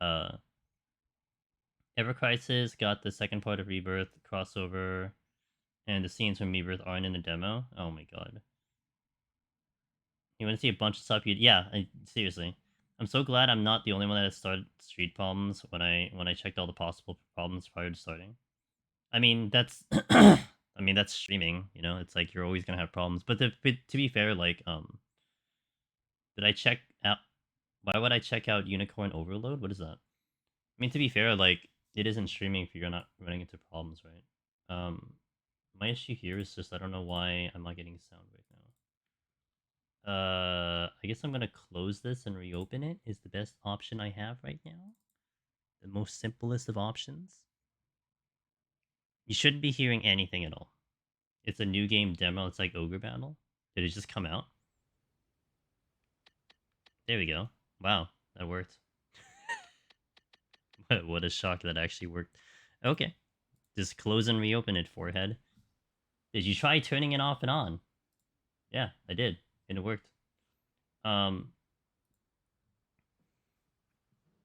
Ever Crisis got the second part of Rebirth crossover, and the scenes from Rebirth aren't in the demo. Oh my god. You want to see a bunch of stuff? Yeah, seriously. I'm so glad I'm not the only one that has started street problems when I checked all the possible problems prior to starting. I mean, that's I mean, that's streaming, you know? It's like you're always going to have problems. But to be fair, like did I check out why would I check out Unicorn Overload? What is that? I mean, to be fair, like it isn't streaming if you're not running into problems, right? My issue here is just I don't know why I'm not getting sound right now. I guess I'm gonna close this and reopen it is the best option I have right now. The most simplest of options. You shouldn't be hearing anything at all. It's a new game demo. It's like Ogre Battle. Did it just come out? There we go. Wow, that worked. What a shock that actually worked. Okay. Just close and reopen it, forehead. Did you try turning it off and on? Yeah, I did. And it worked. I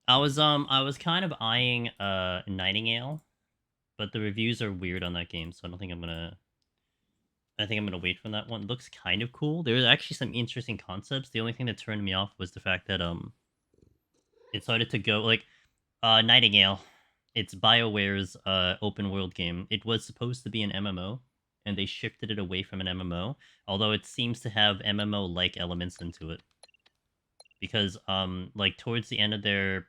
was kind of eyeing Nightingale, but the reviews are weird on that game, so I don't think I think I'm gonna wait for that one. It looks kind of cool. There's actually some interesting concepts. The only thing that turned me off was the fact that it started to go like Nightingale. It's BioWare's open world game. It was supposed to be an MMO, and they shifted it away from an MMO, although it seems to have MMO like elements into it. Because like towards the end of their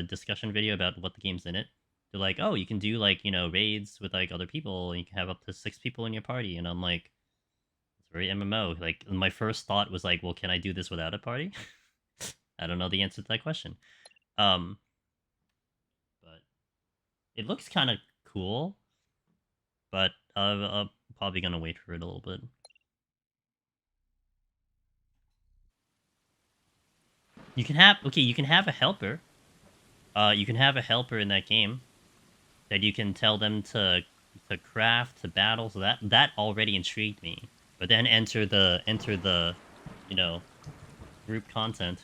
discussion video about what the game's in it, they're like, oh, you can do like, you know, raids with like other people, and you can have up to 6 people in your party. And I'm like, it's very MMO. Like my first thought was like, well, can I do this without a party? I don't know the answer to that question. Um but it looks kind of cool, but I'm probably gonna wait for it a little bit. You can have you can have a helper. You can have a helper in that game that you can tell them to craft, to battle. So that already intrigued me. But then enter the you know, group content.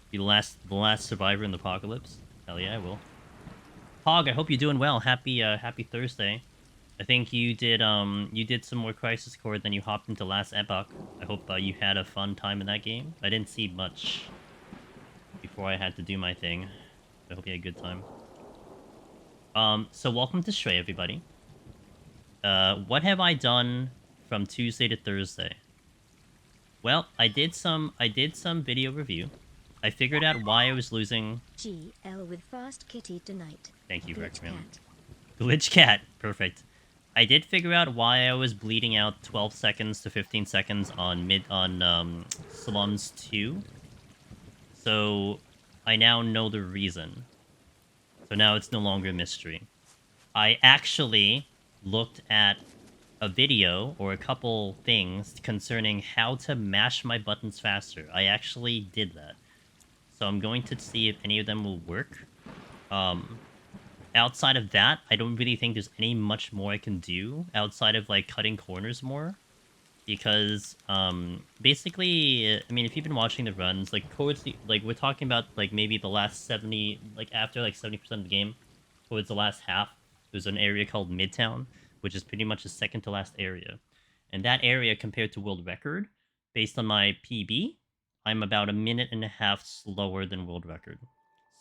Be the last survivor in the apocalypse. Hell yeah, I will. Hog, I hope you're doing well. Happy Thursday. I think you did some more Crisis Core than you hopped into last Epoch. I hope you had a fun time in that game. I didn't see much before I had to do my thing. I hope you had a good time. So welcome to Stray, everybody. What have I done from Tuesday to Thursday? Well, I did some video review. I figured out why I was losing. GL with fast kitty tonight. Thank you, Requiem. Glitch cat, perfect. I did figure out why I was bleeding out 12 seconds to 15 seconds on Slums 2. So I now know the reason. So now it's no longer a mystery. I actually looked at a video or a couple things concerning how to mash my buttons faster. I actually did that. So I'm going to see if any of them will work. Outside of that, I don't really think there's any much more I can do outside of like cutting corners more. Because basically, I mean, if you've been watching the runs, like towards the we're talking about like maybe the last 70, like after like 70% of the game, towards the last half, there's an area called Midtown, which is pretty much the second to last area. And that area compared to world record, based on my PB, I'm about a minute and a half slower than world record.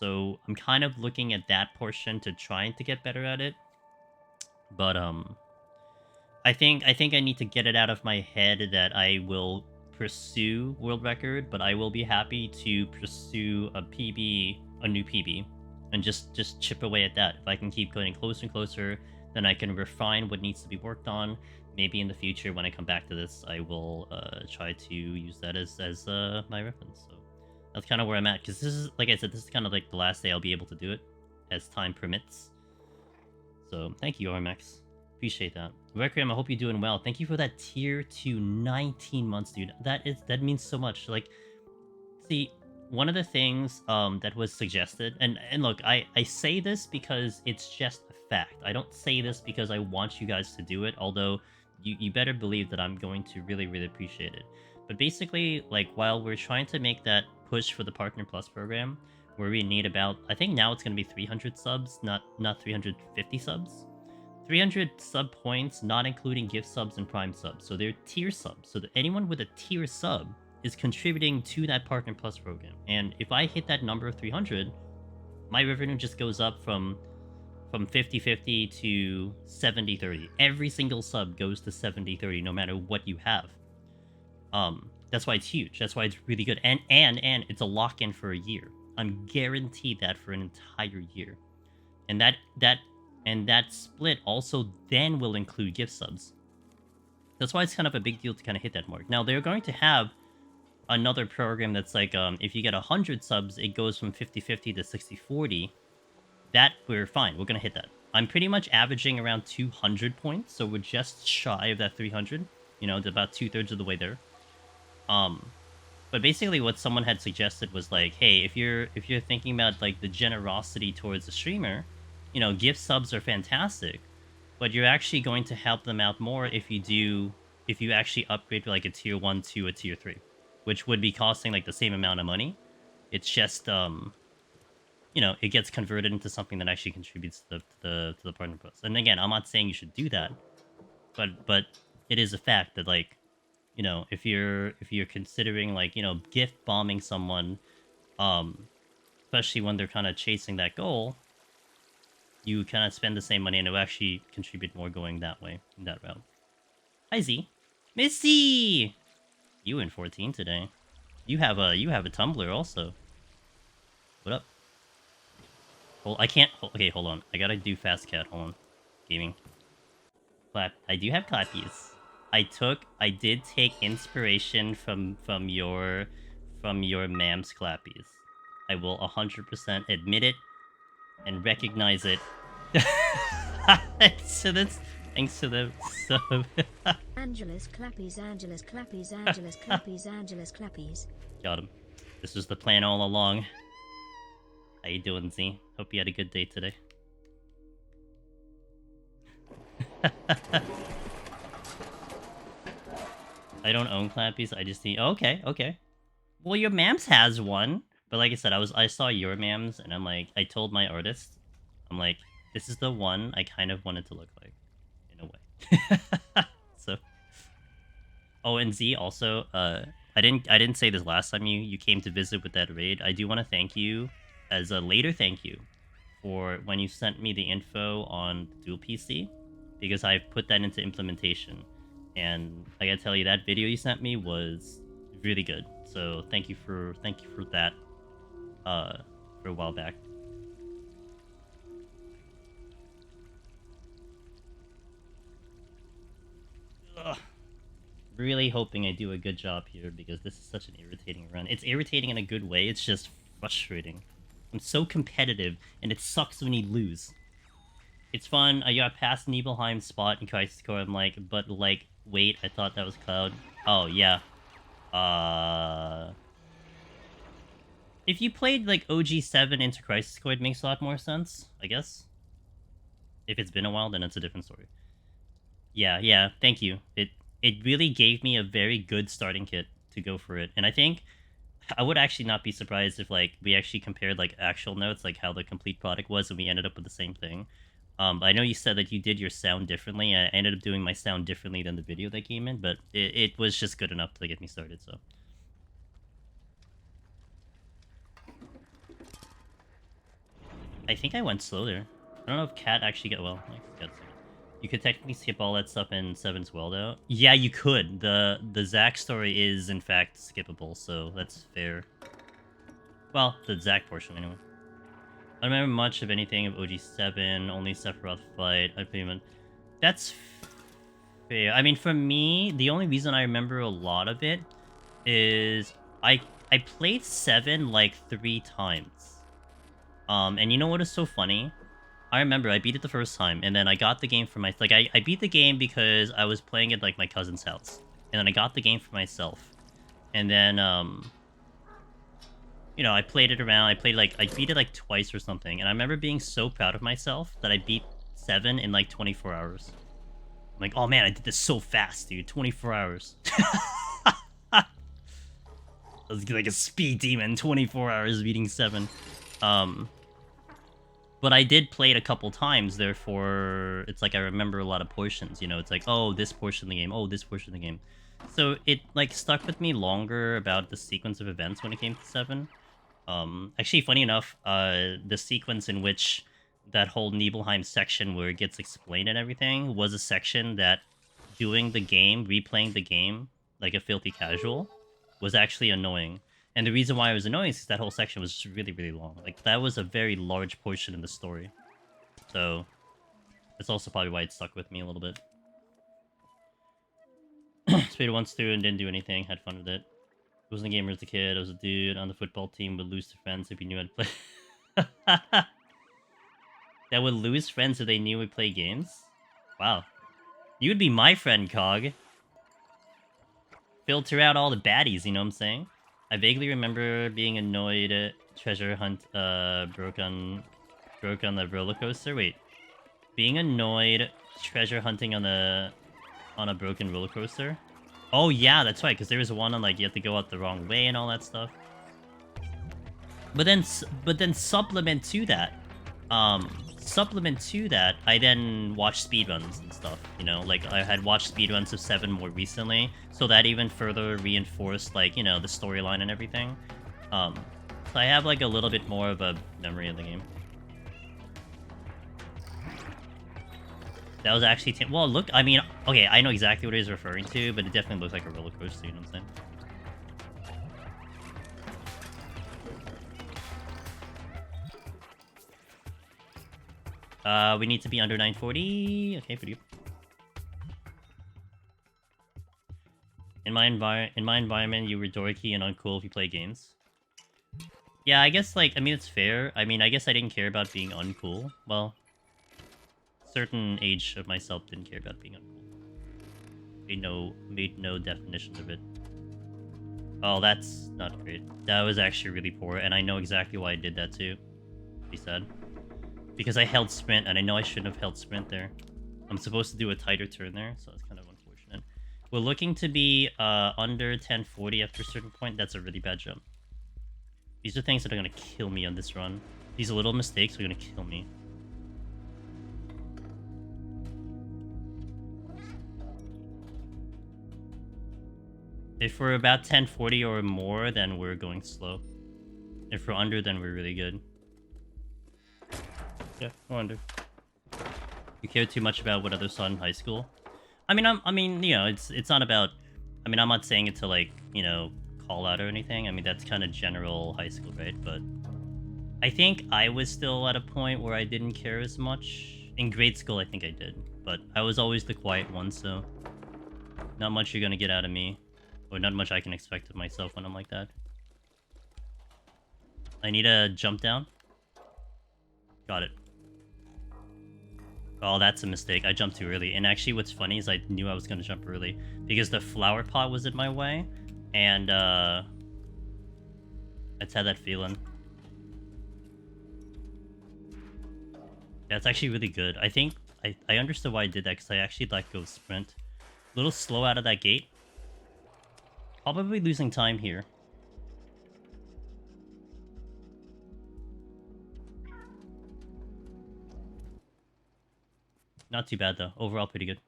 So I'm kind of looking at that portion to trying to get better at it. But I think I need to get it out of my head that I will pursue world record, but I will be happy to pursue a PB, a new PB, and just chip away at that. If I can keep getting closer and closer, then I can refine what needs to be worked on. Maybe in the future, when I come back to this, I will try to use that as my reference. So that's kind of where I'm at, because this is, like I said, this is kind of like the last day I'll be able to do it, as time permits. So thank you, RMX. Appreciate that. Requiem, I hope you're doing well. Thank you for that tier 2 19 months, dude. That means so much. Like, see, one of the things that was suggested, and look, I say this because it's just a fact. I don't say this because I want you guys to do it, although you better believe that I'm going to really, really appreciate it. But basically, like, while we're trying to make that push for the Partner Plus program, where we need about, I think now it's going to be 300 subs, not 350 subs. 300 sub points, not including gift subs and prime subs. So they're tier subs. So that anyone with a tier sub is contributing to that Partner Plus program. And if I hit that number of 300, my revenue just goes up from 50-50 to 70-30. Every single sub goes to 70-30 no matter what you have. That's why it's huge. That's why it's really good. And it's a lock-in for a year. I'm guaranteed that for an entire year. And that split also then will include gift subs. That's why it's kind of a big deal to kind of hit that mark. Now, they're going to have another program that's like, if you get 100 subs, it goes from 50-50 to 60-40. That, we're fine. We're going to hit that. I'm pretty much averaging around 200 points, so we're just shy of that 300. You know, it's about 2/3 of the way there. But basically what someone had suggested was like, hey, if you're thinking about like the generosity towards the streamer, you know, gift subs are fantastic, but you're actually going to help them out more if you actually upgrade to like a tier 1 to a tier 3, which would be costing like the same amount of money. It's just you know, it gets converted into something that actually contributes to the Partner Plus. And again, I'm not saying you should do that, but it is a fact that, like, you know, if you're considering, like, you know, gift bombing someone, especially when they're kind of chasing that goal, you kind of spend the same money and it'll actually contribute more going that way, in that route. Hi Z, Missy, you in 14 today. You have a tumbler also. What up? Well, I can't. Okay, hold on. I gotta do fast cat. Hold on. Gaming. Clap. I do have clappies. I did take inspiration from your mam's clappies. I will 100% admit it and recognize it. So that's thanks to the sub. Angelus clappies, Angelus clappies, Angelus clappies, Angelus clappies. Got him. This was the plan all along. How you doing, Z? Hope you had a good day today. I don't own clappies. I just need. Oh, okay, okay. Well, your mams has one, but like I said, I saw your mams, and I'm like, I told my artist, I'm like, this is the one I kind of wanted to look like, in a way. So. Oh, and Z also. I didn't say this last time you came to visit with that raid. I do want to thank you as a later thank you for when you sent me the info on the dual PC, because I've put that into implementation. And I gotta tell you, that video you sent me was really good. So thank you for that. For a while back. Ugh. Really hoping I do a good job here, because this is such an irritating run. It's irritating in a good way. It's just frustrating. I'm so competitive, and it sucks when you lose. It's fun. I got past Nibelheim's spot in Crisis Core. I'm like, but like, wait, I thought that was Cloud. Oh, yeah. If you played, like, OG7 into Crisis Core, it makes a lot more sense, I guess. If it's been a while, then it's a different story. Yeah, thank you. It really gave me a very good starting kit to go for it. And I think I would actually not be surprised if, like, we actually compared, like, actual notes, like how the complete product was, and we ended up with the same thing. I know you said that you did your sound differently. I ended up doing my sound differently than the video that came in, but it was just good enough to get me started, so. I think I went slow there. I don't know if Cat actually got, well, you could technically skip all that stuff in 7's well, though. Yeah, you could. The Zack story is, in fact, skippable, so that's fair. Well, the Zack portion, anyway. I don't remember much of anything of OG7, only Sephiroth fight. I pretty much... That's fair. I mean, for me, the only reason I remember a lot of it is I played 7 like 3 times. And you know what is so funny? I remember I beat it the first time, and then I got the game for my... Like, I beat the game because I was playing at, like, my cousin's house. And then I got the game for myself. And then, you know, I played it around. I beat it, like, twice or something. And I remember being so proud of myself that I beat 7 in, like, 24 hours. I'm like, oh, man, I did this so fast, dude. 24 hours. was like a speed demon, 24 hours beating 7. But I did play it a couple times, therefore it's like I remember a lot of portions, you know, it's like, oh, this portion of the game, oh, this portion of the game. So it like stuck with me longer about the sequence of events when it came to 7. Actually, funny enough, the sequence in which that whole Nibelheim section where it gets explained and everything was a section that doing the game, replaying the game like a filthy casual was actually annoying. And the reason why it was annoying is 'cause that whole section was just really, really long. Like, that was a very large portion in the story. So, that's also probably why it stuck with me a little bit. Played it once through and didn't do anything, had fun with it. I wasn't a gamer as a kid, I was a dude on the football team, would lose to friends if he knew I'd play. That would lose friends if they knew we'd play games? Wow. You would be my friend, Cog. Filter out all the baddies, you know what I'm saying? I vaguely remember being annoyed at Treasure Hunt broke on the roller coaster. Wait. Being annoyed treasure hunting on a broken roller coaster? Oh yeah, that's right, because there was one on like you have to go out the wrong way and all that stuff. But then supplement to that, I then watched speedruns and stuff, you know, like I had watched speedruns of 7 more recently, so that even further reinforced, like, you know, the storyline and everything. So I have like a little bit more of a memory of the game. That was actually... well, look, I mean, okay, I know exactly what he's referring to, but it definitely looks like a roller coaster, you know what I'm saying? We need to be under 940. Okay, pretty good. In my environment, you were dorky and uncool if you play games. Yeah, I guess, like, I mean, it's fair. I mean, I guess I didn't care about being uncool. Well, certain age of myself didn't care about being uncool. Made no definition of it. Oh, that's not great. That was actually really poor, and I know exactly why I did that too. Pretty sad. Because I held sprint, and I know I shouldn't have held sprint there. I'm supposed to do a tighter turn there, so it's kind of unfortunate. We're looking to be under 1040 after a certain point. That's a really bad jump. These are things that are going to kill me on this run. These little mistakes are going to kill me. If we're about 1040 or more, then we're going slow. If we're under, then we're really good. Yeah, we're under. You care too much about what others saw in high school? I mean, you know, it's not about... I mean, I'm not saying it to, like, you know, call out or anything. I mean, that's kind of general high school, right? But I think I was still at a point where I didn't care as much. In grade school, I think I did. But I was always the quiet one, so... not much you're gonna get out of me. Or not much I can expect of myself when I'm like that. I need a jump down. Got it. Oh, that's a mistake. I jumped too early. And actually, what's funny is I knew I was going to jump early. Because the flower pot was in my way. And, I just had that feeling. That's actually really good. I think I understood why I did that. Because I actually let go sprint. A little slow out of that gate. Probably losing time here. Not too bad, though. Overall, pretty good.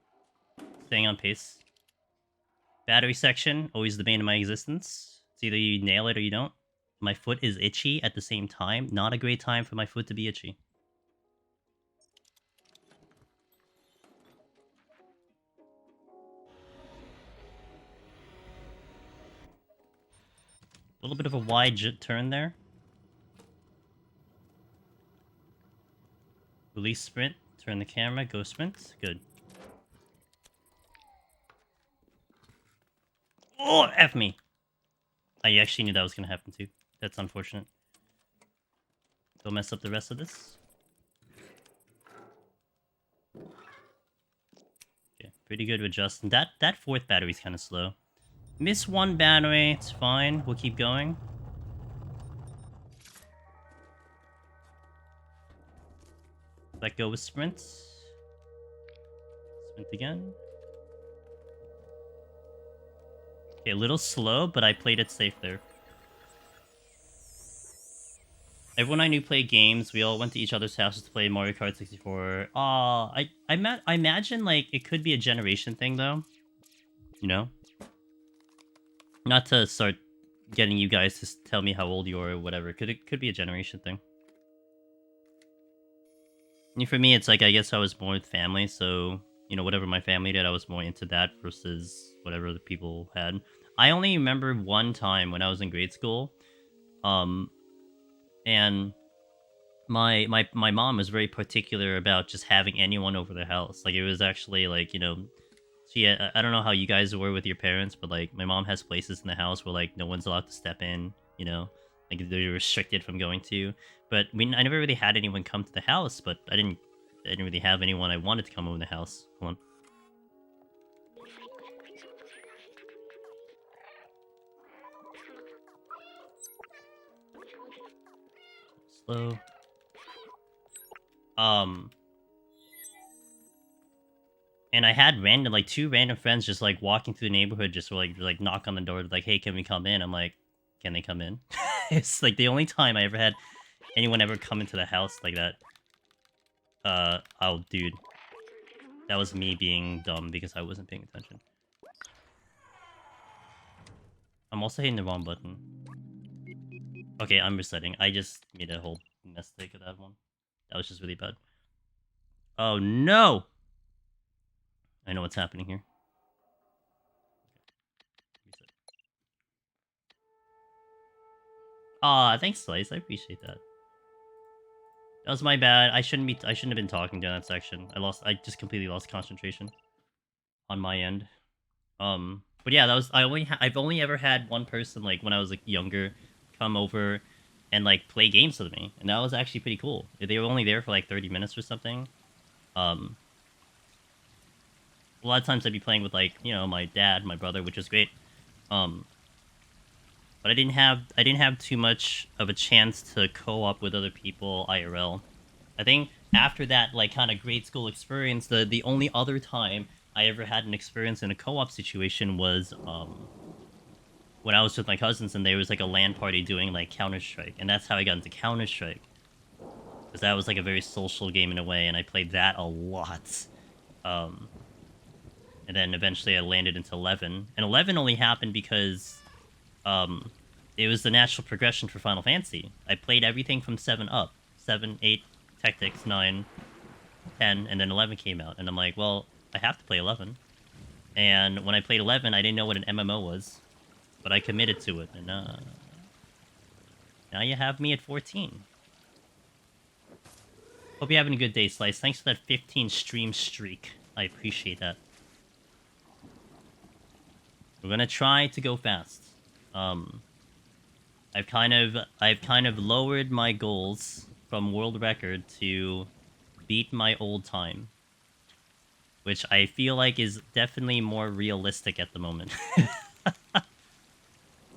Staying on pace. Battery section, always the bane of my existence. It's either you nail it or you don't. My foot is itchy at the same time. Not a great time for my foot to be itchy. A little bit of a wide turn there. Release sprint. Turn the camera. Go sprint. Good. Oh, F me. I actually knew that was going to happen too. That's unfortunate. Don't mess up the rest of this. Okay, pretty good with Justin. That fourth battery's kind of slow. Miss one battery. It's fine. We'll keep going. Let go with sprints. Sprint again. Okay, a little slow, but I played it safe there. Everyone I knew played games. We all went to each other's houses to play Mario Kart 64. I imagine like it could be a generation thing though. You know, not to start getting you guys to tell me how old you are or whatever. It could be a generation thing. And for me, it's like I guess I was more with family, so whatever my family did, I was more into that versus whatever the people had. I only remember one time when I was in grade school, um, and my mom was very particular about just having anyone over the house. Like it was actually like she I don't know how you guys were with your parents, but like my mom has places in the house where like no one's allowed to step in. Like they're restricted from going to. But I never really had anyone come to the house, but I didn't really have anyone I wanted to come over the house. Hold on. Slow. Um, and I had two random friends just like walking through the neighborhood, just like knock on the door, like, "Hey, can we come in?" I'm like, "Can they come in?" It's like the only time I ever had anyone ever come into the house like that. Oh, dude, that was me being dumb because I wasn't paying attention. I'm also hitting the wrong button. Okay, I'm resetting. I just made a whole mistake of that one. That was just really bad. Oh no! I know what's happening here. Reset. Aw, thanks, Slice. I appreciate that. That was my bad. I shouldn't have been talking during that section. I just completely lost concentration on my end. But yeah, I've only ever had one person like when I was like younger come over and like play games with me, and that was actually pretty cool. They were only there for like 30 minutes or something. Um, a lot of times I'd be playing with like my dad, my brother, which was great. Um, but I didn't have too much of a chance to co-op with other people IRL. I think after that like kind of grade school experience, the only other time I ever had an experience in a co-op situation was when I was with my cousins and there was like a LAN party doing like Counter Strike, and that's how I got into Counter Strike because that was like a very social game in a way, and I played that a lot. Um, and then eventually I landed into 11, and 11 only happened because um, it was the natural progression for Final Fantasy. I played everything from 7 up, 7, 8, Tactics, 9, 10, and then 11 came out, and I'm like, well, I have to play 11. And when I played 11, I didn't know what an MMO was, but I committed to it, and now you have me at 14. Hope you're having a good day, Slice. Thanks for that 15 stream streak. I appreciate that. We're gonna try to go fast. I've kind of lowered my goals from world record to beat my old time, which I feel like is definitely more realistic at the moment.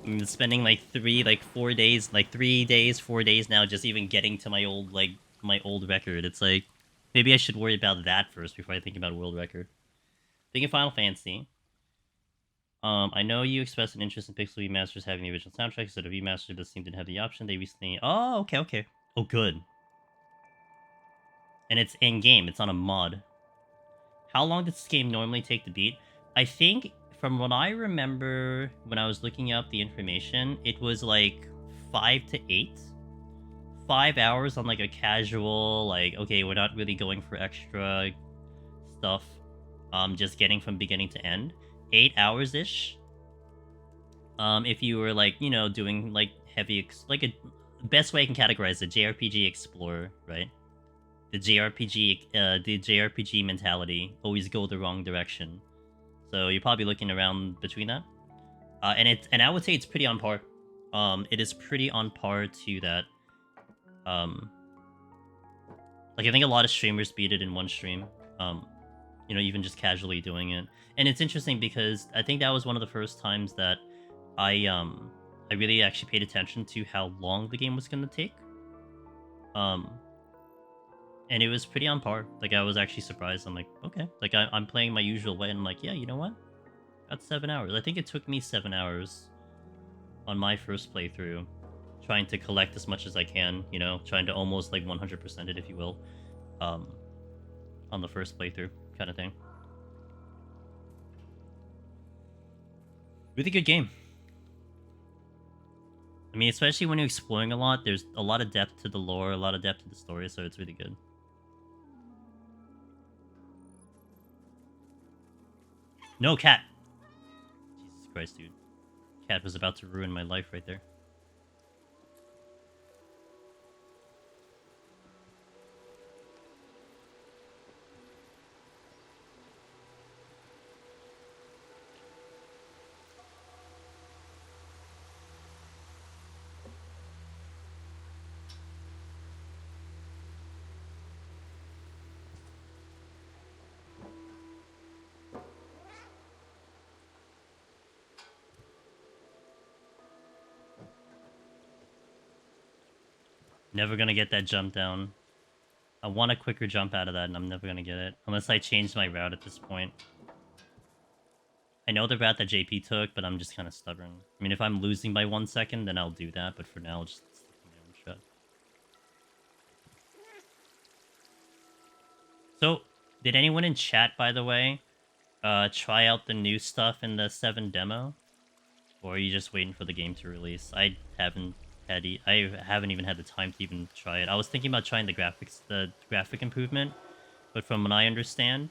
I'm spending like 4 days, like 3 days, 4 days now, just even getting to my old record. It's like maybe I should worry about that first before I think about a world record. Thinking Final Fantasy. I know you expressed an interest in Pixel Remasters having the original soundtrack instead of remastered, but Steam didn't have the option. They recently. Oh, okay. Oh, good. And it's in game. It's on a mod. How long does this game normally take to beat? I think, from what I remember when I was looking up the information, it was like 5 to 8. 5 hours on like a casual, like, okay, we're not really going for extra stuff. Just getting from beginning to end. 8 hours-ish. If you were like, doing like heavy, best way I can categorize it, JRPG Explorer, right? The JRPG mentality, always go the wrong direction. So you're probably looking around between that. And I would say it's pretty on par. It is pretty on par to that. Like I think a lot of streamers beat it in one stream. Even just casually doing it. And it's interesting because I think that was one of the first times that I really actually paid attention to how long the game was gonna take. And it was pretty on par. Like I was actually surprised. I'm like, okay. Like I'm playing my usual way, and I'm like, yeah, you know what? Got 7 hours. I think it took me 7 hours on my first playthrough trying to collect as much as I can, you know, trying to almost like 100% it, if you will, um, on the first playthrough kind of thing. Really good game. I mean, especially when you're exploring a lot, there's a lot of depth to the lore, a lot of depth to the story, so it's really good. No, cat! Jesus Christ, dude. Cat was about to ruin my life right there. Never gonna get that jump down. I want a quicker jump out of that, and I'm never gonna get it. Unless I change my route at this point. I know the route that JP took, but I'm just kind of stubborn. I mean, if I'm losing by 1 second, then I'll do that, but for now, I'll just stick to my own shot. So, did anyone in chat, by the way, try out the new stuff in the 7 demo? Or are you just waiting for the game to release? I haven't even had the time to even try it. I was thinking about trying the graphic improvement, but from what I understand,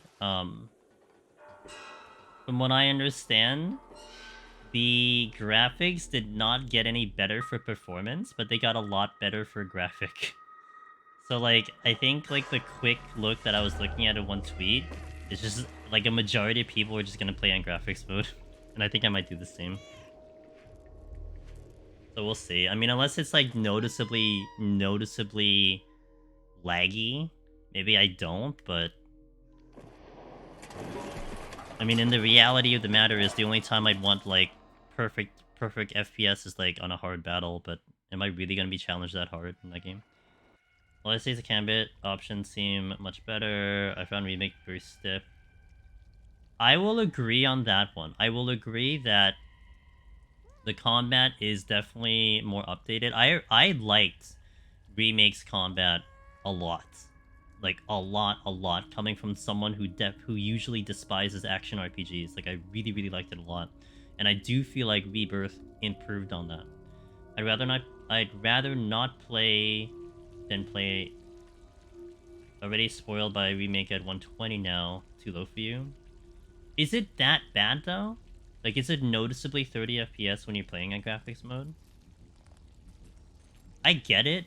the graphics did not get any better for performance, but they got a lot better for graphic. So, like, I think, like, the quick look that I was looking at in one tweet is just, like, a majority of people are just gonna play on graphics mode. And I think I might do the same. So we'll see. I mean, unless it's, like, noticeably laggy, maybe I don't, but... I mean, in the reality of the matter is the only time I'd want, like, perfect FPS is, like, on a hard battle, but am I really gonna be challenged that hard in that game? Well, I say the Gambit options seem much better. I found Remake very stiff. I will agree on that one. I will agree that the combat is definitely more updated. I liked Remake's combat a lot. Like, a lot. Coming from someone who usually despises action RPGs. Like, I really liked it a lot. And I do feel like Rebirth improved on that. I'd rather not play than play. Already spoiled by Remake at 120 now. Too low for you? Is it that bad, though? Like, is it noticeably 30 FPS when you're playing at graphics mode? I get it.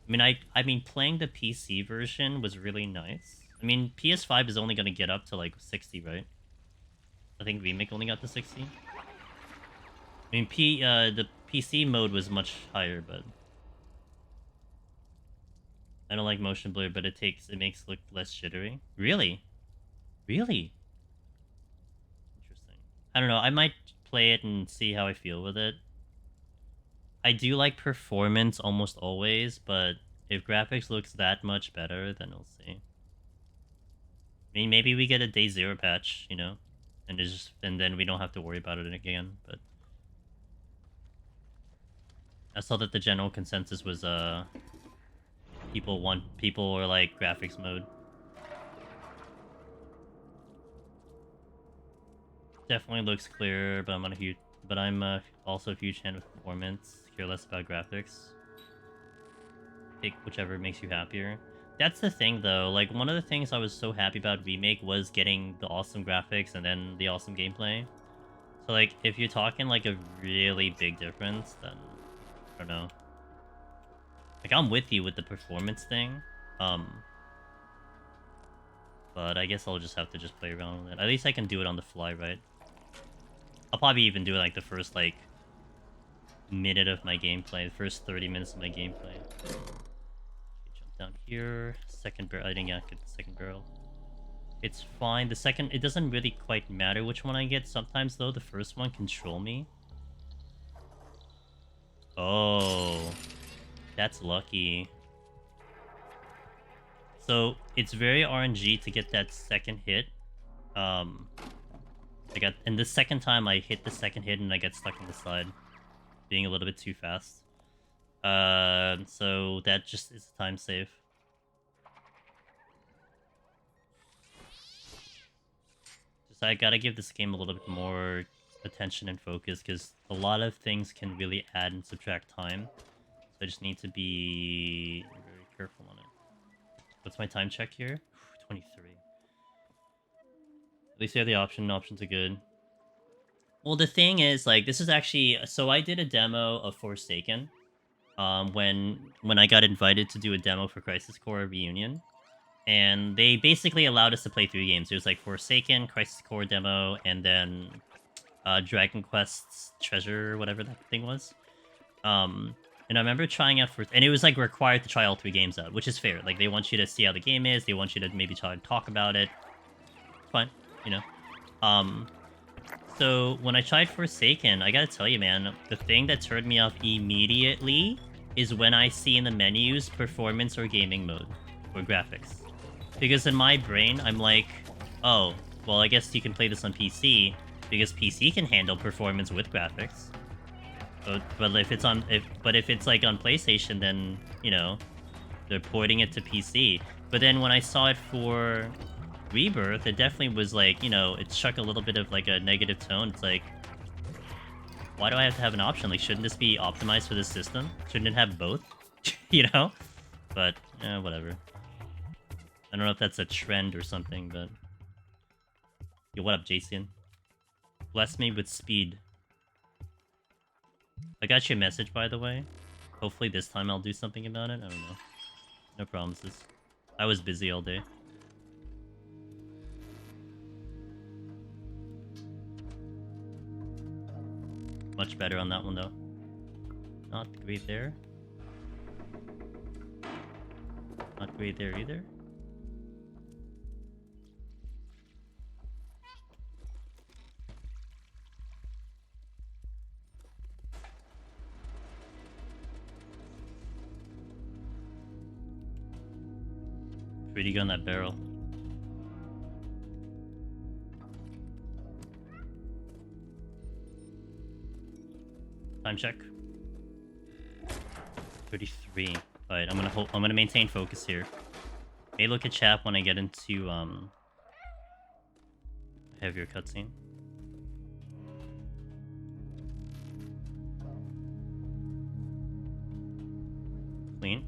I mean, playing the PC version was really nice. I mean, PS5 is only going to get up to, like, 60, right? I think Remake only got to 60. I mean, the PC mode was much higher, but... I don't like motion blur, but it makes it look less jittery. Really? Really? Interesting. I don't know. I might play it and see how I feel with it. I do like performance almost always, but if graphics looks that much better, then we'll see. I mean, maybe we get a day 0 patch, you know, and then we don't have to worry about it again. But I saw that the general consensus was people are like graphics mode. Definitely looks clearer, but I'm also a huge fan of performance. Care less about graphics. Pick whichever makes you happier. That's the thing, though. Like, one of the things I was so happy about Remake was getting the awesome graphics and then the awesome gameplay. So, like, if you're talking, like, a really big difference, then... I don't know. Like, I'm with you with the performance thing. But I guess I'll just have to play around with it. At least I can do it on the fly, right? I'll probably even do it, like, the first, like, minute of my gameplay. The first 30 minutes of my gameplay. Down here, second barrel. I didn't get the second barrel. It's fine. The second, it doesn't really quite matter which one I get. Sometimes, though, the first one control me. Oh, that's lucky. So it's very RNG to get that second hit. And the second time I hit the second hit and I get stuck on the side, being a little bit too fast. So that just is a time save. Just I gotta give this game a little bit more attention and focus because a lot of things can really add and subtract time. So I just need to be very careful on it. What's my time check here? 23. At least you have the option. Options are good. Well, the thing is, like, this is actually so I did a demo of Forsaken. When I got invited to do a demo for Crisis Core Reunion, and they basically allowed us to play 3 games. It was like Forsaken, Crisis Core demo, and then Dragon Quest's Treasure, whatever that thing was. And I remember trying out and it was like required to try all 3 games out, which is fair. Like they want you to see how the game is, they want you to maybe try to talk about it. Fine, you know. Um, so when I tried Forsaken, I gotta tell you, man, the thing that turned me off immediately is when I see in the menus performance or gaming mode or graphics. Because in my brain, I'm like, oh, well, I guess you can play this on PC because PC can handle performance with graphics. But if it's if it's like on PlayStation, then you know they're porting it to PC. But then when I saw it for Rebirth, it definitely was like, you know, it struck a little bit of like a negative tone. It's like, why do I have to have an option? Like, shouldn't this be optimized for this system? Shouldn't it have both? You know? But whatever. I don't know if that's a trend or something, but yo, what up, Jason? Bless me with speed. I got you a message, by the way. Hopefully this time I'll do something about it. I don't know. No promises. I was busy all day. Much better on that one, though. Not great there. Not great there either. Pretty good on that barrel. Time check. 33. Alright, I'm gonna maintain focus here. May look at chat when I get into heavier cutscene. Clean.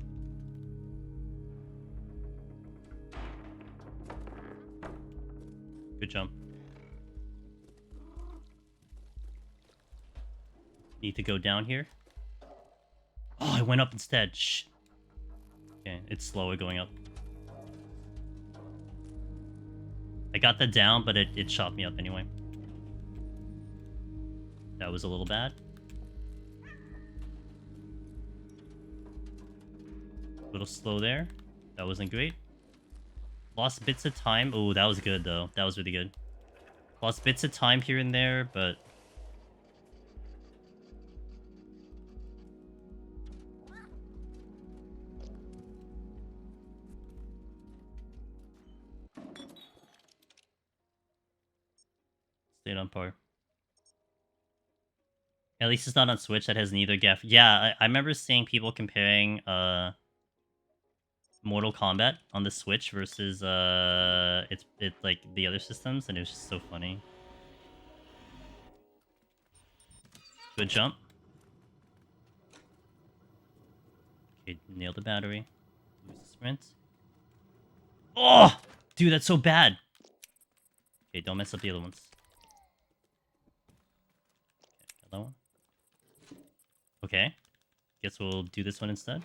Good jump. Need to go down here. Oh, I went up instead. Shh. Okay, it's slower going up. I got the down, but it shot me up anyway. That was a little bad. A little slow there. That wasn't great. Lost bits of time. Oh, that was good, though. That was really good. Lost bits of time here and there, but... stayed on par. At least it's not on Switch that has neither gaff. Yeah, I remember seeing people comparing Mortal Kombat on the Switch versus it's like the other systems, and it was just so funny. Good jump. Okay, nailed the battery. Lose the sprint. Oh, dude, that's so bad. Okay, don't mess up the other ones. Okay, got that one. Okay, guess we'll do this one instead.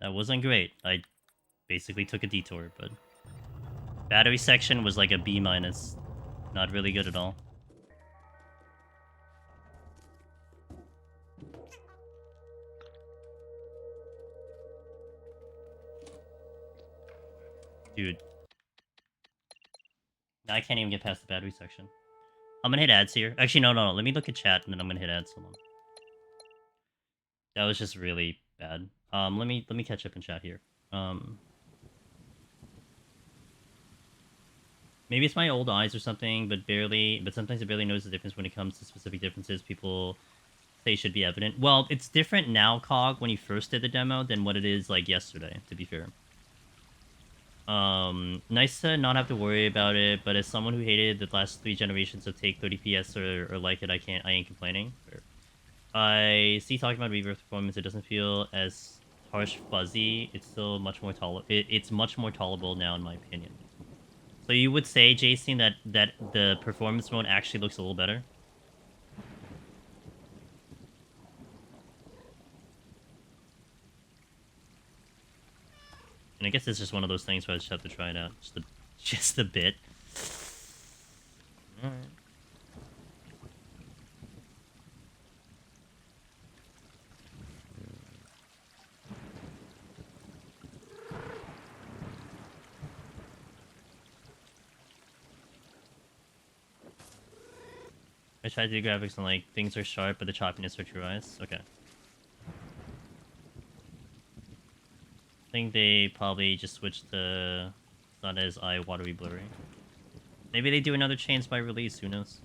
That wasn't great. I basically took a detour, but... battery section was like a B-. Not really good at all. Dude. I can't even get past the battery section. I'm gonna hit ads here. Actually, no. Let me look at chat, and then I'm gonna hit ads. Hold on. That was just really bad. Let me catch up in chat here. Maybe it's my old eyes or something, but barely. But sometimes I barely notice the difference when it comes to specific differences people say should be evident. Well, it's different now, Cog, when you first did the demo than what it is like yesterday. To be fair, nice to not have to worry about it. But as someone who hated the last 3 generations of Take 30 PS or like it, I ain't complaining. Fair. I see talking about rebirth performance. It doesn't feel as harsh, fuzzy. It's still much more it's much more tolerable now, in my opinion. So you would say, Jason, that the performance mode actually looks a little better? And I guess it's just one of those things where I just have to try it out just a bit. All right. I tried to do graphics and like things are sharp, but the choppiness hurts your eyes. Okay. I think they probably just switched to it's not as eye watery blurry. Maybe they do another change by release. Who knows?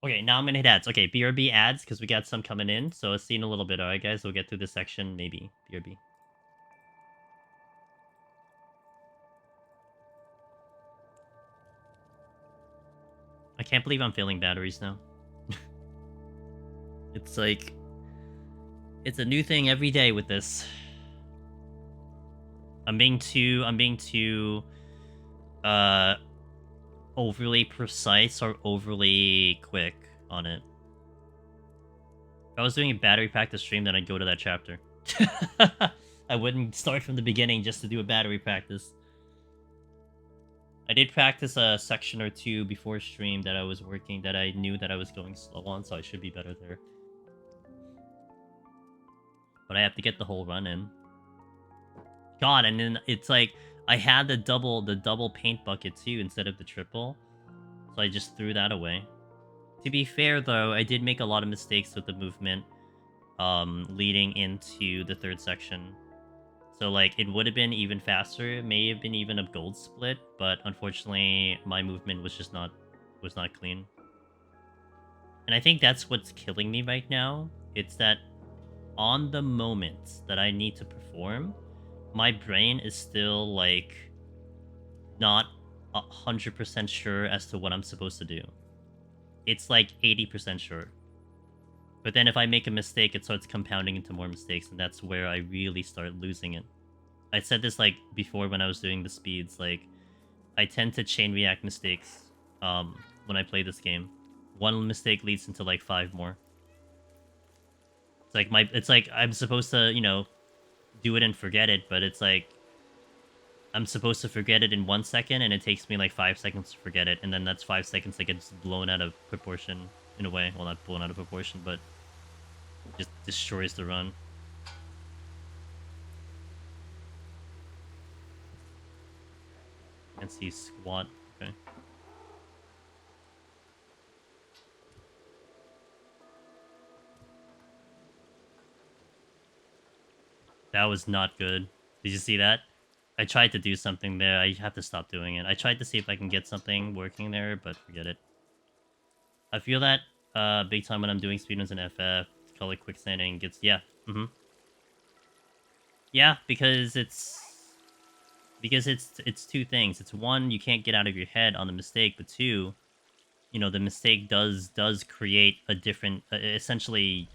Okay, now I'm gonna hit ads. Okay, BRB ads because we got some coming in. So I'll see you in a little bit. All right, guys, we'll get through this section. Maybe BRB. I can't believe I'm failing batteries now. It's like it's a new thing every day with this. I'm being too uh overly precise or overly quick on it. If I was doing a battery practice stream, then I'd go to that chapter. I wouldn't start from the beginning just to do a battery practice. I did practice a section or two before stream that I was working that I knew that I was going slow on, so I should be better there. But I have to get the whole run in. God, and then it's like I had the double paint bucket too instead of the triple. So I just threw that away. To be fair though, I did make a lot of mistakes with the movement leading into the third section. So like it would have been even faster. It may have been even a gold split, but unfortunately my movement was not clean. And I think that's what's killing me right now. It's that on the moment that I need to perform, my brain is still like not 100% sure as to what I'm supposed to do. It's like 80% sure. But then if I make a mistake, it starts compounding into more mistakes, and that's where I really start losing it. I said this like before when I was doing the speeds, like I tend to chain react mistakes when I play this game. One mistake leads into like 5 more. It's like I'm supposed to, do it and forget it, but it's like I'm supposed to forget it in 1 second, and it takes me like 5 seconds to forget it, and then that's 5 seconds that gets blown out of proportion in a way. Well, not blown out of proportion, but just destroys the run. Can't see squat. Okay. That was not good. Did you see that? I tried to do something there. I have to stop doing it. I tried to see if I can get something working there, but forget it. I feel that big time when I'm doing speedruns in FF. Call it quicksanding. Gets yeah. Yeah, because it's two things. It's one, you can't get out of your head on the mistake, but two, the mistake does create a different, essentially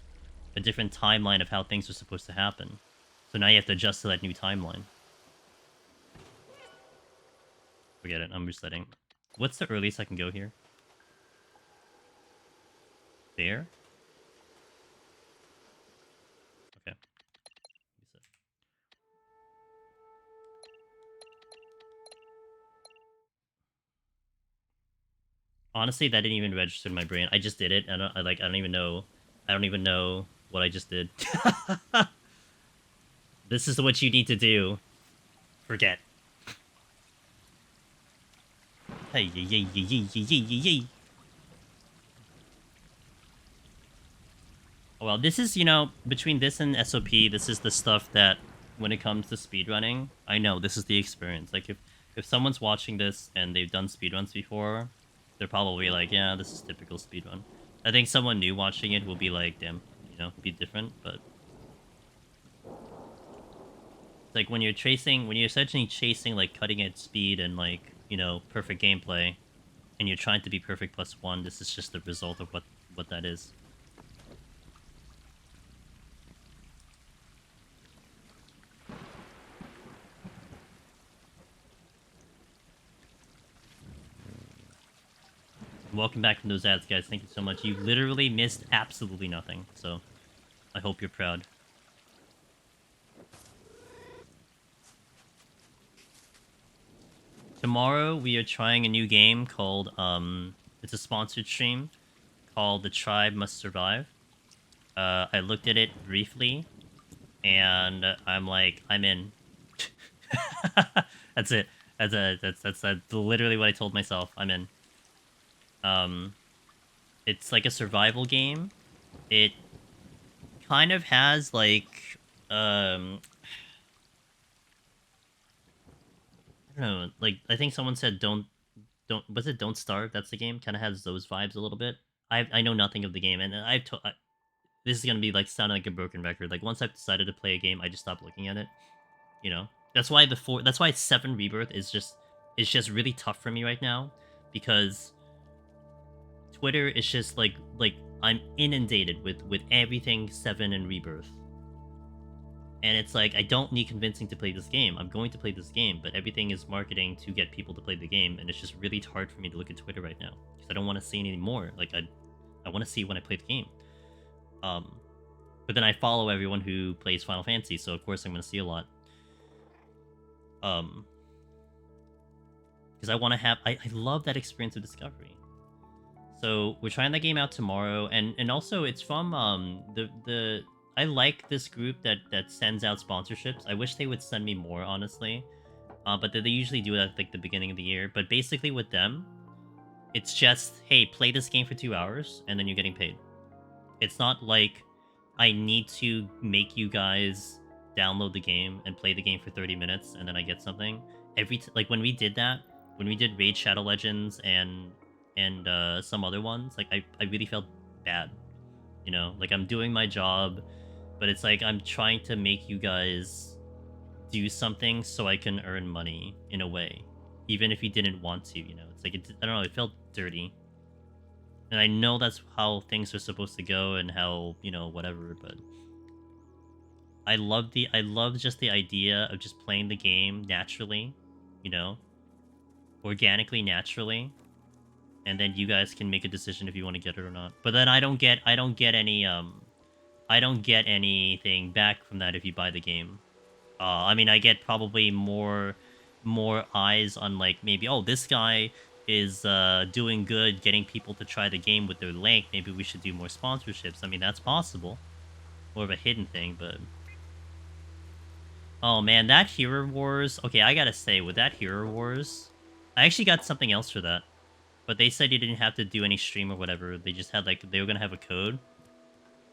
a different timeline of how things are supposed to happen. So now you have to adjust to that new timeline. Forget it. I'm resetting. What's the earliest I can go here? There? Okay. Reset. Honestly, that didn't even register in my brain. I just did it, and I don't even know. I don't even know what I just did. This is what you need to do. Forget. Hey, yay, yay, yay, yay, yay, yay, yay. Well, this is, you know, between this and SOP, this is the stuff that, when it comes to speedrunning, I know this is the experience. Like, if someone's watching this and they've done speedruns before, they're probably like, yeah, this is typical speedrun. I think someone new watching it will be like, damn, you know, be different, but... It's like when you're essentially chasing, like, cutting-edge speed and, like, you know, perfect gameplay, and you're trying to be perfect +1, this is just the result of what that is. Welcome back from those ads, guys. Thank you so much. You literally missed absolutely nothing, so I hope you're proud. Tomorrow, we are trying a new game called, it's a sponsored stream, called The Tribe Must Survive. I looked at it briefly, and I'm like, I'm in. That's it. That's literally what I told myself. I'm in. It's like a survival game. It kind of has like, I don't know. Like, I think someone said don't was it Don't Starve? That's the game. Kind of has those vibes a little bit. I know nothing of the game, and this is gonna be like sounding like a broken record. Like, once I've decided to play a game, I just stop looking at it. You know, that's why that's why 7 Rebirth is just really tough for me right now, because Twitter is just like I'm inundated with everything 7 and Rebirth. And it's like, I don't need convincing to play this game. I'm going to play this game, but everything is marketing to get people to play the game, and it's just really hard for me to look at Twitter right now, because I don't want to see any more. Like, I want to see when I play the game. But then I follow everyone who plays Final Fantasy, so of course I'm going to see a lot. Because I want to have... I love that experience of discovery. So we're trying that game out tomorrow, and also it's from the I like this group that sends out sponsorships. I wish they would send me more, honestly, but they usually do it at like the beginning of the year. But basically with them, it's just, hey, play this game for 2 hours and then you're getting paid. It's not like I need to make you guys download the game and play the game for 30 minutes and then I get something. Like when we did that, when we did Raid Shadow Legends and some other ones, like I really felt bad. You know, like I'm doing my job, but it's like I'm trying to make you guys do something so I can earn money in a way, even if you didn't want to. You know, it's like I don't know. It felt dirty, and I know that's how things are supposed to go and how, you know, whatever. But I love just the idea of just playing the game naturally, you know, organically, naturally, and then you guys can make a decision if you want to get it or not. But then I don't get anything back from that if you buy the game. I mean, I get probably more eyes on, like, maybe, oh, this guy is doing good, getting people to try the game with their link. Maybe we should do more sponsorships. I mean, that's possible. More of a hidden thing, but... Oh, man, that Hero Wars... Okay, I gotta say, with that Hero Wars, I actually got something else for that. But they said you didn't have to do any stream or whatever. They just had, like, they were gonna have a code.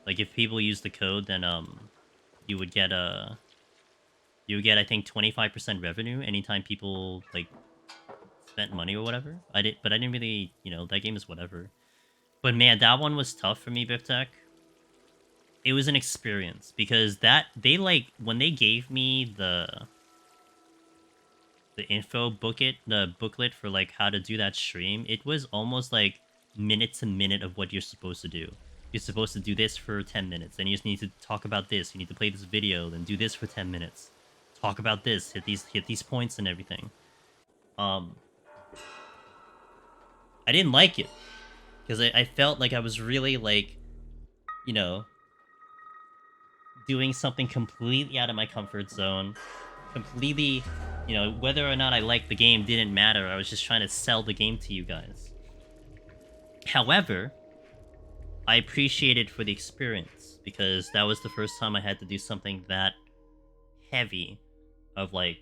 Like, if people use the code, then, you would get, I think, 25% revenue anytime people, like, spent money or whatever. But I didn't really, you know, that game is whatever. But, man, that one was tough for me, Biftech. It was an experience, because they, like, when they gave me the the booklet for, like, how to do that stream, it was almost like minute to minute of what you're supposed to do. You're supposed to do this for 10 minutes, then you just need to talk about this, you need to play this video, then do this for 10 minutes. Talk about this, hit these points and everything. I didn't like it, because I felt like I was really, like, you know, doing something completely out of my comfort zone. Completely, you know, whether or not I liked the game didn't matter. I was just trying to sell the game to you guys. However, I appreciate it for the experience, because that was the first time I had to do something that heavy of like,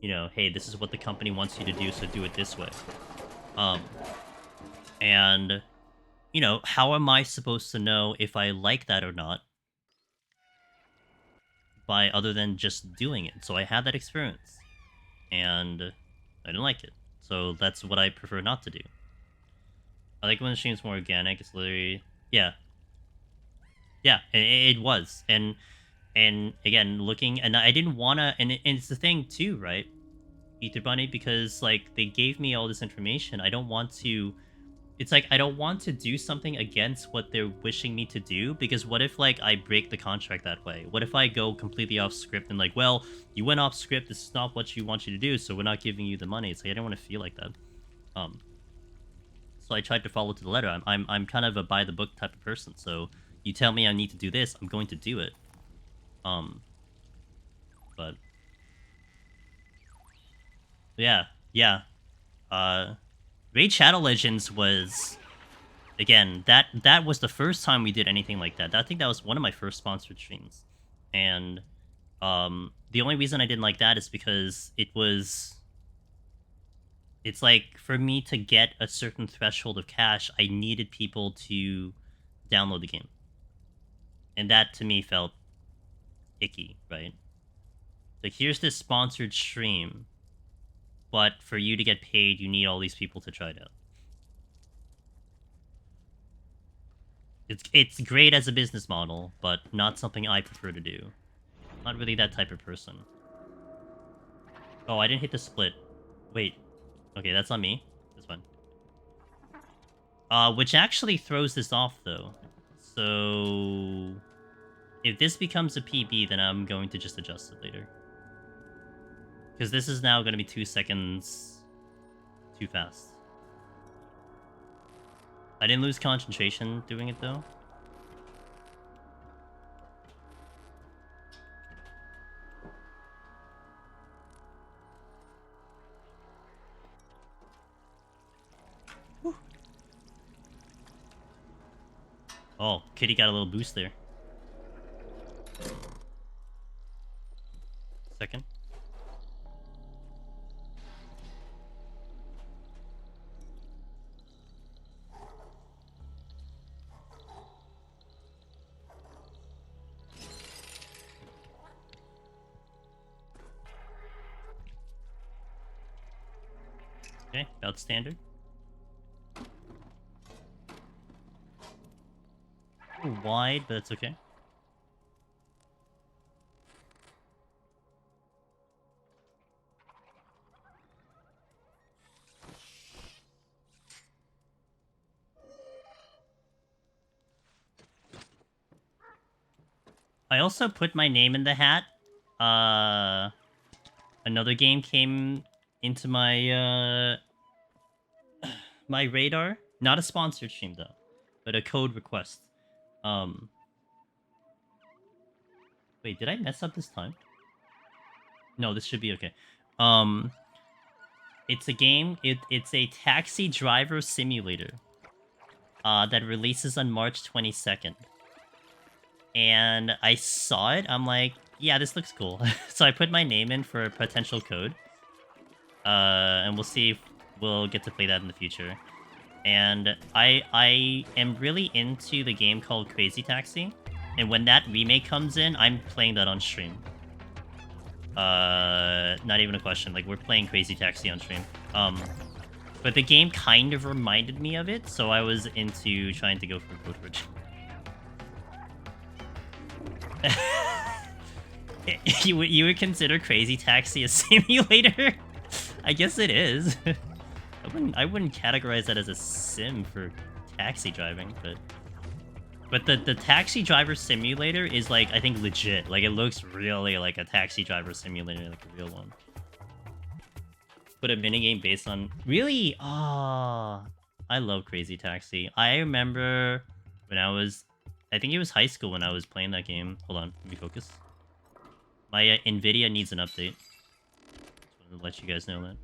you know, hey, this is what the company wants you to do, so do it this way. And you know, how am I supposed to know if I like that or not by other than just doing it? So I had that experience and I didn't like it. So that's what I prefer not to do. I like when the stream's more organic. It's literally, yeah, yeah, it was. And again, looking, and I didn't wanna, and it's the thing too, right? Ether Bunny, because like they gave me all this information. I don't want to. It's like I don't want to do something against what they're wishing me to do, because what if like I break the contract that way? What if I go completely off script and like, well, you went off script. This is not what you want you to do, so we're not giving you the money. It's like I don't want to feel like that. Um, so I tried to follow to the letter. I'm kind of a by the book type of person. So you tell me I need to do this, I'm going to do it. Um, but yeah, yeah. Raid Shadow Legends was, again, that was the first time we did anything like that. I think that was one of my first sponsored streams, and the only reason I didn't like that is because it's like for me to get a certain threshold of cash, I needed people to download the game, and that to me felt icky, right? Like here's this sponsored stream, but for you to get paid, you need all these people to try it out. It's great as a business model, but not something I prefer to do. Not really that type of person. Oh, I didn't hit the split. Wait. Okay, that's on me. This one. Which actually throws this off, though. So... if this becomes a PB, then I'm going to just adjust it later. Because this is now going to be 2 seconds too fast. I didn't lose concentration doing it, though. Whew. Oh, Kitty got a little boost there. Second. Okay, about standard. Wide, but that's okay. I also put my name in the hat. Another game came into my my radar. Not a sponsored stream though, but a code request. Wait, did I mess up this time? No, this should be okay. It's a game. It's a taxi driver simulator. That releases on March 22nd. And I saw it. I'm like, yeah, this looks cool. So I put my name in for a potential code. And we'll see if we'll get to play that in the future. And I am really into the game called Crazy Taxi. And when that remake comes in, I'm playing that on stream. Not even a question. Like, we're playing Crazy Taxi on stream. But the game kind of reminded me of it, so I was into trying to go for code for it. You would consider Crazy Taxi a simulator? I guess it is. I wouldn't categorize that as a sim for taxi driving, but the taxi driver simulator is like, I think, legit. Like, it looks really like a taxi driver simulator, like a real one. But a minigame based on... Really? Ah, I love Crazy Taxi. I remember when I was... I think it was high school when I was playing that game. Hold on, let me focus. My NVIDIA needs an update. Just wanted to let you guys know that.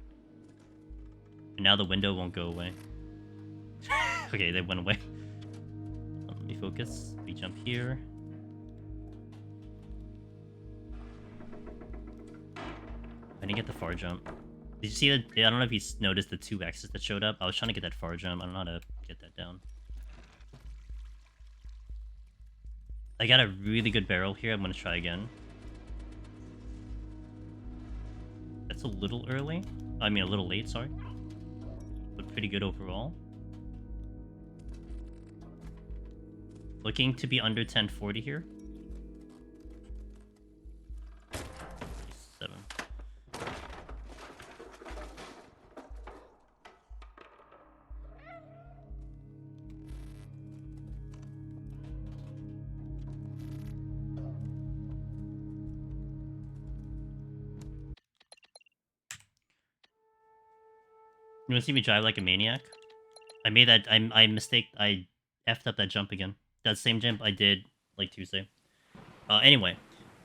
And now the window won't go away. Okay, they went away. Let me focus. We jump here. I didn't get the far jump. Did you see that? I don't know if you noticed the 2 X's that showed up. I was trying to get that far jump. I don't know how to get that down. I got a really good barrel here. I'm going to try again. That's a little early. I mean, a little late, sorry. But pretty good overall. Looking to be under 1040 here. 7. You want to see me drive like a maniac? I made that. I effed up that jump again. That same jump I did like Tuesday. Anyway,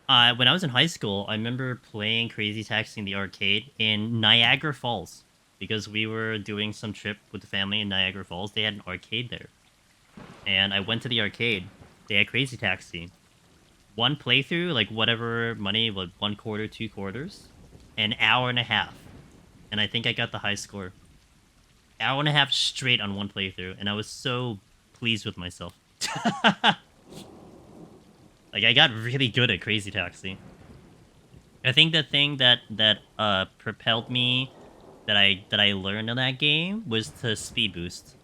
when I was in high school, I remember playing Crazy Taxi in the arcade in Niagara Falls because we were doing some trip with the family in Niagara Falls. They had an arcade there, and I went to the arcade. They had Crazy Taxi. One playthrough, like whatever money, like 1 quarter, 2 quarters, an hour and a half, and I think I got the high score. Hour and a half straight on one playthrough, and I was so pleased with myself. Like, I got really good at Crazy Taxi. I think the thing that propelled me, that I learned in that game, was to speed boost.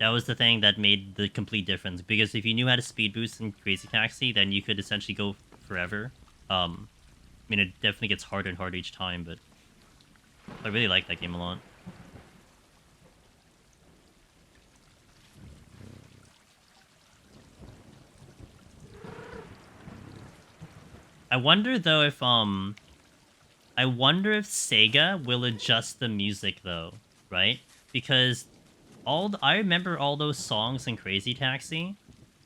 That was the thing that made the complete difference, because if you knew how to speed boost in Crazy Taxi, then you could essentially go forever. I mean, it definitely gets harder and harder each time, but I really like that game a lot. I wonder though if I wonder if Sega will adjust the music though, right? Because I remember all those songs in Crazy Taxi,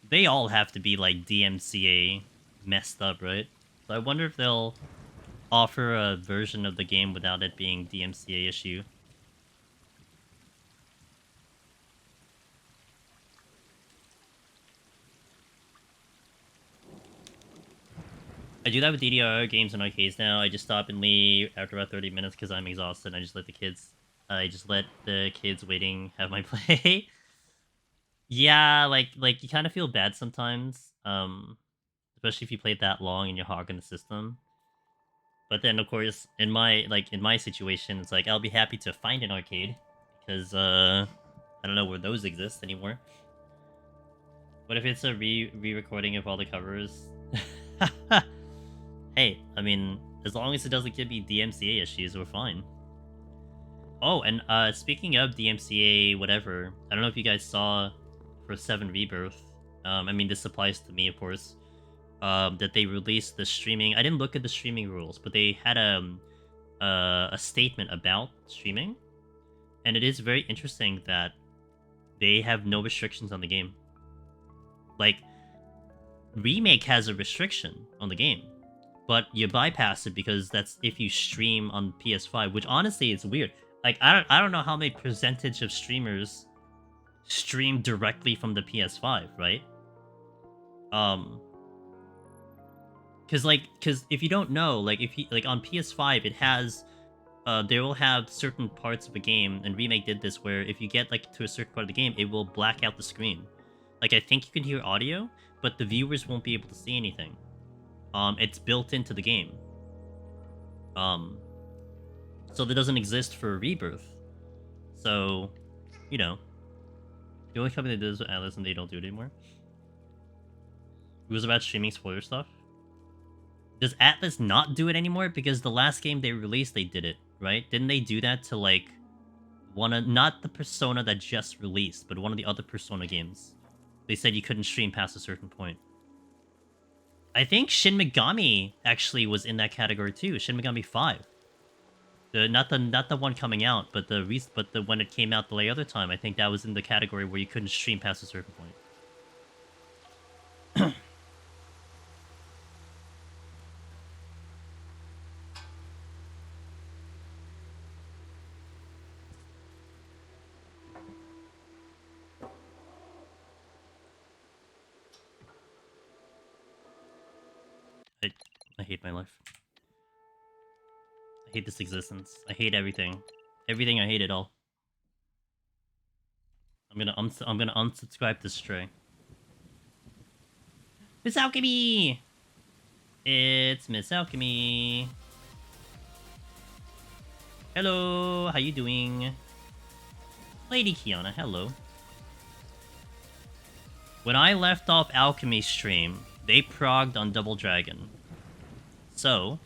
they all have to be like DMCA messed up, right? So I wonder if they'll offer a version of the game without it being DMCA issue. I do that with DDR games and arcades now. I just stop and leave after about 30 minutes because I'm exhausted. I just let the kids waiting have my play. Yeah, like you kind of feel bad sometimes. Especially if you played that long and you're hogging the system. But then, of course, in my situation, it's like I'll be happy to find an arcade because I don't know where those exist anymore. What if it's a re-recording of all the covers? Hey, I mean, as long as it doesn't give me DMCA issues, we're fine. Oh, and speaking of DMCA, whatever, I don't know if you guys saw for 7 Rebirth. I mean, this applies to me, of course. That they released the streaming. I didn't look at the streaming rules, but they had a statement about streaming, and it is very interesting that they have no restrictions on the game. Like, Remake has a restriction on the game, but you bypass it because that's if you stream on PS5, which honestly is weird. Like, I don't know how many percentage of streamers stream directly from the PS5, right? Because if you don't know, like if you like on PS5, it has they will have certain parts of a game, and Remake did this where if you get like to a certain part of the game, it will black out the screen. Like I think you can hear audio, but the viewers won't be able to see anything. It's built into the game. So that doesn't exist for Rebirth. So, you know, the only company that does Atlas and they don't do it anymore. It was about streaming spoiler stuff. Does Atlas not do it anymore? Because the last game they released, they did it, right? Didn't they do that to, like, not the Persona that just released, but one of the other Persona games? They said you couldn't stream past a certain point. I think Shin Megami actually was in that category too. Shin Megami 5. Not the one coming out, but the when it came out the other time, I think that was in the category where you couldn't stream past a certain point. I hate my life. I hate this existence. I hate everything. Everything, I hate it all. I'm gonna unsubscribe to Stray. Miss Alchemy! It's Miss Alchemy. Hello, how you doing? Lady Kiana, hello. When I left off Alchemy stream, they progged on Double Dragon. So,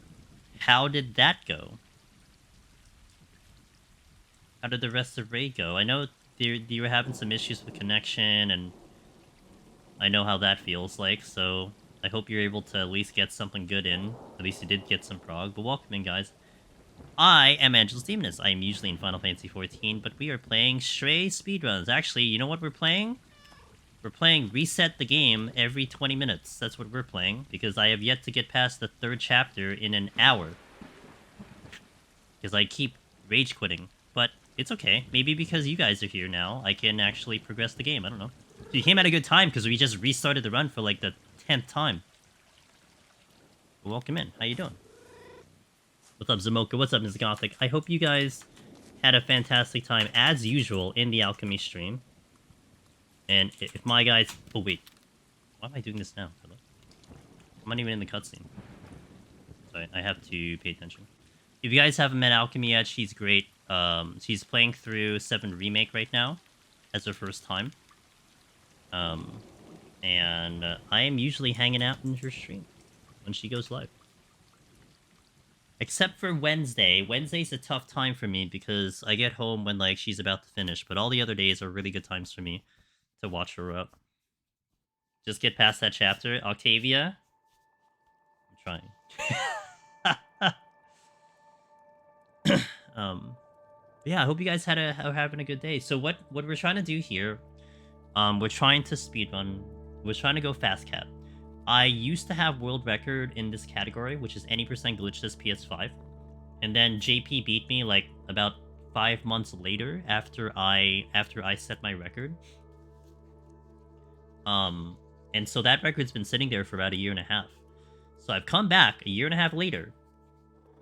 how did that go? How did the rest of Raid go? I know you were having some issues with connection, and I know how that feels like, so I hope you're able to at least get something good in. At least you did get some prog, but welcome in, guys. I am Angelus Demoness. I am usually in Final Fantasy XIV, but we are playing Stray Speedruns. Actually, you know what we're playing? We're playing Reset the Game every 20 minutes. That's what we're playing, because I have yet to get past the 3rd chapter in an hour. Because I keep rage quitting. But it's okay. Maybe because you guys are here now, I can actually progress the game. I don't know. So you came at a good time, because we just restarted the run for like the 10th time. Welcome in. How you doing? What's up, Zamoka? What's up, Ms. Gothic? I hope you guys had a fantastic time, as usual, in the Alchemy stream. And if my guys... Oh, wait. Why am I doing this now? I'm not even in the cutscene. Sorry, I have to pay attention. If you guys haven't met Alchemy yet, she's great. She's playing through 7 Remake right now, as her first time. And I am usually hanging out in her stream when she goes live. Except for Wednesday. Wednesday's a tough time for me because I get home when like she's about to finish, but all the other days are really good times for me to watch her up. Just get past that chapter. Octavia. I'm trying. Yeah, I hope you guys are having a good day. So what we're trying to do here, we're trying to speedrun. We're trying to go fast cap. I used to have world record in this category, which is any percent glitchless PS5. And then JP beat me like about 5 months later after I set my record. And so that record's been sitting there for about 1.5 years. So I've come back 1.5 years later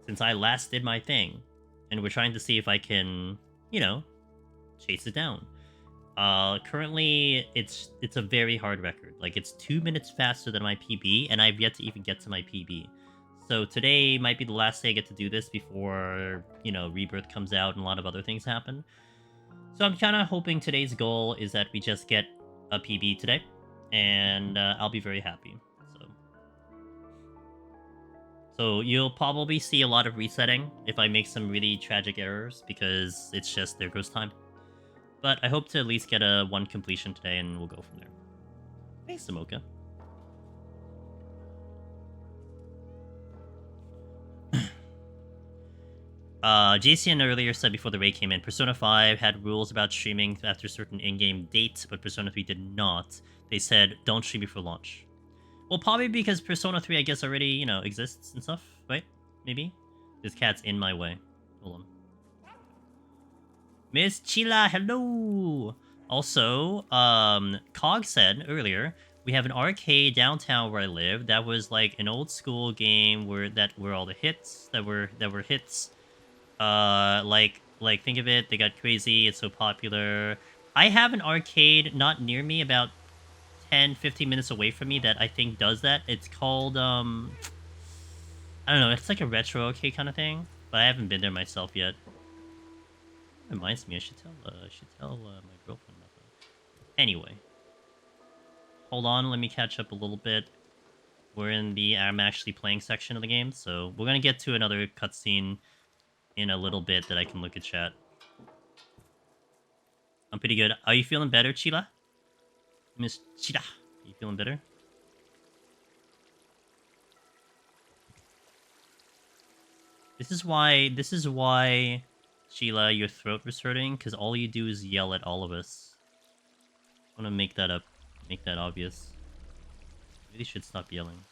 since I last did my thing, and we're trying to see if I can, you know, chase it down. Currently, it's a very hard record. Like, it's 2 minutes faster than my PB, and I've yet to even get to my PB. So today might be the last day I get to do this before, you know, Rebirth comes out and a lot of other things happen. So I'm kind of hoping today's goal is that we just get a PB today, and I'll be very happy. So you'll probably see a lot of resetting if I make some really tragic errors, because it's just there goes time. But I hope to at least get a 1 completion today, and we'll go from there. Hey, Samoka. JCN earlier said before the raid came in, Persona 5 had rules about streaming after certain in-game dates, but Persona 3 did not. They said, don't stream before launch. Well, probably because Persona 3, I guess, already, you know, exists and stuff, right? Maybe? This cat's in my way. Hold on. Miss Chila, hello! Also, Cog said earlier, we have an arcade downtown where I live that was like an old school game where all the hits that were hits. Like think of it, they got crazy, it's so popular. I have an arcade not near me, about 10-15 minutes away from me, that I think does that. It's called I don't know, it's like a retro arcade kind of thing, but I haven't been there myself yet. Reminds me, I should tell my girlfriend about that. Anyway, hold on, let me catch up a little bit. We're in the I'm actually playing section of the game, so we're gonna get to another cutscene in a little bit that I can look at chat. I'm pretty good. Are you feeling better, Chila? Miss Chila, are you feeling better? This is why, Sheila, your throat was hurting, because all you do is yell at all of us. I want to make that obvious. You really should stop yelling.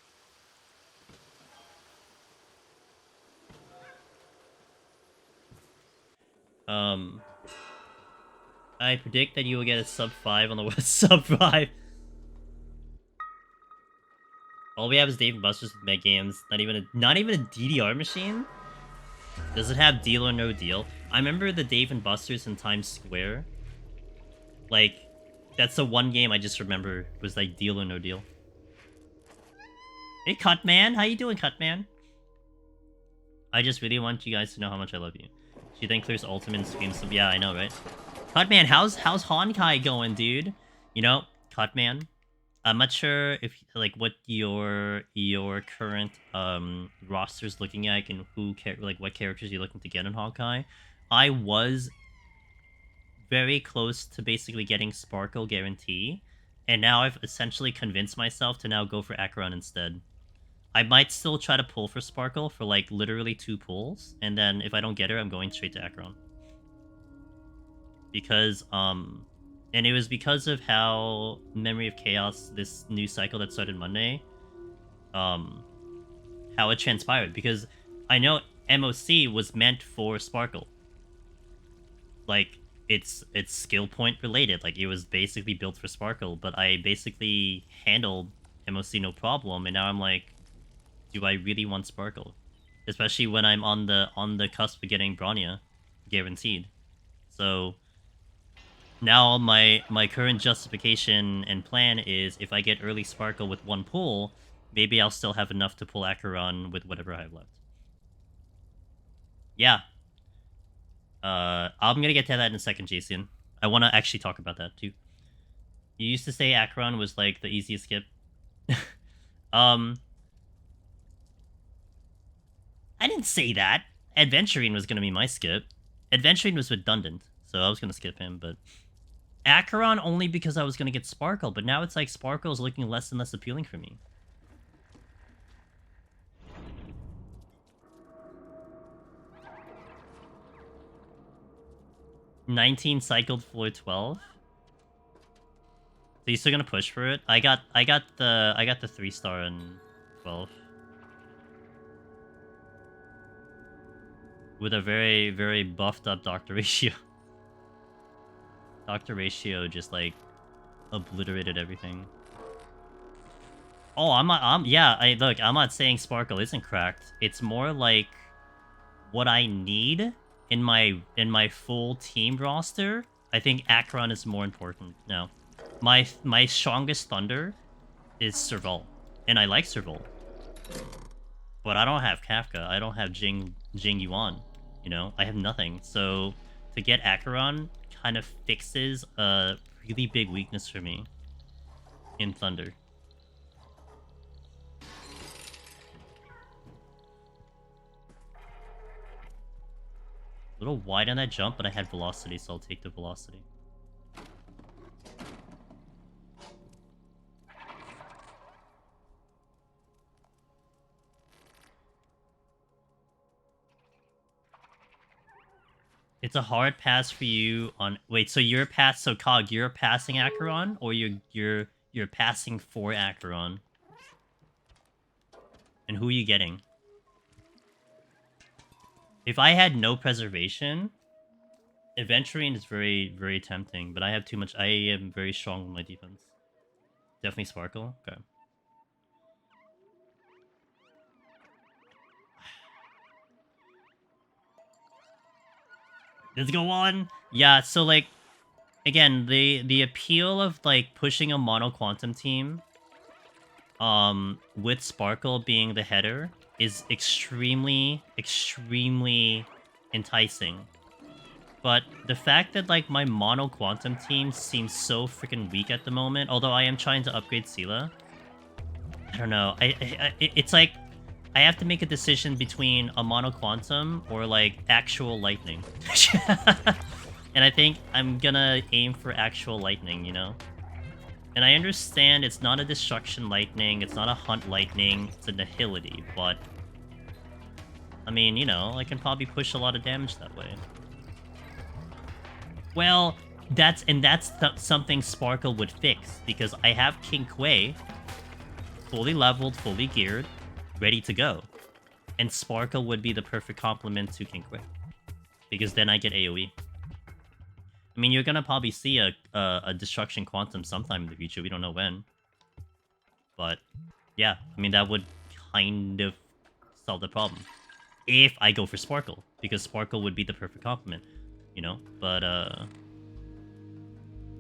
I predict that you will get a sub 5 on the sub 5. All we have is Dave and Buster's with Meg Games. Not even a DDR machine. Does it have Deal or No Deal? I remember the Dave and Buster's in Times Square. Like, that's the one game I just remember was like Deal or No Deal. Hey, Cutman! How you doing, Cutman? I just really want you guys to know how much I love you. She then clears ultimate and screams some. Yeah, I know, right? Cutman, how's Honkai going, dude? You know, Cutman. I'm not sure if like what your current roster's looking like and like what characters you're looking to get in Honkai. I was very close to basically getting Sparkle guarantee, and now I've essentially convinced myself to now go for Acheron instead. I might still try to pull for Sparkle for like literally 2 pulls, and then if I don't get her, I'm going straight to Acheron. Because and it was because of how Memory of Chaos, this new cycle that started Monday, how it transpired. Because I know MOC was meant for Sparkle. Like, it's skill point related. Like, it was basically built for Sparkle, but I basically handled MOC no problem, and now I'm like, do I really want Sparkle? Especially when I'm on the cusp of getting Bronya guaranteed. So now my current justification and plan is if I get early Sparkle with 1 pull, maybe I'll still have enough to pull Acheron with whatever I have left. Yeah. I'm gonna get to that in a second, Jason. I want to actually talk about that too. You used to say Acheron was like the easiest skip. I didn't say that. Adventuring was gonna be my skip. Adventuring was redundant, so I was gonna skip him, but Acheron only because I was gonna get Sparkle, but now it's like Sparkle is looking less and less appealing for me. $19 cycled floor 12. So you still gonna push for it? I got the 3-star in 12. With a very, very buffed up Doctor Ratio. Doctor Ratio just like obliterated everything. Oh, yeah, look, I'm not saying Sparkle isn't cracked. It's more like what I need in my full team roster. I think Acheron is more important now. My strongest Thunder is Serval, and I like Serval. But I don't have Kafka. I don't have Jing Yuan. You know, I have nothing. So to get Acheron kind of fixes a really big weakness for me in Thunder. A little wide on that jump, but I had velocity, so I'll take the velocity. It's a hard pass for you on... Wait, so you're so Cog, you're passing Acheron, or you're passing for Acheron? And who are you getting? If I had no preservation, Adventuring is very, very tempting, but I have too much... I am very strong with my defense. Definitely Sparkle? Okay. Let's go on! Yeah, so, like... Again, the appeal of, like, pushing a mono quantum team... with Sparkle being the header... is extremely, extremely enticing. But the fact that, like, my mono quantum team seems so freaking weak at the moment, although I am trying to upgrade Sela, I don't know. It's like I have to make a decision between a mono quantum or like actual lightning. And I think I'm gonna aim for actual lightning, you know? And I understand it's not a destruction lightning, it's not a hunt lightning, it's a nihility, but I mean, you know, I can probably push a lot of damage that way. Well, that's something Sparkle would fix, because I have King Kuei fully leveled, fully geared, ready to go. And Sparkle would be the perfect complement to King Kuei, because then I get AoE. I mean, you're gonna probably see a Destruction Quantum sometime in the future, we don't know when. But, yeah, I mean, that would kind of solve the problem. if I go for Sparkle, because Sparkle would be the perfect complement, you know? But,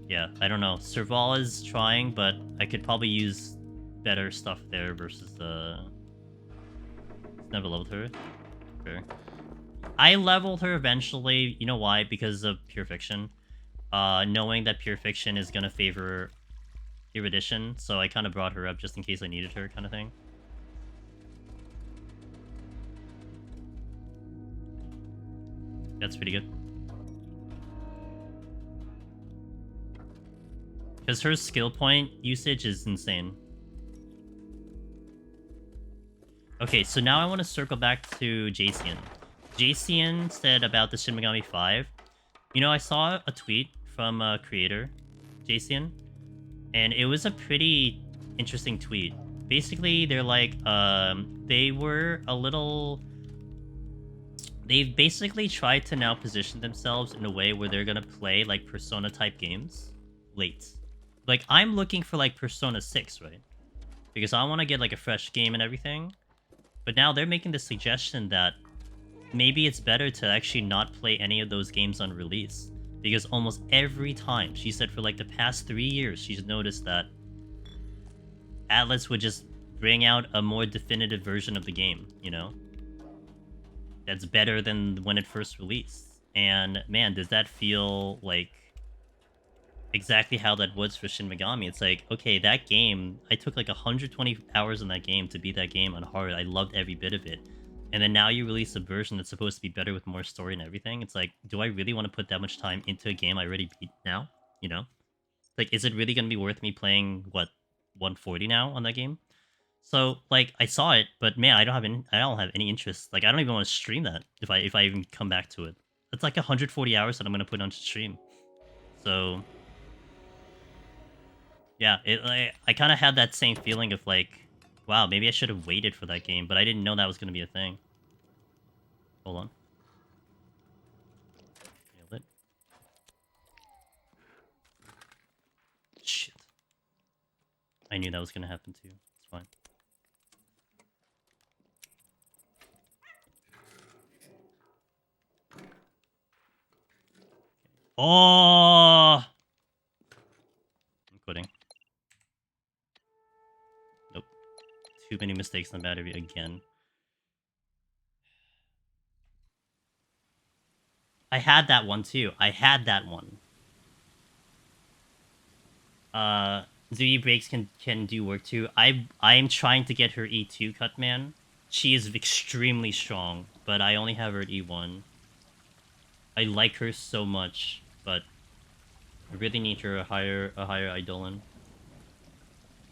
yeah, I don't know. Serval is trying, but I could probably use better stuff there versus, never leveled her. Fair. I leveled her eventually, you know why? Because of Pure Fiction. Knowing that Pure Fiction is gonna favor Erudition, so I kind of brought her up just in case I needed her, kind of thing. That's pretty good. Because her skill point usage is insane. Okay, so now I want to circle back to Jacian. Jacian said about the Shin Megami 5. You know, I saw a tweet from a creator, Jacian, and it was a pretty interesting tweet. Basically, they're like, they were a little... They've basically tried to now position themselves in a way where they're gonna play, like, Persona-type games late. Like, I'm looking for, like, Persona 6, right? Because I want to get, like, a fresh game and everything. But now they're making the suggestion that maybe it's better to actually not play any of those games on release. Because almost every time, she said for, like, the past 3 years, she's noticed that Atlas would just bring out a more definitive version of the game, you know? That's better than when it first released. And, man, does that feel like exactly how that was for Shin Megami? It's like, okay, that game, I took like 120 hours in that game to beat that game on hard. I loved every bit of it. And then now you release a version that's supposed to be better with more story and everything. It's like, do I really want to put that much time into a game I already beat now? You know? Like, is it really going to be worth me playing, what, 140 now on that game? So, like, I saw it, but man, I don't have any interest. Like, I don't even want to stream that if I even come back to it. That's like 140 hours that I'm gonna put on stream. So, yeah, I kind of had that same feeling of like, wow, maybe I should have waited for that game, but I didn't know that was gonna be a thing. Hold on. Nailed it. Shit. I knew that was gonna happen too. It's fine. Oh! I'm quitting. Nope. Too many mistakes in the battery again. I had that one too. I had that one. Zuyi Breaks can do work too. I'm trying to get her E2 cut, man. She is extremely strong, but I only have her at E1. I like her so much, but I really need her a higher Eidolon.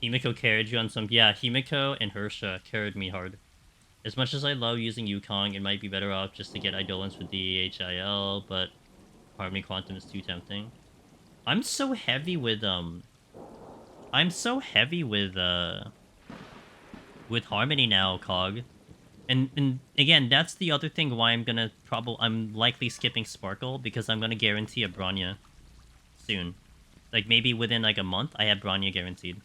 Himiko carried you on some... Yeah, Himiko and Hersha carried me hard. As much as I love using Yukong, it might be better off just to get Eidolons with DHIL, but Harmony Quantum is too tempting. I'm so heavy with Harmony now, Cog. And again, that's the other thing why I'm likely skipping Sparkle, because I'm gonna guarantee a Bronya soon. Like, maybe within, like, a month, I have Bronya guaranteed.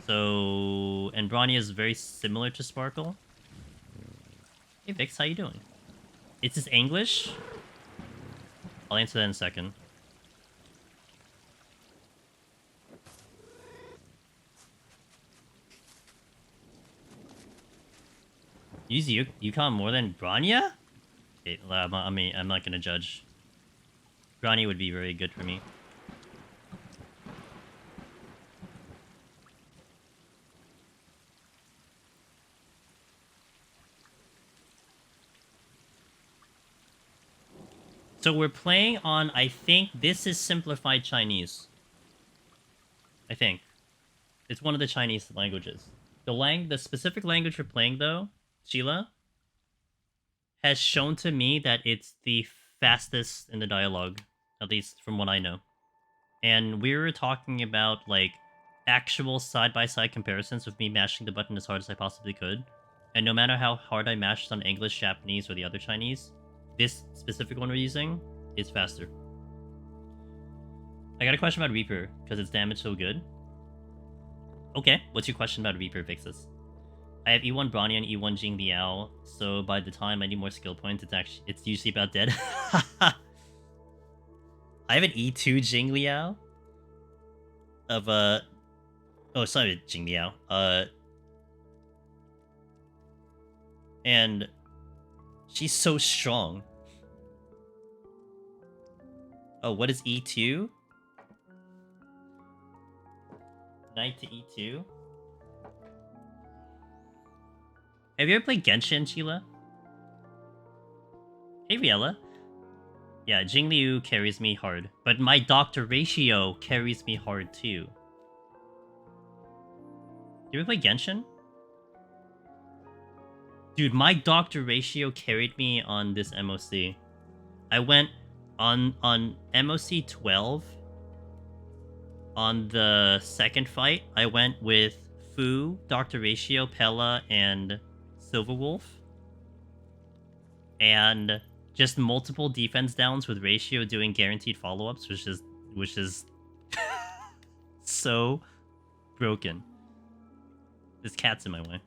So... And Bronya is very similar to Sparkle. Hey, Vix, how you doing? Is this English? I'll answer that in a second. Use Yukon more than Bronya? Okay, I'm not gonna judge. Bronya would be very good for me. So we're playing on, I think this is simplified Chinese. I think. It's one of the Chinese languages. The specific language we're playing, though, Sheila, has shown to me that it's the fastest in the dialogue, at least from what I know. And we were talking about, like, actual side-by-side comparisons of me mashing the button as hard as I possibly could. And no matter how hard I mashed on English, Japanese, or the other Chinese, this specific one we're using is faster. I got a question about Reaper, because its damage so good. Okay, what's your question about Reaper fixes? I have E1 Bronny and E1 Jing Liao, so by the time I need more skill points, it's usually about dead. I have an E2 Jing Liao of oh sorry, Jing Liao. And she's so strong. Oh, what is E2? Knight to E2. Have you ever played Genshin, Sheila? Hey, Riella. Yeah, Jing Liu carries me hard, but my Doctor Ratio carries me hard too. You ever play Genshin? Dude, my Doctor Ratio carried me on this MOC. I went on MOC 12. On the second fight, I went with Fu, Doctor Ratio, Pella, and Silverwolf. And just multiple defense downs with Ratio doing guaranteed follow-ups, which is so broken. This cat's in my way.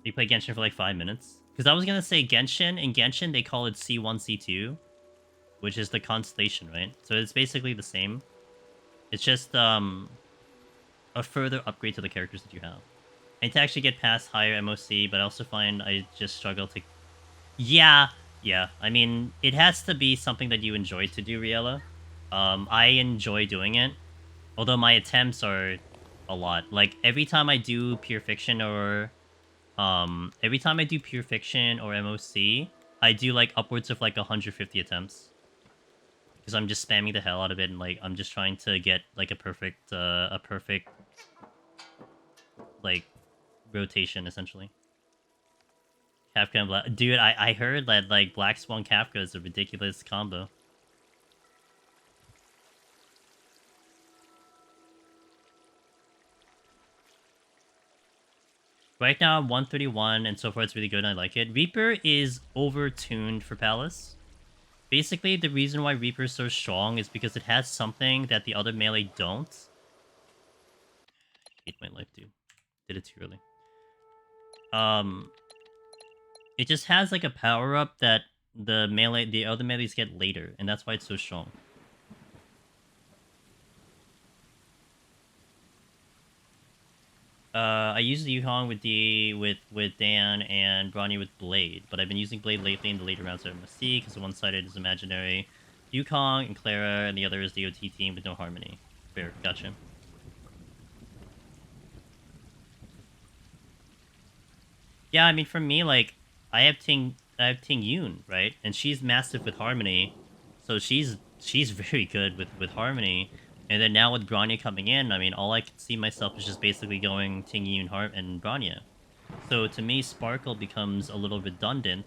You play Genshin for like 5 minutes? Because I was gonna say Genshin, in Genshin they call it C1, C2, which is the constellation, right? So it's basically the same. It's just a further upgrade to the characters that you have. I need to actually get past higher MOC, but I also find I just struggle to... Yeah. I mean, it has to be something that you enjoy to do, Riella. I enjoy doing it. Although my attempts are a lot. Like, every time I do Pure Fiction or... every time I do Pure Fiction or MOC, I do, like, upwards of, like, 150 attempts. Because I'm just spamming the hell out of it, and, like, I'm just trying to get, like, a perfect, like, rotation, essentially. Kafka and Black... Dude, I heard that, like, Black Swan Kafka is a ridiculous combo. Right now, I'm 131, and so far it's really good, and I like it. Reaper is overtuned for Palace. Basically, the reason why Reaper is so strong is because it has something that the other melee don't. Hate my life, dude. Did it too early. It just has like a power up that the other melees get later, and that's why it's so strong. I used the Yukong with Dan and Bronny with Blade, but I've been using Blade lately in the later rounds of MSC because the one-sided is imaginary. Yukong and Clara, and the other is the OT team with no Harmony. Fair, gotcha. Yeah, I mean, for me, like, I have Ting Yun, right? And she's massive with Harmony, so she's very good with Harmony. And then now with Bronya coming in, I mean, all I can see myself is just basically going Ting Yun, and Bronya. So to me, Sparkle becomes a little redundant.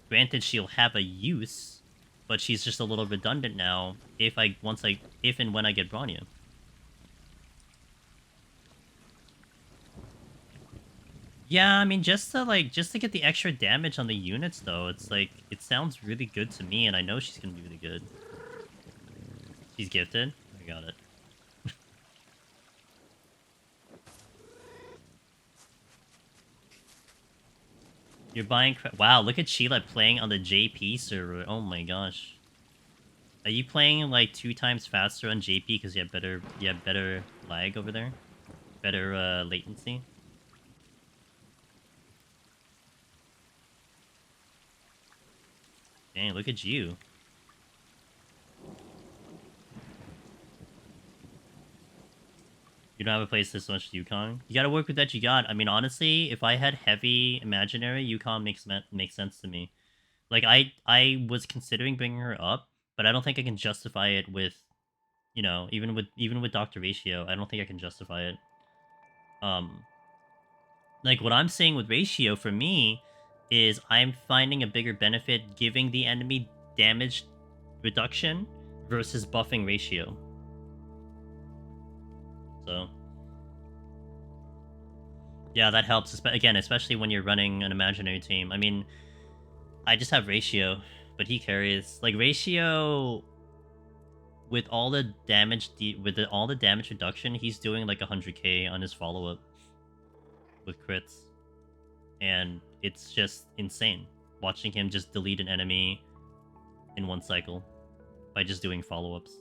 Granted, she'll have a use, but she's just a little redundant now if and when I get Bronya. Yeah, I mean, just to get the extra damage on the units, though, it's like, it sounds really good to me, and I know she's gonna be really good. She's gifted? I got it. You're buying wow, look at Sheila playing on the JP server. Oh my gosh. Are you playing, like, 2 times faster on JP because you have better lag over there? Better, latency? Dang, look at you. You don't have a place this much Yukon. You gotta work with that you got. I mean, honestly, if I had heavy imaginary, Yukon makes sense to me. Like, I was considering bringing her up, but I don't think I can justify it with, you know, even with Dr. Ratio, I don't think I can justify it. Like, what I'm saying with Ratio, for me, is I'm finding a bigger benefit giving the enemy damage reduction versus buffing Ratio. So, yeah, that helps. Again, especially when you're running an imaginary team. I mean, I just have Ratio, but he carries. Like, Ratio... with all the damage all the damage reduction, he's doing like 100k on his follow-up with crits. And it's just insane watching him just delete an enemy in one cycle by just doing follow-ups.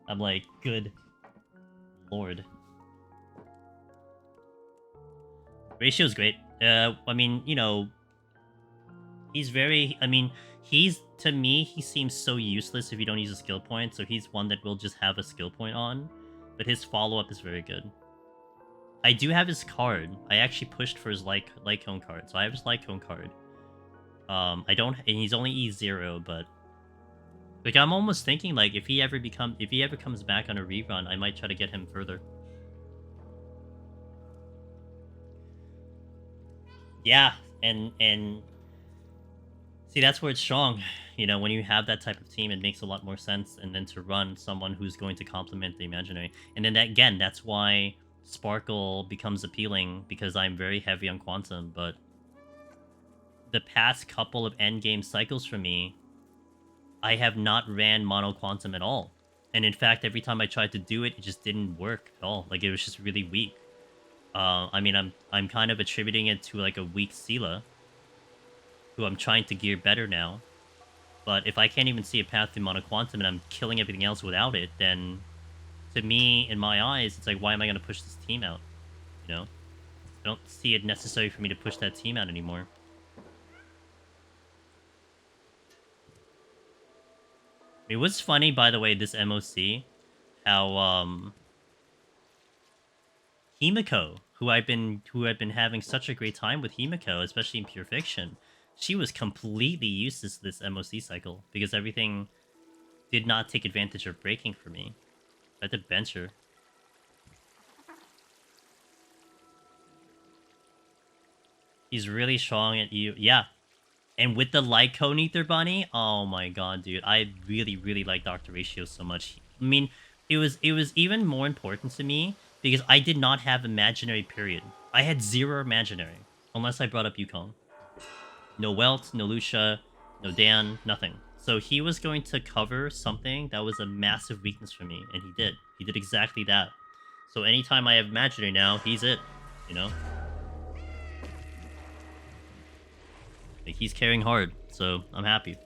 I'm like, good lord. Ratio's great. I mean, you know, he's very... I mean, to me, he seems so useless if you don't use a skill point, so he's one that we'll just have a skill point on. But his follow-up is very good. I do have his card. I actually pushed for his Lycone card, so I have his Lycone card. I don't... And he's only E0, but... Like, I'm almost thinking, like, if he ever comes back on a rerun, I might try to get him further. Yeah, and see, that's where it's strong. You know, when you have that type of team, it makes a lot more sense, and then to run someone who's going to complement the imaginary. And then that, again, that's why Sparkle becomes appealing, because I'm very heavy on Quantum, but the past couple of endgame cycles for me, I have not ran Mono Quantum at all. And in fact, every time I tried to do it, it just didn't work at all. Like, it was just really weak. I mean, I'm kind of attributing it to like a weak Sela, who I'm trying to gear better now. But if I can't even see a path to Mono Quantum and I'm killing everything else without it, then to me, in my eyes, it's like, why am I going to push this team out? You know? I don't see it necessary for me to push that team out anymore. It was funny, by the way, this MOC, how Himiko, who had been having such a great time with Himiko, especially in Pure Fiction, she was completely useless this MOC cycle because everything did not take advantage of breaking for me. I had to bench her. He's really strong at you. Yeah. And with the Lycone Ether Bunny, oh my god, dude. I really, really like Dr. Ratio so much. I mean, it was even more important to me because I did not have imaginary, period. I had 0 imaginary, unless I brought up Yukong. No Welt, no Lucia, no Dan, nothing. So he was going to cover something that was a massive weakness for me, and he did. He did exactly that. So anytime I have imaginary now, he's it, you know? Like, he's carrying hard, so I'm happy.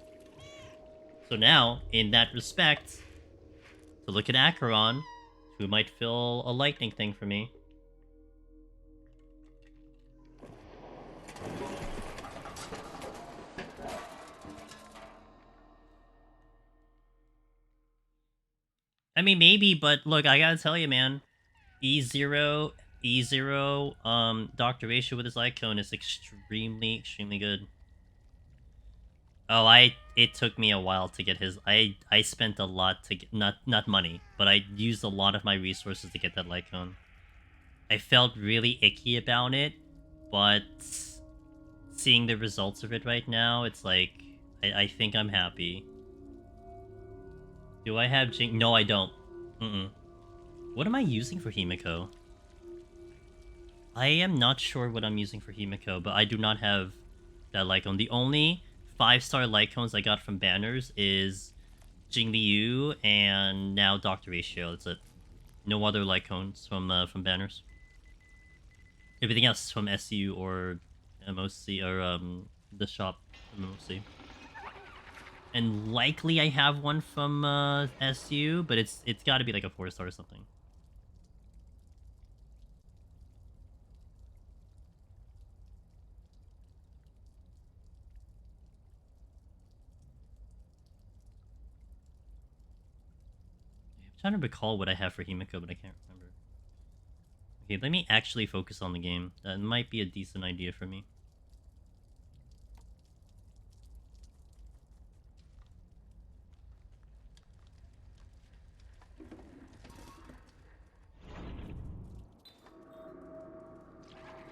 So now, in that respect, to look at Acheron, who might fill a lightning thing for me. I mean, maybe, but look, I gotta tell you, man. E0, Dr. Ratio with his Lycone is extremely, extremely good. Oh, it took me a while to get his... I spent a lot to get... Not money, but I used a lot of my resources to get that Lycone. I felt really icky about it, but seeing the results of it right now, it's like... I think I'm happy. Do I have Jink? No, I don't. What am I using for Himiko? I am not sure what I'm using for Himiko, but I do not have that Lycone. The only 5-star Lycones I got from banners is Jingliu and now Dr. Ratio. That's it. No other Lycones from banners. Everything else is from SU or MOC or the shop MOC. And likely I have one from SU, but it's got to be like a 4-star or something. I'm trying to recall what I have for Himiko, but I can't remember. Okay, let me actually focus on the game. That might be a decent idea for me.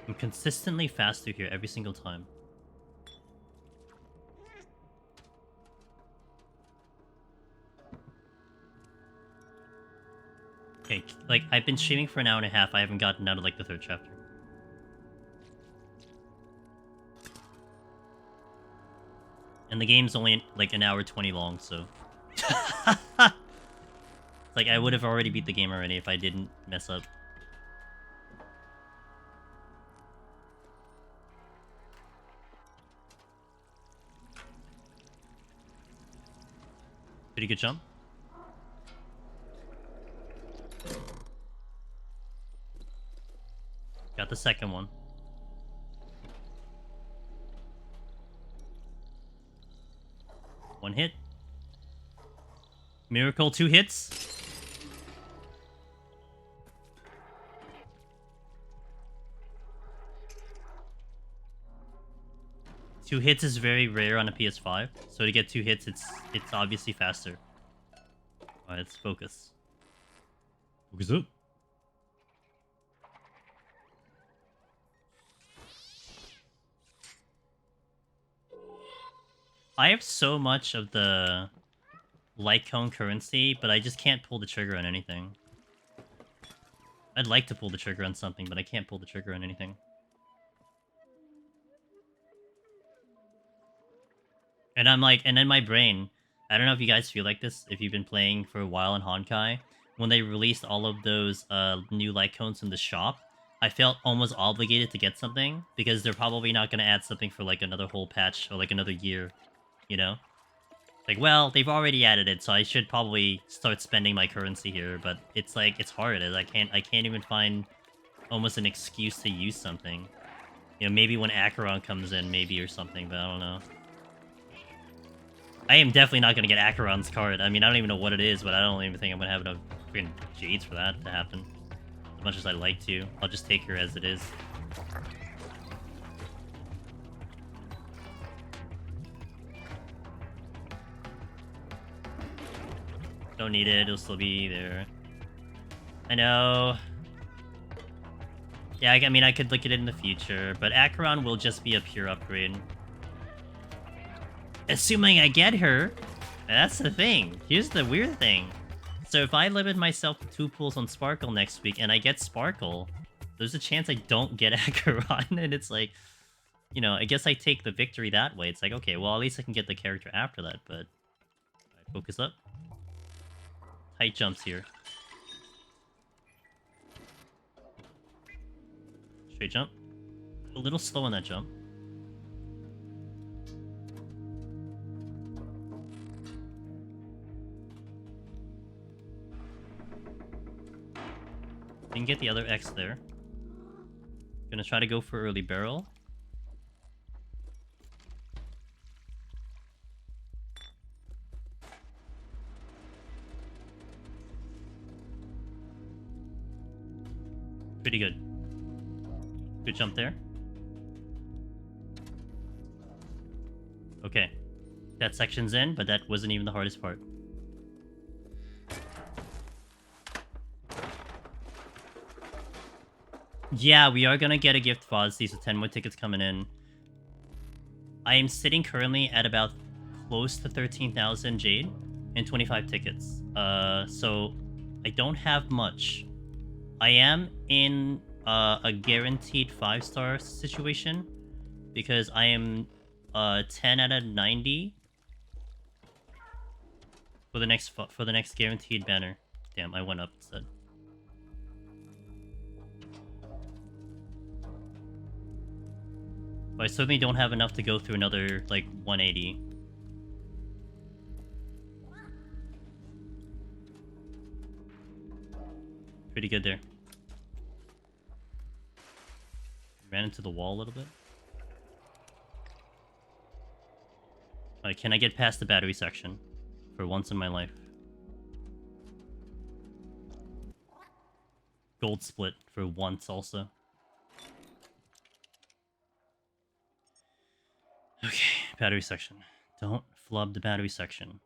I'm consistently fast through here every single time. Okay, like, I've been streaming for an hour and a half. I haven't gotten out of, like, the 3rd chapter. And the game's only, like, an hour 20 long, so... Like, I would have already beat the game already if I didn't mess up. Pretty good jump. Got the second one. One hit. Miracle, 2 hits. Two hits is very rare on a PS5, so to get 2 hits, it's obviously faster. Alright, let's focus. Focus up. I have so much of the light cone currency, but I just can't pull the trigger on anything. I'd like to pull the trigger on something, but I can't pull the trigger on anything. And I'm like, and then my brain, I don't know if you guys feel like this, if you've been playing for a while in Honkai, when they released all of those new light cones from the shop, I felt almost obligated to get something, because they're probably not going to add something for like another whole patch, or like another year, you know? Like, well, they've already added it, so I should probably start spending my currency here, but it's like, it's hard, I can't even find almost an excuse to use something. You know, maybe when Acheron comes in, maybe, or something, but I don't know. I am definitely not going to get Acheron's card. I mean, I don't even know what it is, but I don't even think I'm going to have enough freaking Jades for that to happen. As much as I'd like to. I'll just take her as it is. Don't need it, it'll still be there. I know. Yeah, I mean, I could look at it in the future, but Acheron will just be a pure upgrade. Assuming I get her. That's the thing. Here's the weird thing. So if I limit myself to 2 pulls on Sparkle next week and I get Sparkle, there's a chance I don't get Acheron, and it's like, you know, I guess I take the victory that way. It's like, okay, well, at least I can get the character after that, but... Right, focus up. Tight jumps here. Straight jump. A little slow on that jump. Didn't get the other X there. Gonna try to go for early barrel. Pretty good. Good jump there. Okay. That section's in, but that wasn't even the hardest part. Yeah, we are gonna get a gift Fozzy, so 10 more tickets coming in. I am sitting currently at about close to 13,000 Jade and 25 tickets. So I don't have much. I am in a guaranteed 5-star situation because I am 10 out of 90 for the next guaranteed banner. Damn, I went up instead. But I certainly don't have enough to go through another, like, 180. Pretty good there. Ran into the wall a little bit. Alright, can I get past the battery section? For once in my life. Gold split for once also. Okay, battery section. Don't flub the battery section.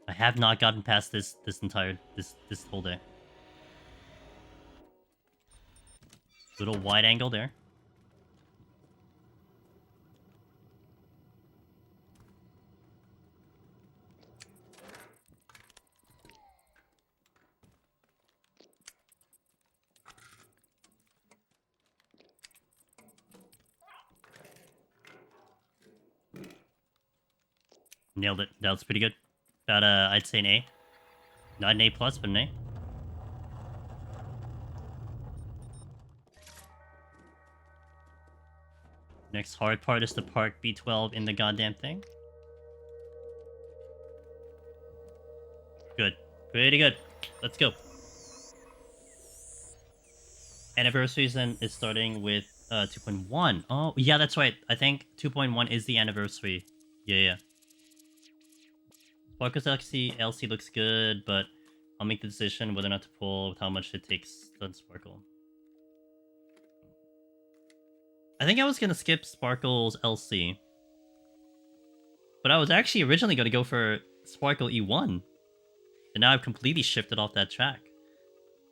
I have not gotten past this whole day. Little wide angle there. Nailed it. That was pretty good. About, I'd say an A. Not an A+, plus, but an A. Next hard part is to park B12 in the goddamn thing. Good. Pretty good. Let's go. Anniversaries then is starting with 2.1. Oh, yeah, that's right. I think 2.1 is the anniversary. Yeah. Sparkle's LC looks good, but I'll make the decision whether or not to pull with how much it takes to Sparkle. I think I was going to skip Sparkle's LC. But I was actually originally going to go for Sparkle E1. And now I've completely shifted off that track.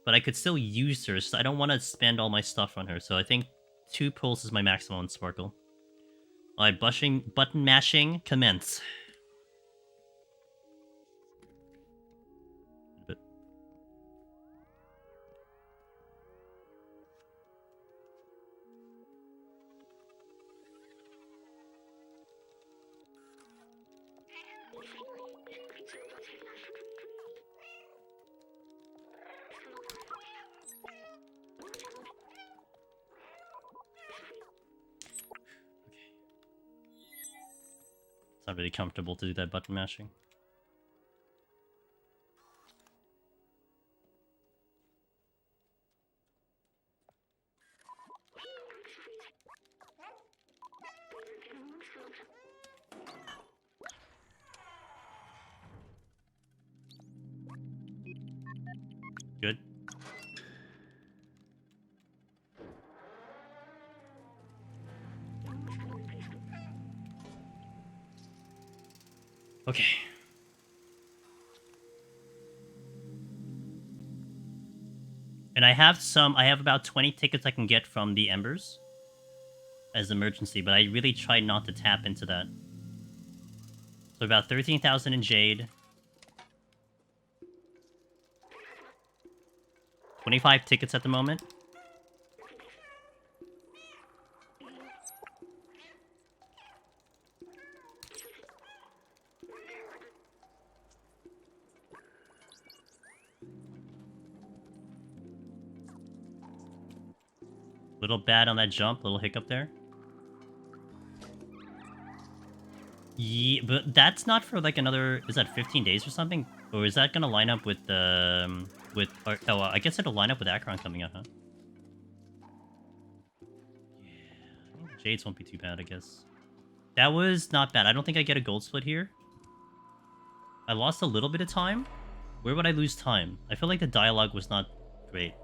But I could still use her, so I don't want to spend all my stuff on her. So I think 2 pulls is my maximum on Sparkle. Alright, button mashing, commence. It's not really comfortable to do that button mashing. Good. Okay. And I have about 20 tickets I can get from the Embers as emergency, but I really try not to tap into that. So about 13,000 in Jade. 25 tickets at the moment. Little bad on that jump, little hiccup there. Yeah, but that's not for like another. Is that 15 days or something? Or is that gonna line up with the oh, I guess it'll line up with Akron coming out, huh? Yeah, Jades won't be too bad, I guess. That was not bad. I don't think I get a gold split here. I lost a little bit of time. Where would I lose time? I feel like the dialogue was not great.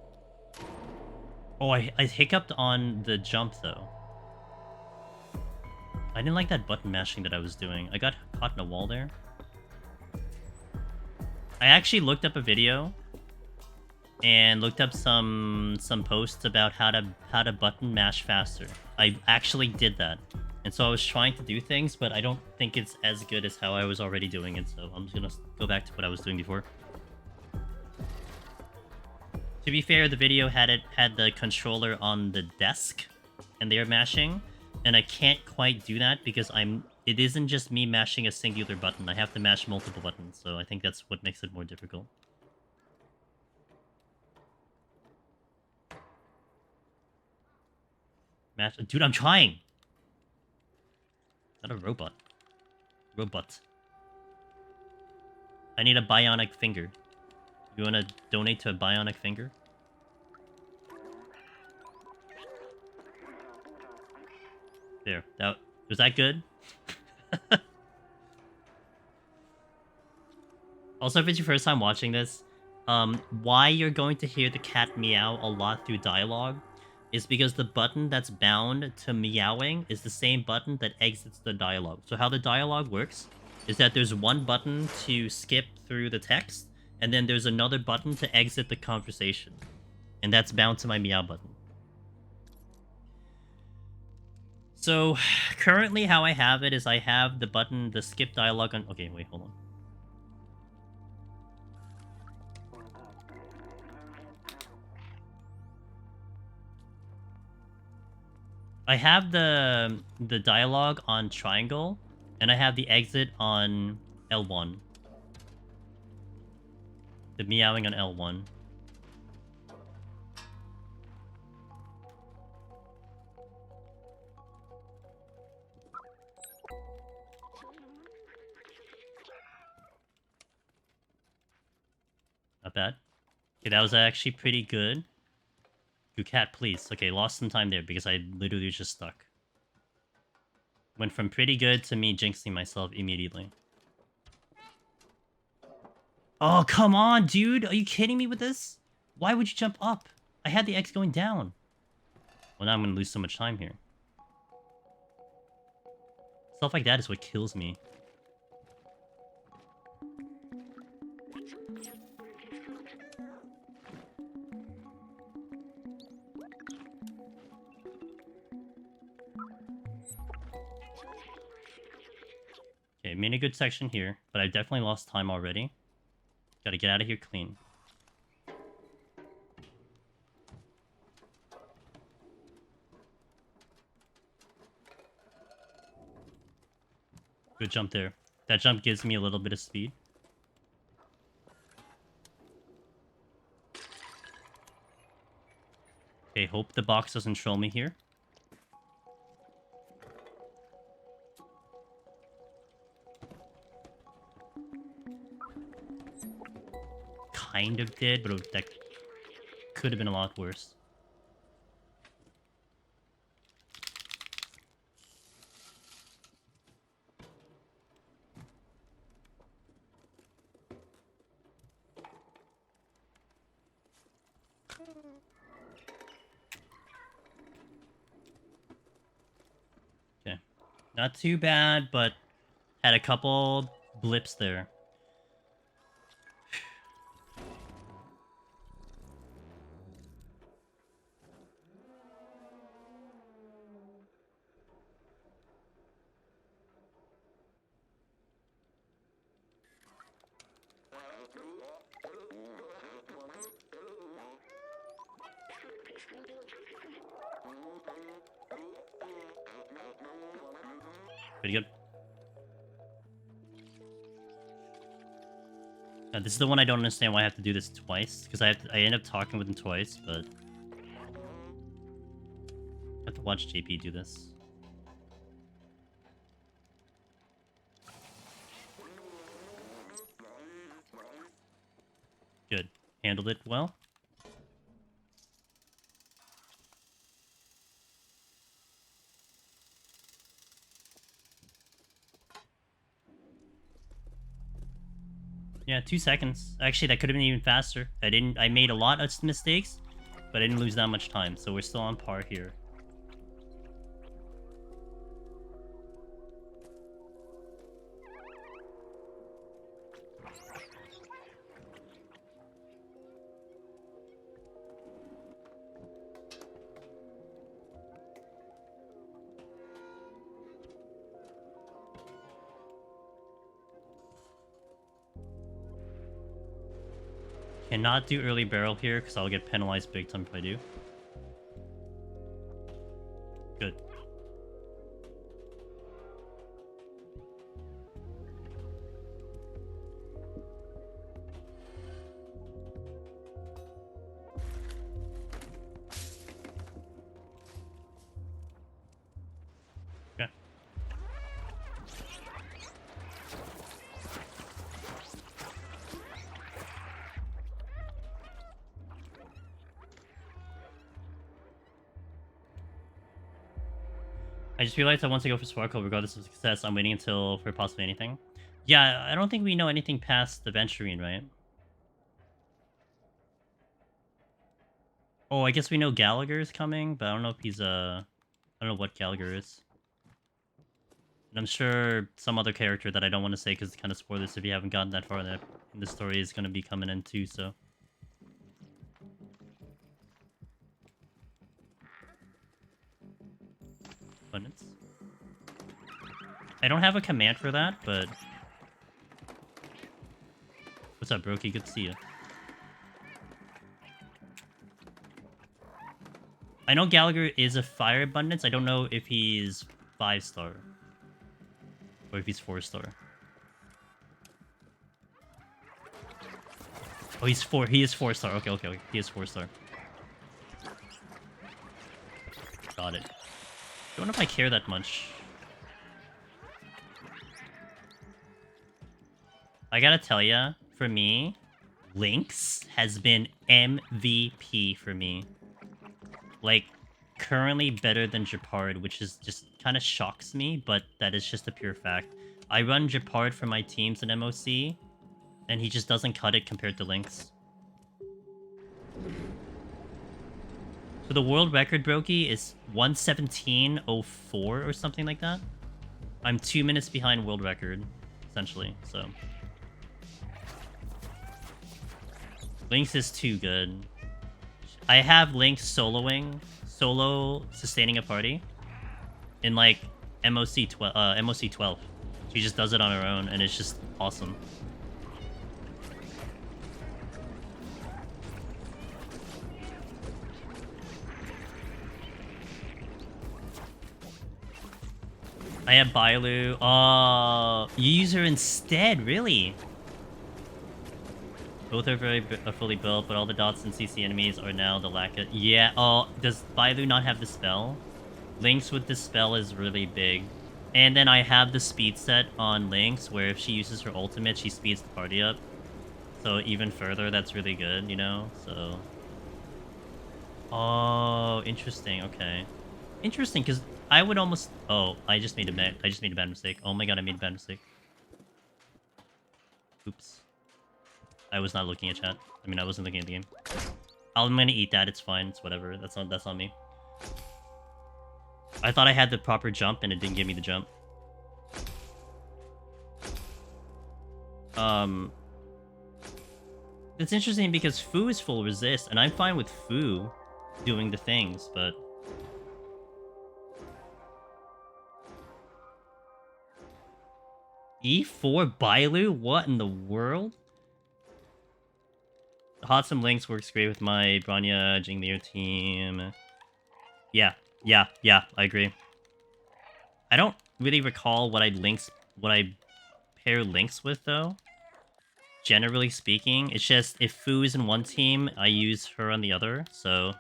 Oh, I hiccuped on the jump, though. I didn't like that button mashing that I was doing. I got caught in a wall there. I actually looked up a video and looked up some posts about how to button mash faster. I actually did that. And so I was trying to do things, but I don't think it's as good as how I was already doing it, so I'm just gonna go back to what I was doing before. To be fair, the video had the controller on the desk, and they are mashing, and I can't quite do that because it isn't just me mashing a singular button. I have to mash multiple buttons, so I think that's what makes it more difficult. Dude, I'm trying! Not a robot. Robot. I need a bionic finger. You wanna donate to a bionic finger? There. Was that good? Also, if it's your first time watching this, why you're going to hear the cat meow a lot through dialogue is because the button that's bound to meowing is the same button that exits the dialogue. So how the dialogue works is that there's one button to skip through the text, and then there's another button to exit the conversation. And that's bound to my meow button. So, currently how I have it is I have the button, the skip dialogue on... Okay, wait, hold on. I have the dialogue on triangle, And I have the exit on L1. The meowing on L1. Not bad. Okay, that was actually pretty good. Good cat, please. Okay, lost some time there because I literally was just stuck. Went from pretty good to me jinxing myself immediately. Oh, come on, dude. Are you kidding me with this? Why would you jump up? I had the X going down. Well, now I'm going to lose so much time here. Stuff like that is what kills me. Okay, made a good section here, but I definitely lost time already. Gotta get out of here clean. Good jump there. That jump gives me a little bit of speed. Okay, hope the box doesn't troll me here. Kind of did, but that could have been a lot worse. Okay. Not too bad, but had a couple blips there. Pretty good. Now, this is the one I don't understand why I have to do this twice, because I end up talking with him twice, but I have to watch JP do this. Good. Handled it well. Yeah, 2 seconds. Actually, that could have been even faster. I made a lot of mistakes, but I didn't lose that much time, so we're still on par here. Cannot do early barrel here, because I'll get penalized big time if I do. Good. Okay. I just realized I want to go for Sparkle regardless of success. I'm waiting until for possibly anything. Yeah, I don't think we know anything past the Venturine, right? Oh, I guess we know Gallagher is coming, but I don't know if he's I don't know what Gallagher is. And I'm sure some other character that I don't want to say because it's kind of spoilers if you haven't gotten that far in the story is going to be coming in too, so. Abundance. I don't have a command for that, but... What's up, Brokey? Good to see you. I know Gallagher is a fire abundance. I don't know if he's 5-star. Or if he's 4-star. Oh, he is 4-star. Okay. He is 4-star. Got it. Don't know if I care that much. I gotta tell ya, for me, Lynx has been MVP for me. Like, currently better than Japard, which is just kind of shocks me, but that is just a pure fact. I run Japard for my teams in MOC, and he just doesn't cut it compared to Lynx. So the world record, Brokey, is 117.04 or something like that. I'm 2 minutes behind world record, essentially, so... Lynx is too good. I have Lynx solo sustaining a party in like MOC 12. She just does it on her own, and it's just awesome. I have Bailu. You use her instead, really? Both are fully built, but all the dots and CC enemies are now the lack of... Yeah, does Bailu not have the spell? Lynx with the spell is really big. And then I have the speed set on Lynx, where if she uses her ultimate, she speeds the party up. So even further, that's really good, you know? So... Oh, interesting, okay. Interesting, because I would almost... Oh, I just made a bad mistake. Oh my god, I made a bad mistake. Oops. I was not looking at chat. I mean, I wasn't looking at the game. I'm gonna eat that. It's fine. It's whatever. That's on me. I thought I had the proper jump, and it didn't give me the jump. It's interesting because Fu is full resist, and I'm fine with Fu doing the things, but... E4 Bailu? What in the world? Hotsum Lynx works great with my Bronya Jinglier team. Yeah, I agree. I don't really recall what I pair Lynx with, though. Generally speaking, it's just if Fu is in one team, I use her on the other, so...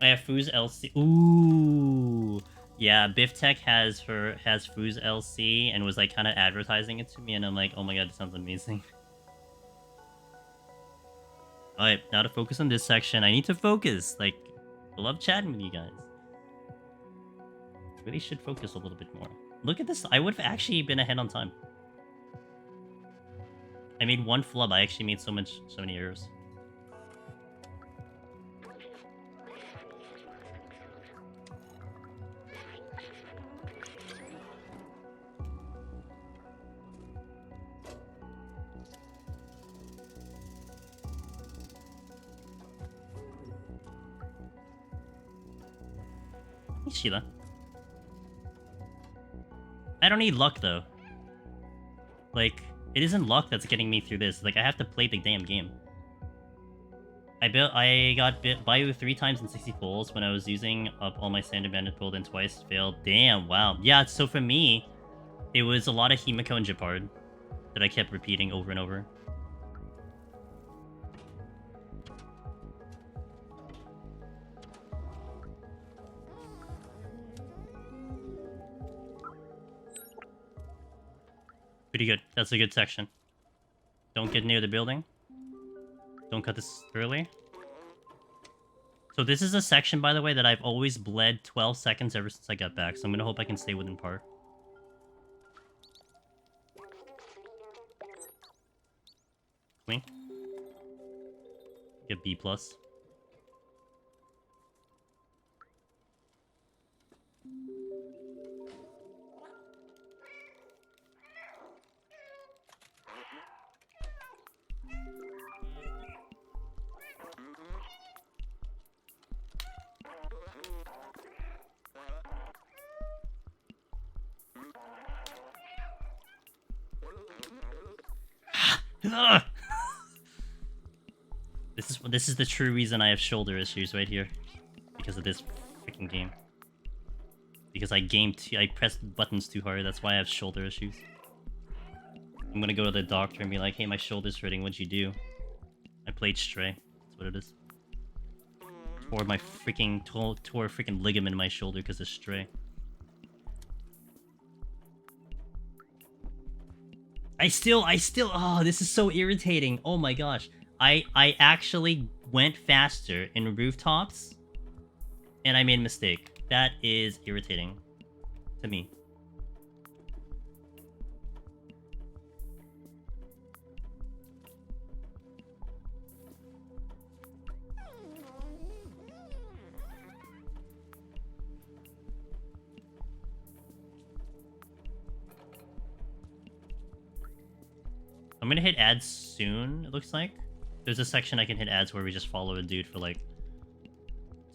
I have Fu's LC. Ooh, yeah. Biff Tech has Fu's LC and was like kind of advertising it to me, and I'm like, oh my god, this sounds amazing. All right, now to focus on this section. I need to focus. Like, I love chatting with you guys. Really should focus a little bit more. Look at this. I would have actually been ahead on time. I made one flub. I actually made so many errors. Sheila. I don't need luck, though. Like, it isn't luck that's getting me through this. Like, I have to play the damn game. I got bit Bayou 3 times in 60 pulls when I was using up all my standard bandit pull, then twice failed. Damn, wow. Yeah, so for me, it was a lot of Himiko and Japard that I kept repeating over and over. Pretty good. That's a good section. Don't get near the building. Don't cut this early. So this is a section, by the way, that I've always bled 12 seconds ever since I got back. So I'm gonna hope I can stay within par. Queen. Get B+. This is the true reason I have shoulder issues right here, because of this freaking game. Because I pressed buttons too hard. That's why I have shoulder issues. I'm gonna go to the doctor and be like, "Hey, my shoulder's hurting. What'd you do?" I played Stray. That's what it is. Tore a freaking ligament in my shoulder because of Stray. I still, oh, this is so irritating. Oh my gosh. I actually went faster in rooftops, and I made a mistake. That is irritating to me. I'm gonna hit ads soon, it looks like. There's a section I can hit ads where we just follow a dude for like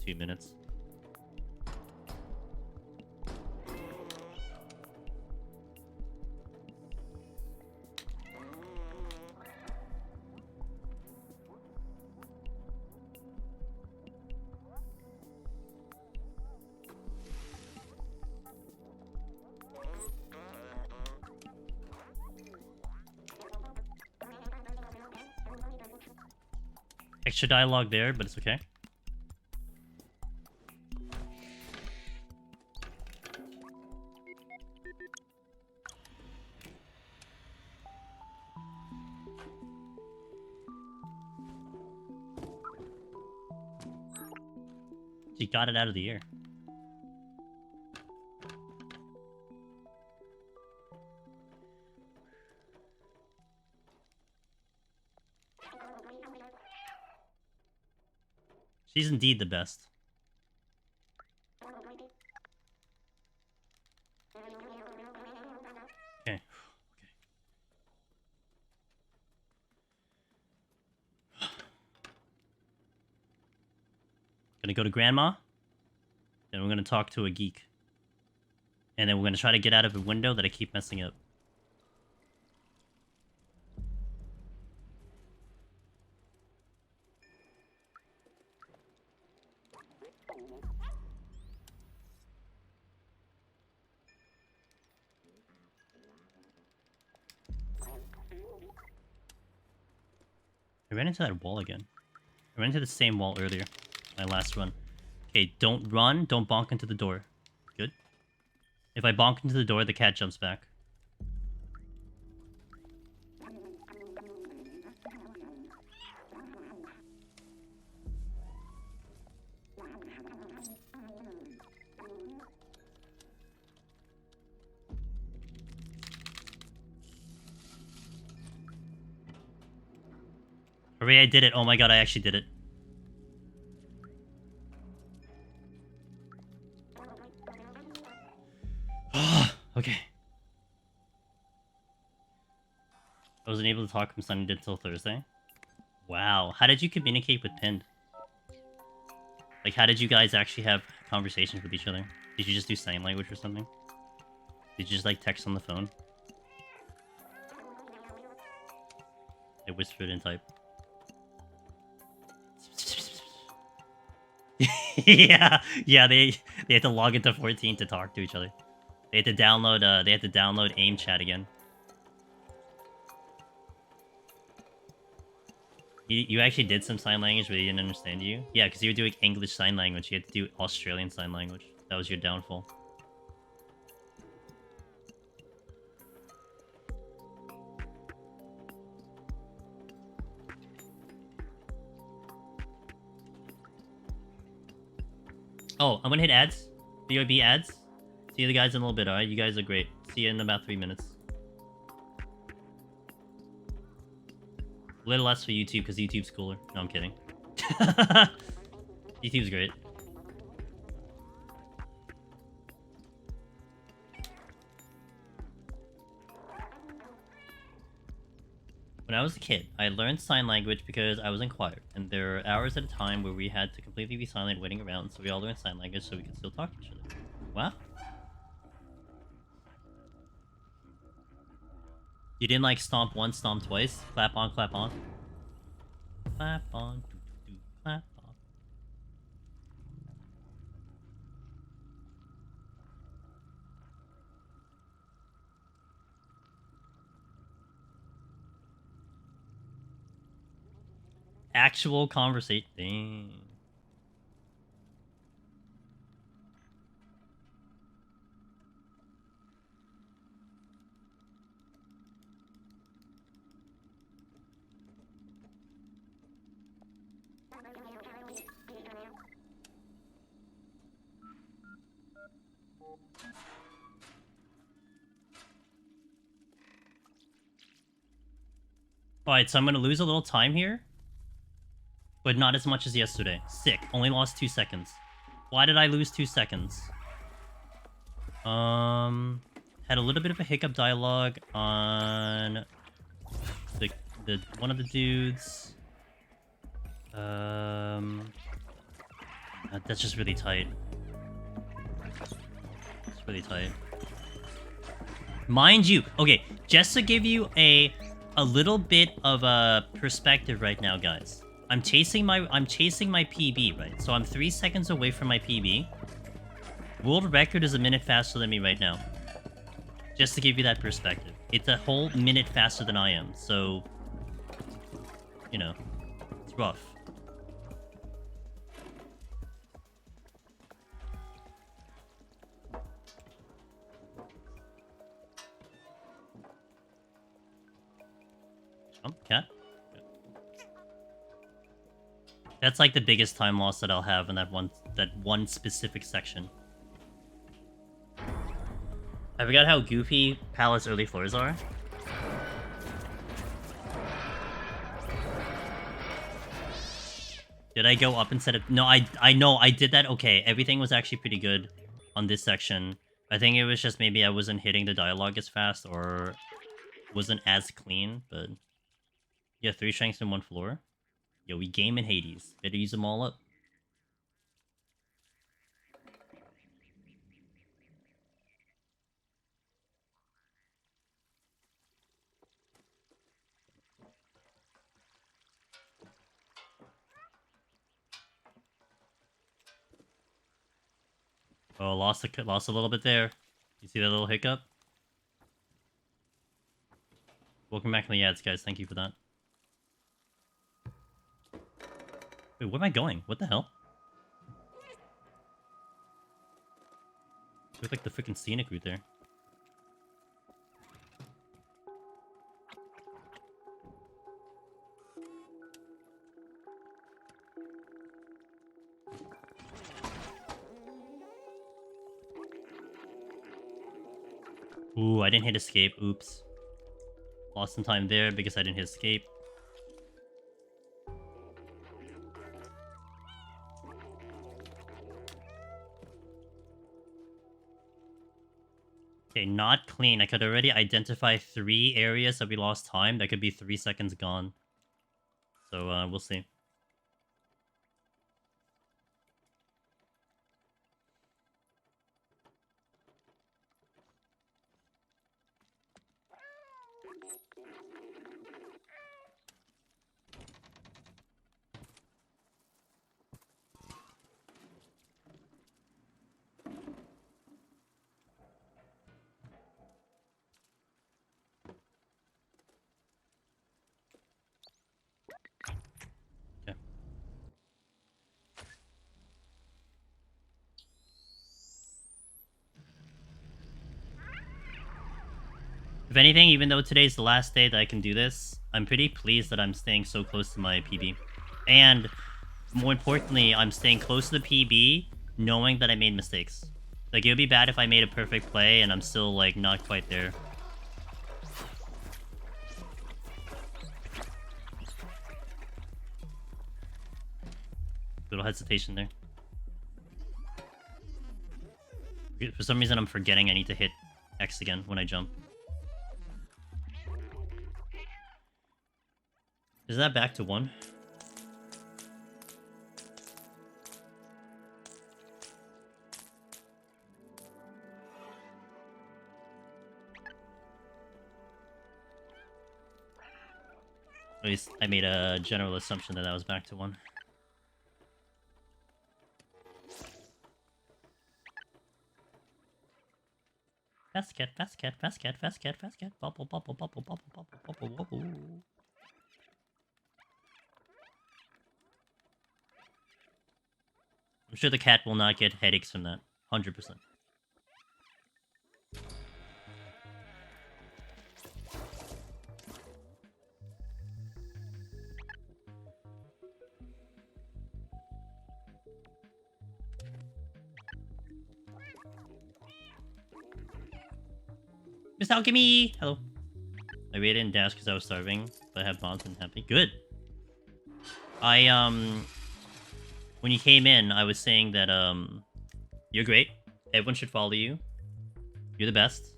2 minutes. Extra dialogue there, but it's okay. She got it out of the air. She's indeed the best. Okay. Gonna go to grandma. Then we're gonna talk to a geek. And then we're gonna try to get out of a window that I keep messing up. I ran into that wall again. I ran into the same wall earlier. My last run. Okay, don't run. Don't bonk into the door. Good. If I bonk into the door, the cat jumps back. Hooray, I did it. Oh my god, I actually did it. Okay. I wasn't able to talk from Sunday until Thursday. Wow. How did you communicate with Pinned? Like, how did you guys actually have conversations with each other? Did you just do sign language or something? Did you just, like, text on the phone? I whispered and typed. yeah, they had to log into 14 to talk to each other. They had to download AIM chat again. You actually did some sign language, but he didn't understand you? Yeah, because you were doing English sign language. You had to do Australian sign language. That was your downfall. Oh, I'm gonna hit ads. BOB ads. See you guys in a little bit, alright? You guys are great. See you in about 3 minutes. A little less for YouTube, because YouTube's cooler. No, I'm kidding. YouTube's great. When I was a kid, I learned sign language because I was in choir, and there were hours at a time where we had to completely be silent waiting around, so we all learned sign language so we could still talk to each other. Wow. You didn't like stomp once, stomp twice? Clap on, clap on. Clap on. Actual conversation. Dang. Alright, so I'm gonna lose a little time here. But not as much as yesterday. Sick. Only lost 2 seconds. Why did I lose 2 seconds? Had a little bit of a hiccup dialogue on the one of the dudes. That's just really tight. It's really tight. Mind you, okay, just to give you a little bit of a perspective right now, guys. I'm chasing my PB, right? So I'm 3 seconds away from my PB. World record is a minute faster than me right now. Just to give you that perspective. It's a whole minute faster than I am, so you know, it's rough. Jump, cat. That's like the biggest time loss that I'll have in that one specific section. I forgot how goofy Palace early floors are. Did I go up instead of... No, I know, I did that. Okay, everything was actually pretty good on this section. I think it was just maybe I wasn't hitting the dialogue as fast or wasn't as clean, but... Yeah, 3 strengths in 1 floor. Yo, we game in Hades. Better use them all up. Oh, lost a little bit there. You see that little hiccup? Welcome back to the ads, guys. Thank you for that. Wait, where am I going? What the hell? Look like the freaking scenic route there. Ooh, I didn't hit escape. Oops. Lost some time there because I didn't hit escape. Okay, not clean. I could already identify 3 areas that we lost time. That could be 3 seconds gone. So, we'll see. If anything, even though today's the last day that I can do this, I'm pretty pleased that I'm staying so close to my PB. And, more importantly, I'm staying close to the PB, knowing that I made mistakes. Like, it would be bad if I made a perfect play and I'm still, like, not quite there. Little hesitation there. For some reason, I'm forgetting I need to hit X again when I jump. Is that back to 1? At least I made a general assumption that was back to 1. Fast cat, fast cat, fast cat, fast cat, fast cat. Bubble, bubble, bubble, bubble, bubble, bubble, bubble. I'm sure the cat will not get headaches from that. 100%. Miss Alchemy! Hello. I waited in dash because I was starving, but I have bombs and happy. Good. When you came in, I was saying that, you're great. Everyone should follow you. You're the best.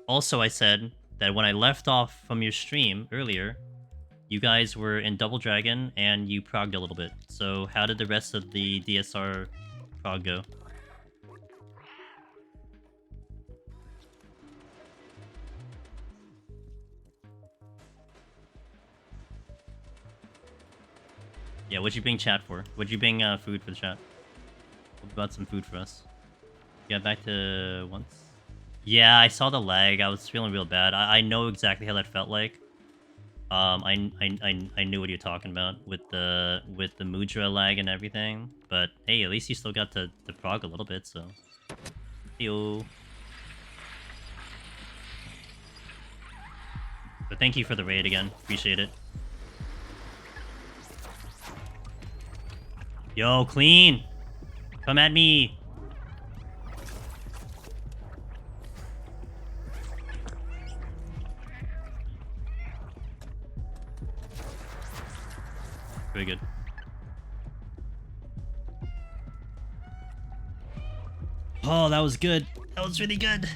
Also, I said that when I left off from your stream earlier, you guys were in Double Dragon and you progged a little bit. So how did the rest of the DSR prog go? Yeah, what'd you bring chat for? What'd you bring food for the chat? What about some food for us? You got back to once? Yeah, I saw the lag. I was feeling real bad. I know exactly how that felt like. I knew what you're talking about with the Mudra lag and everything. But hey, at least you still got to prog a little bit, so. Yo. But thank you for the raid again. Appreciate it. Yo, clean! Come at me! Very good. Oh, that was good. That was really good.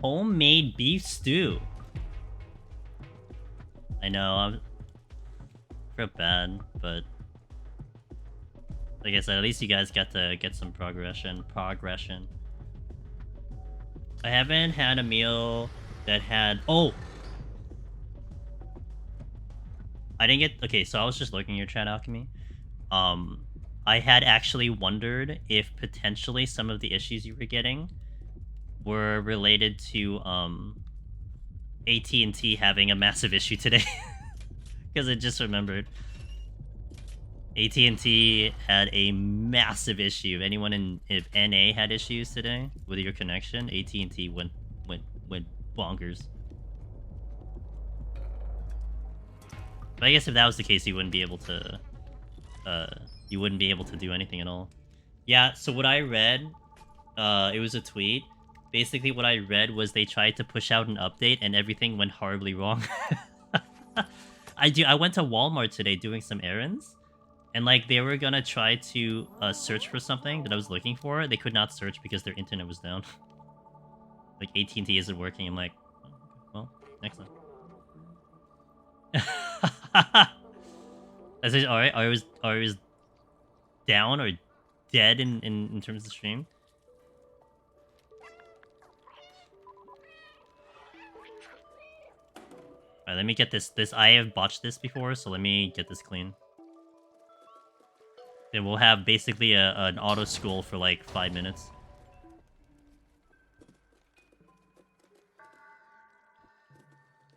Homemade beef stew. I know, I'm real bad, but like I said, at least you guys got to get some progression. I haven't had a meal that had... Oh! I didn't get... Okay, so I was just looking at your chat, Alchemy. I had actually wondered if potentially some of the issues you were getting were related to, AT&T having a massive issue today. Because I just remembered. AT&T had a massive issue. If NA had issues today with your connection, AT&T went bonkers. But I guess if that was the case, you wouldn't be able to do anything at all. Yeah, so what I read, it was a tweet. Basically what I read was they tried to push out an update and everything went horribly wrong. I went to Walmart today doing some errands, and like they were gonna try to search for something that I was looking for. They could not search because their internet was down. Like AT&T isn't working. I'm like, oh, well, next time. I said, alright, I was down or dead in terms of stream. Alright, let me get this. I have botched this before, so let me get this clean. Then we'll have basically an auto scroll for like 5 minutes.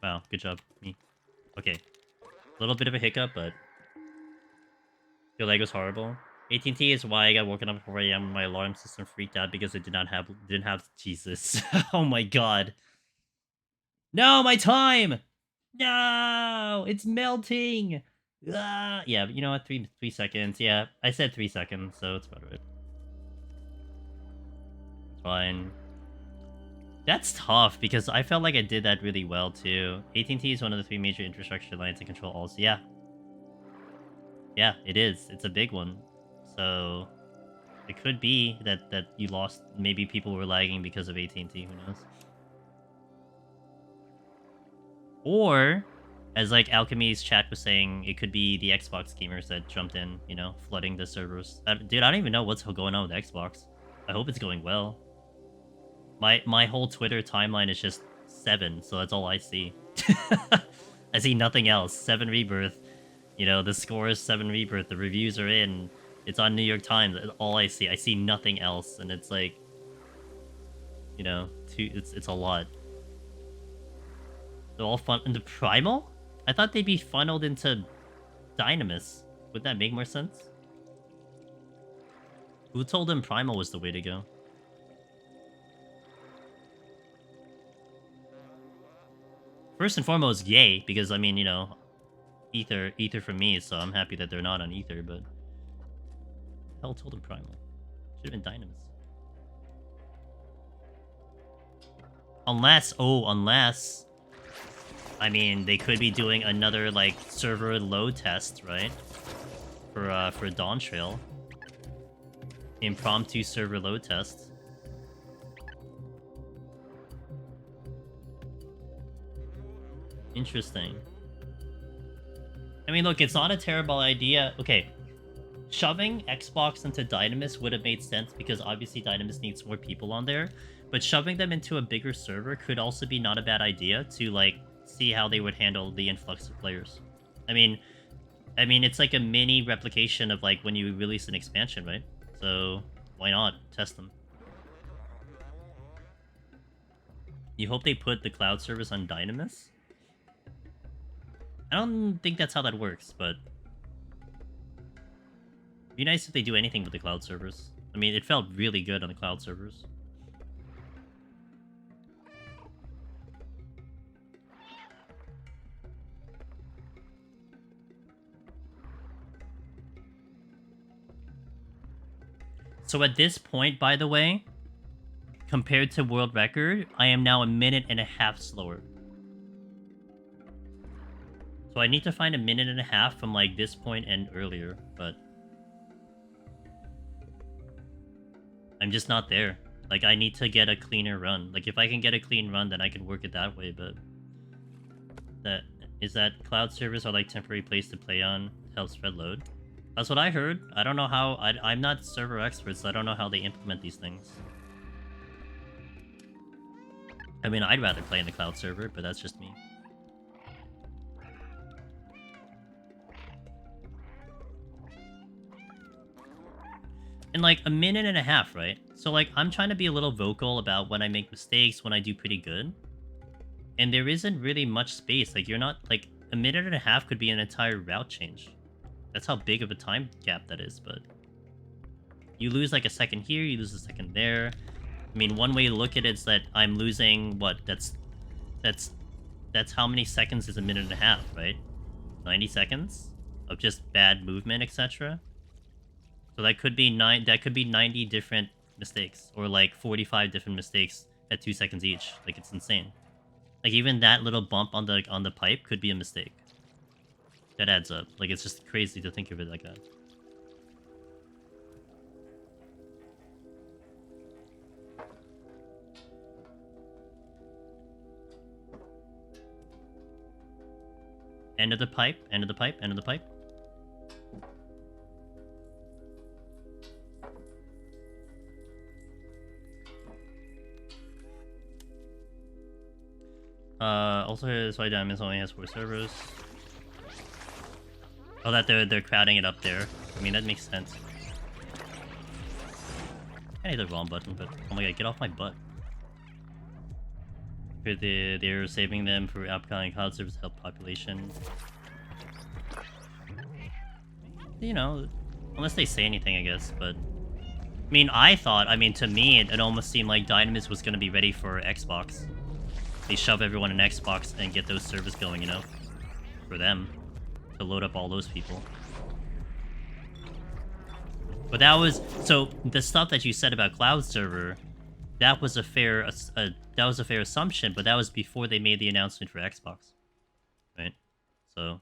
Wow, good job, me. Okay. A little bit of a hiccup, but your leg was horrible. AT&T is why I got woken up at 4 a.m. My alarm system freaked out because it didn't have Jesus. Oh my god. No, my time! No! It's melting! Ah! Yeah, you know what? 3 seconds. Yeah, I said 3 seconds, so it's about right. Fine. That's tough, because I felt like I did that really well, too. AT&T is one of the 3 major infrastructure lines to control all. Yeah. Yeah, it is. It's a big one. So it could be that you lost. Maybe people were lagging because of AT&T. Who knows? Or, as like Alchemy's chat was saying, it could be the Xbox gamers that jumped in, you know, flooding the servers. Dude, I don't even know what's going on with Xbox. I hope it's going well. My whole Twitter timeline is just 7, so that's all I see. I see nothing else. 7 Rebirth. You know, the score is 7 Rebirth. The reviews are in. It's on New York Times. That's all I see. I see nothing else, and it's like, you know, it's a lot. They're all fun. And the Primal? I thought they'd be funneled into Dynamis. Would that make more sense? Who told him Primal was the way to go? First and foremost, yay, because, I mean, you know, Ether for me, so I'm happy that they're not on Ether, but... Hell told him Primal. Should have been Dynamis. Unless... I mean, they could be doing another, like, server load test, right? For Dawn Trail. Impromptu server load test. Interesting. I mean, look, it's not a terrible idea. Okay. Shoving Xbox into Dynamis would have made sense because obviously Dynamis needs more people on there. But shoving them into a bigger server could also be not a bad idea to, like, see how they would handle the influx of players. I mean, it's like a mini replication of, like, when you release an expansion, right? So, why not test them? You hope they put the cloud service on Dynamis? I don't think that's how that works, but... It'd be nice if they do anything with the cloud servers. I mean, it felt really good on the cloud servers. So at this point, by the way, compared to world record, I am now 1.5 minutes slower. So I need to find 1.5 minutes from, like, this point and earlier, but... I'm just not there. Like, I need to get a cleaner run. Like, if I can get a clean run, then I can work it that way, but... Is that cloud servers are, like, temporary place to play on to help spread load? That's what I heard. I don't know how... I'm not server expert, so I don't know how they implement these things. I mean, I'd rather play in the cloud server, but that's just me. And, like, 1.5 minutes, right? So, like, I'm trying to be a little vocal about when I make mistakes, when I do pretty good. And there isn't really much space. Like, you're not... Like, 1.5 minutes could be an entire route change. That's how big of a time gap that is, but... You lose, like, a second here, you lose a second there. I mean, one way to look at it is that I'm losing, what, that's how many seconds is 1.5 minutes, right? 90 seconds of just bad movement, etc. So that could be 90 different mistakes, or like 45 different mistakes at 2 seconds each. Like, it's insane. Like, even that little bump on the pipe could be a mistake. That adds up. Like, it's just crazy to think of it like that. End of the pipe, end of the pipe, end of the pipe. Also, that's why Diamonds only has 4 servers. Oh, that they're crowding it up there. I mean, that makes sense. I hit the wrong button, but oh my god, get off my butt. They're saving them for upcoming cloud service to help population. You know, unless they say anything, I guess, but... I mean, to me, it almost seemed like Dynamis was gonna be ready for Xbox. They shove everyone in Xbox and get those servers going, you know? For them. To load up all those people. But that was... So, the stuff that you said about cloud server, that was a fair assumption, but that was before they made the announcement for Xbox. Right? So...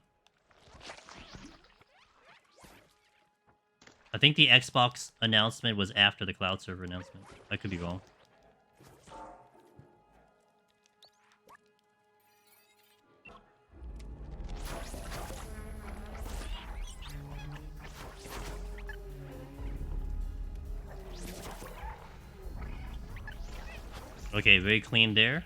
I think the Xbox announcement was after the cloud server announcement. I could be wrong. Okay, very clean there.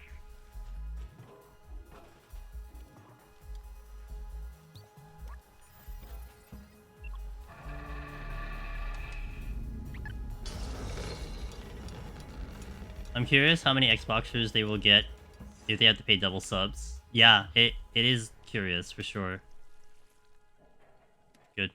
I'm curious how many Xboxers they will get if they have to pay double subs. Yeah, it is curious for sure. Good.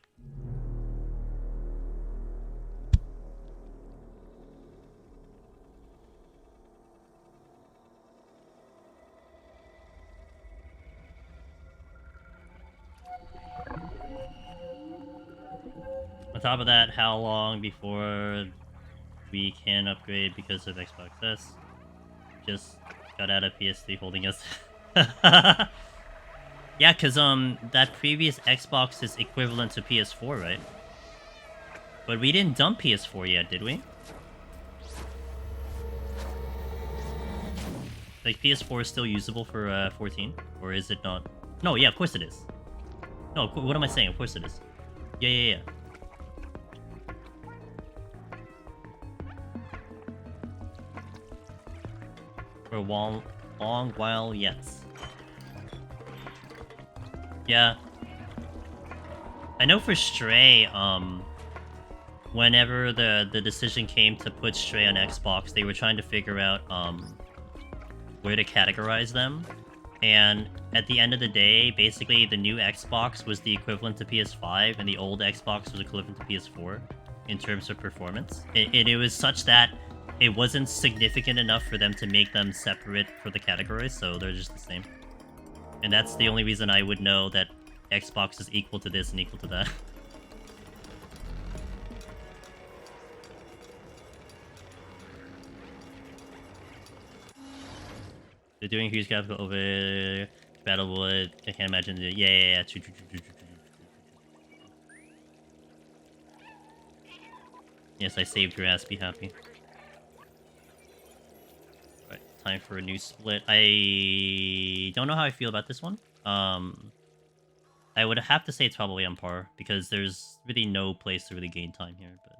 On top of that, how long before we can upgrade because of Xbox S? Just got out of PS3 holding us. Yeah, because that previous Xbox is equivalent to PS4, right? But we didn't dump PS4 yet, did we? Like, PS4 is still usable for 14? Or is it not? No, yeah, of course it is. No, what am I saying? Of course it is. Yeah. For a long while, yes. Yeah. I know for Stray, whenever the decision came to put Stray on Xbox, they were trying to figure out, where to categorize them. And at the end of the day, basically the new Xbox was the equivalent to PS5, and the old Xbox was equivalent to PS4 in terms of performance. It was such that it wasn't significant enough for them to make them separate for the categories, so they're just the same. And that's the only reason I would know that Xbox is equal to this and equal to that. They're doing huge graphical over Battlewood. I can't imagine. Yeah. True. Yes, I saved your ass. Be happy. Right, time for a new split. I don't know how I feel about this one. I would have to say it's probably on par because there's really no place to really gain time here. But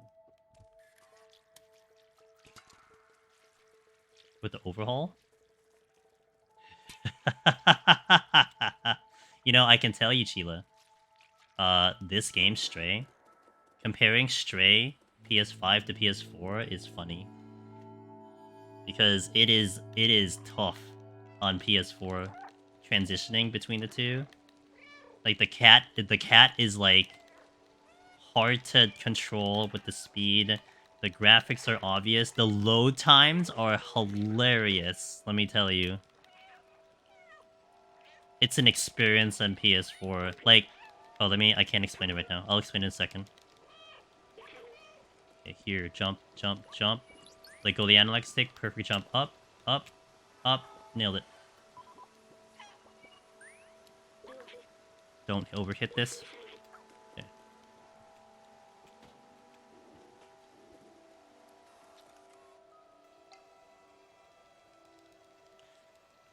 with the overhaul. You know, I can tell you, Chila. This game, Stray, comparing Stray PS5 to PS4 is funny. Because it is tough on PS4 transitioning between the two. Like the cat is like hard to control with the speed. The graphics are obvious. The load times are hilarious, let me tell you. It's an experience on PS4. Like, oh, I can't explain it right now. I'll explain it in a second. Okay, here, jump. Like, go the analog stick, perfect jump, up, nailed it. Don't overhit this. Okay.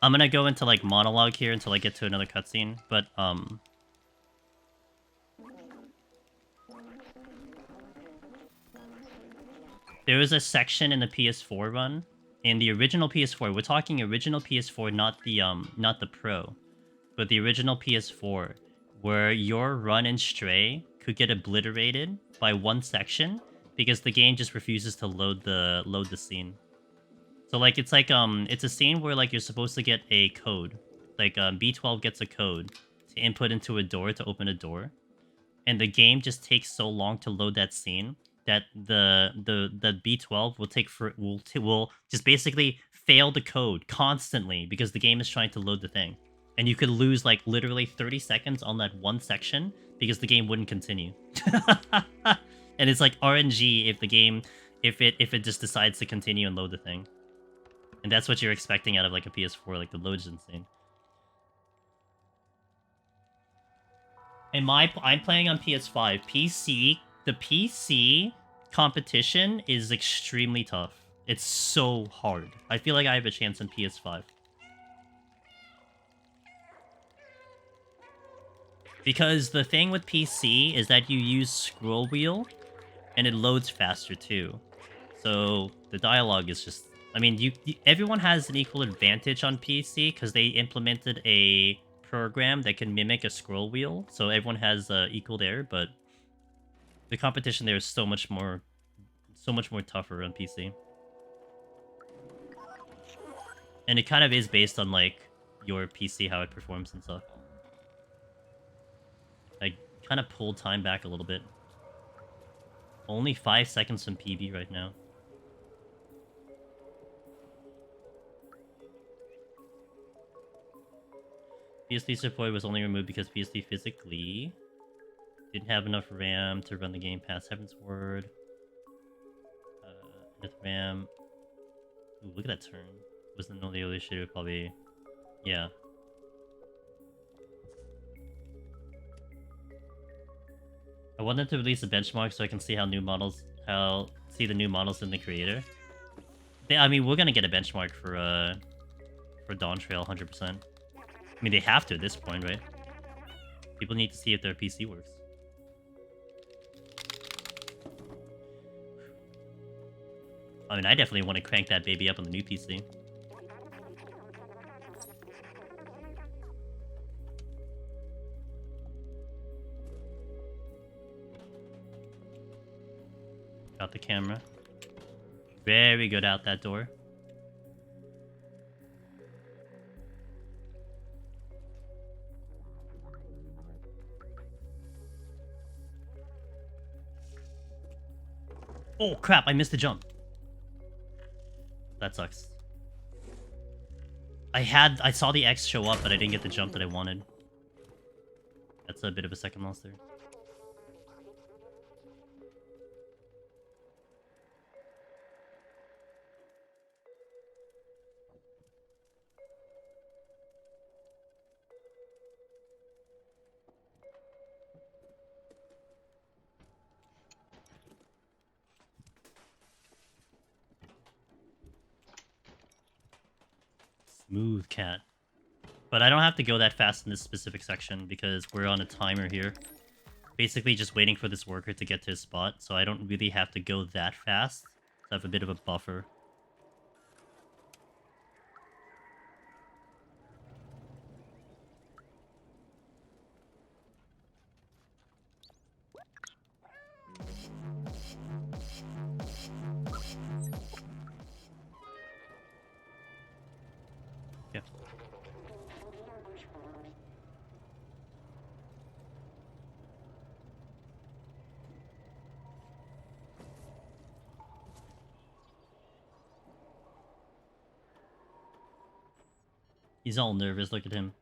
I'm gonna go into, like, monologue here until I get to another cutscene, but, there was a section in the PS4 run, in the original PS4, we're talking original PS4, not the Pro, but the original PS4, where your run in Stray could get obliterated by one section because the game just refuses to load the scene. So like it's a scene where like you're supposed to get a code. Like B12 gets a code to input into a door to open a door. And the game just takes so long to load that scene that the B12 will just basically fail the code constantly because the game is trying to load the thing. And you could lose like literally 30 seconds on that one section because the game wouldn't continue. And it's like RNG if the game if it just decides to continue and load the thing. And that's what you're expecting out of like a PS4, like the load's insane. And I'm playing on PS5. The PC competition is extremely tough. It's so hard. I feel like I have a chance on PS5. Because the thing with PC is that you use scroll wheel, and it loads faster too. So the dialogue is just... I mean, everyone has an equal advantage on PC because they implemented a program that can mimic a scroll wheel, so everyone has equal there. But the competition there is so much more tougher on PC, and it kind of is based on like your PC how it performs and stuff. kind of pull time back a little bit. Only 5 seconds from PB right now. PSD support was only removed because PSD physically didn't have enough RAM to run the game past Heaven's Word. With RAM. Ooh, look at that turn. Wasn't the only issue, probably. Yeah. I want them to release a benchmark so I can see how see the new models in the creator. I mean, we're gonna get a benchmark for Dawn Trail 100%. I mean, they have to at this point, right? People need to see if their PC works. I mean, I definitely want to crank that baby up on the new PC. Got the camera. Very good out that door. Oh crap, I missed the jump. That sucks. I saw the X show up, but I didn't get the jump that I wanted. That's a bit of a second loss there. Smooth cat. But I don't have to go that fast in this specific section because we're on a timer here. Basically just waiting for this worker to get to his spot, so I don't really have to go that fast. I have a bit of a buffer. Yeah. He's all nervous, look at him.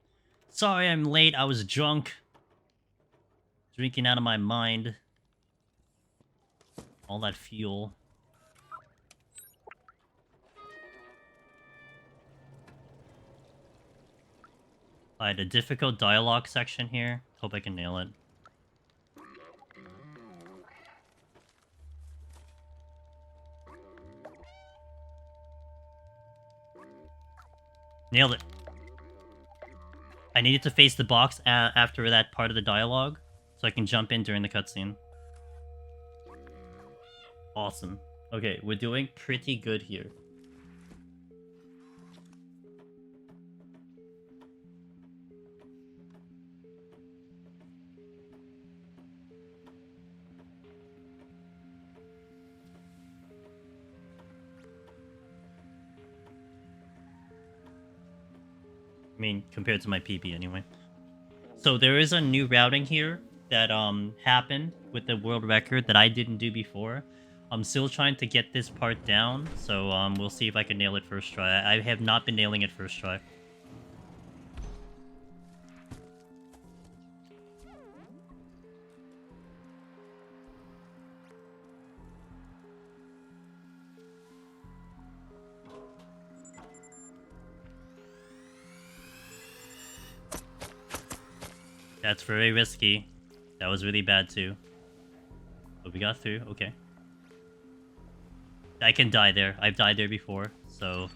Sorry I'm late, I was drunk. Drinking out of my mind. All that fuel. Alright, a difficult dialogue section here. Hope I can nail it. Nailed it. I needed to face the box after that part of the dialogue, so I can jump in during the cutscene. Awesome. Okay, we're doing pretty good here. I mean, compared to my PB anyway. So there is a new routing here that happened with the world record that I didn't do before. I'm still trying to get this part down, so we'll see if I can nail it first try. I have not been nailing it first try. That's very risky. That was really bad too. But we got through, okay. I can die there. I've died there before, so...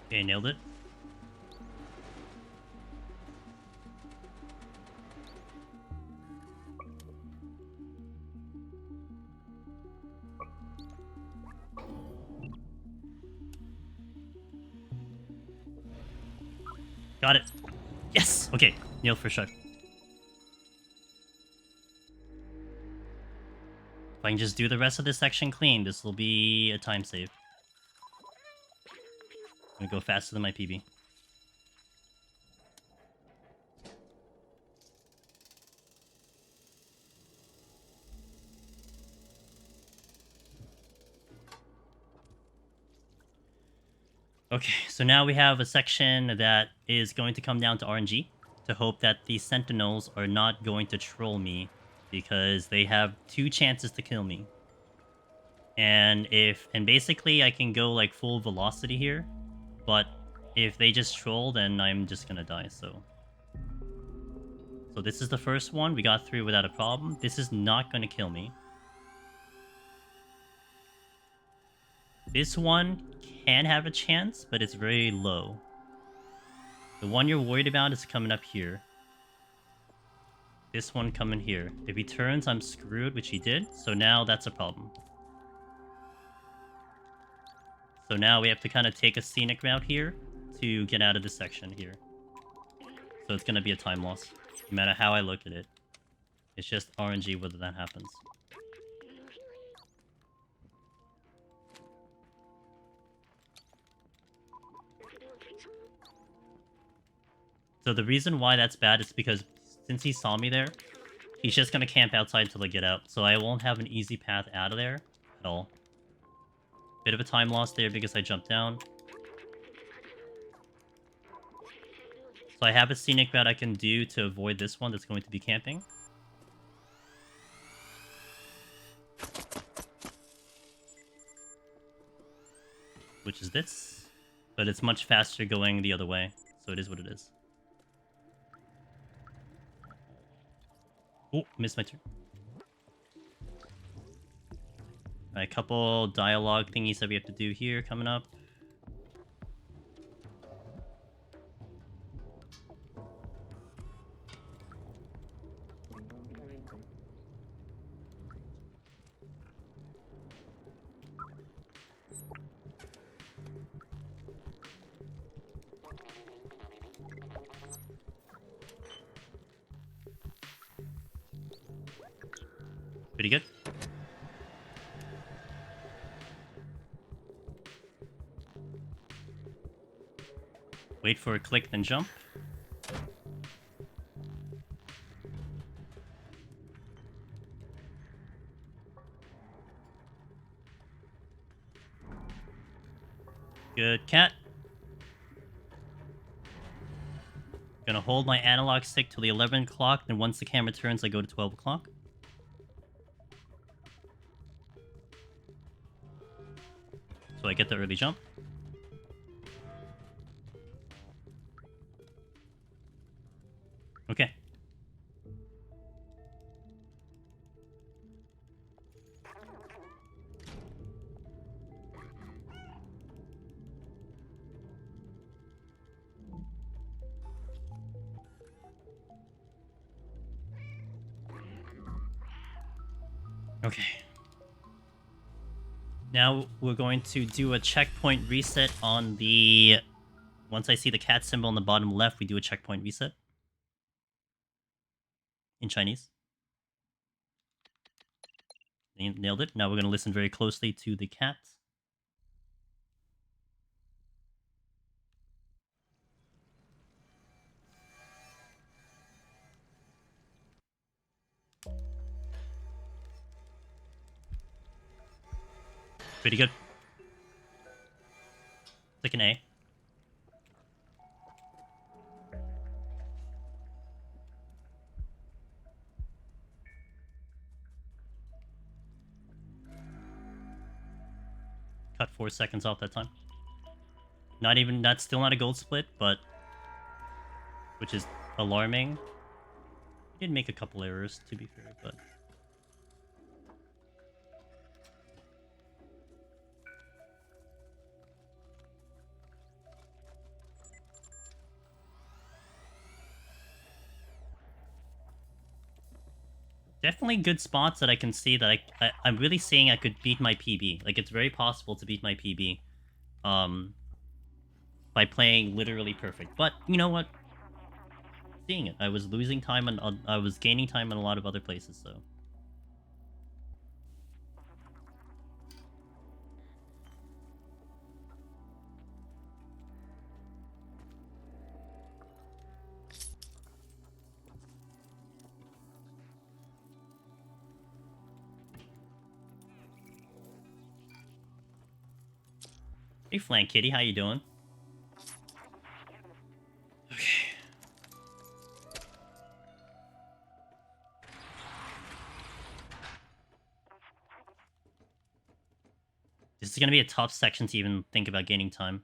Okay, nailed it. Got it. Yes! Okay, nailed for sure. If I can just do the rest of this section clean, this will be a time save. I'm gonna go faster than my PB. Okay, so now we have a section that is going to come down to RNG to hope that the Sentinels are not going to troll me because they have 2 chances to kill me. And basically I can go like full velocity here, but if they just troll, then I'm just gonna die, so this is the first one. We got through without a problem. This is not gonna kill me. This one can have a chance, but it's very low. The one you're worried about is coming up here. This one coming here. If he turns, I'm screwed, which he did. So now that's a problem. So now we have to kind of take a scenic route here to get out of this section here. So it's going to be a time loss, no matter how I look at it. It's just RNG whether that happens. So the reason why that's bad is because since he saw me there, he's just going to camp outside until I get out. So I won't have an easy path out of there at all. Bit of a time loss there because I jumped down. So I have a scenic route I can do to avoid this one that's going to be camping. Which is this. But it's much faster going the other way. So it is what it is. Oh, missed my turn. A couple dialogue thingies that we have to do here coming up. Pretty good. Wait for a click, then jump. Good cat. Gonna hold my analog stick till the 11 o'clock, then once the camera turns, I go to 12 o'clock. So I get the early jump. Okay. Okay. Now we're going to do a checkpoint reset on the... Once I see the cat symbol on the bottom left, we do a checkpoint reset. In Chinese. Nailed it. Now we're going to listen very closely to the cat. Pretty good. Click an A. Cut 4 seconds off that time. That's still not a gold split, but... Which is alarming. He did make a couple errors, to be fair, but... Definitely good spots that I can see that I'm really saying I could beat my PB. Like, it's very possible to beat my PB. By playing literally perfect. But, you know what? Seeing it. I was losing time and I was gaining time in a lot of other places, so... Hey, Flank Kitty, how you doing? Okay. This is gonna be a tough section to even think about gaining time.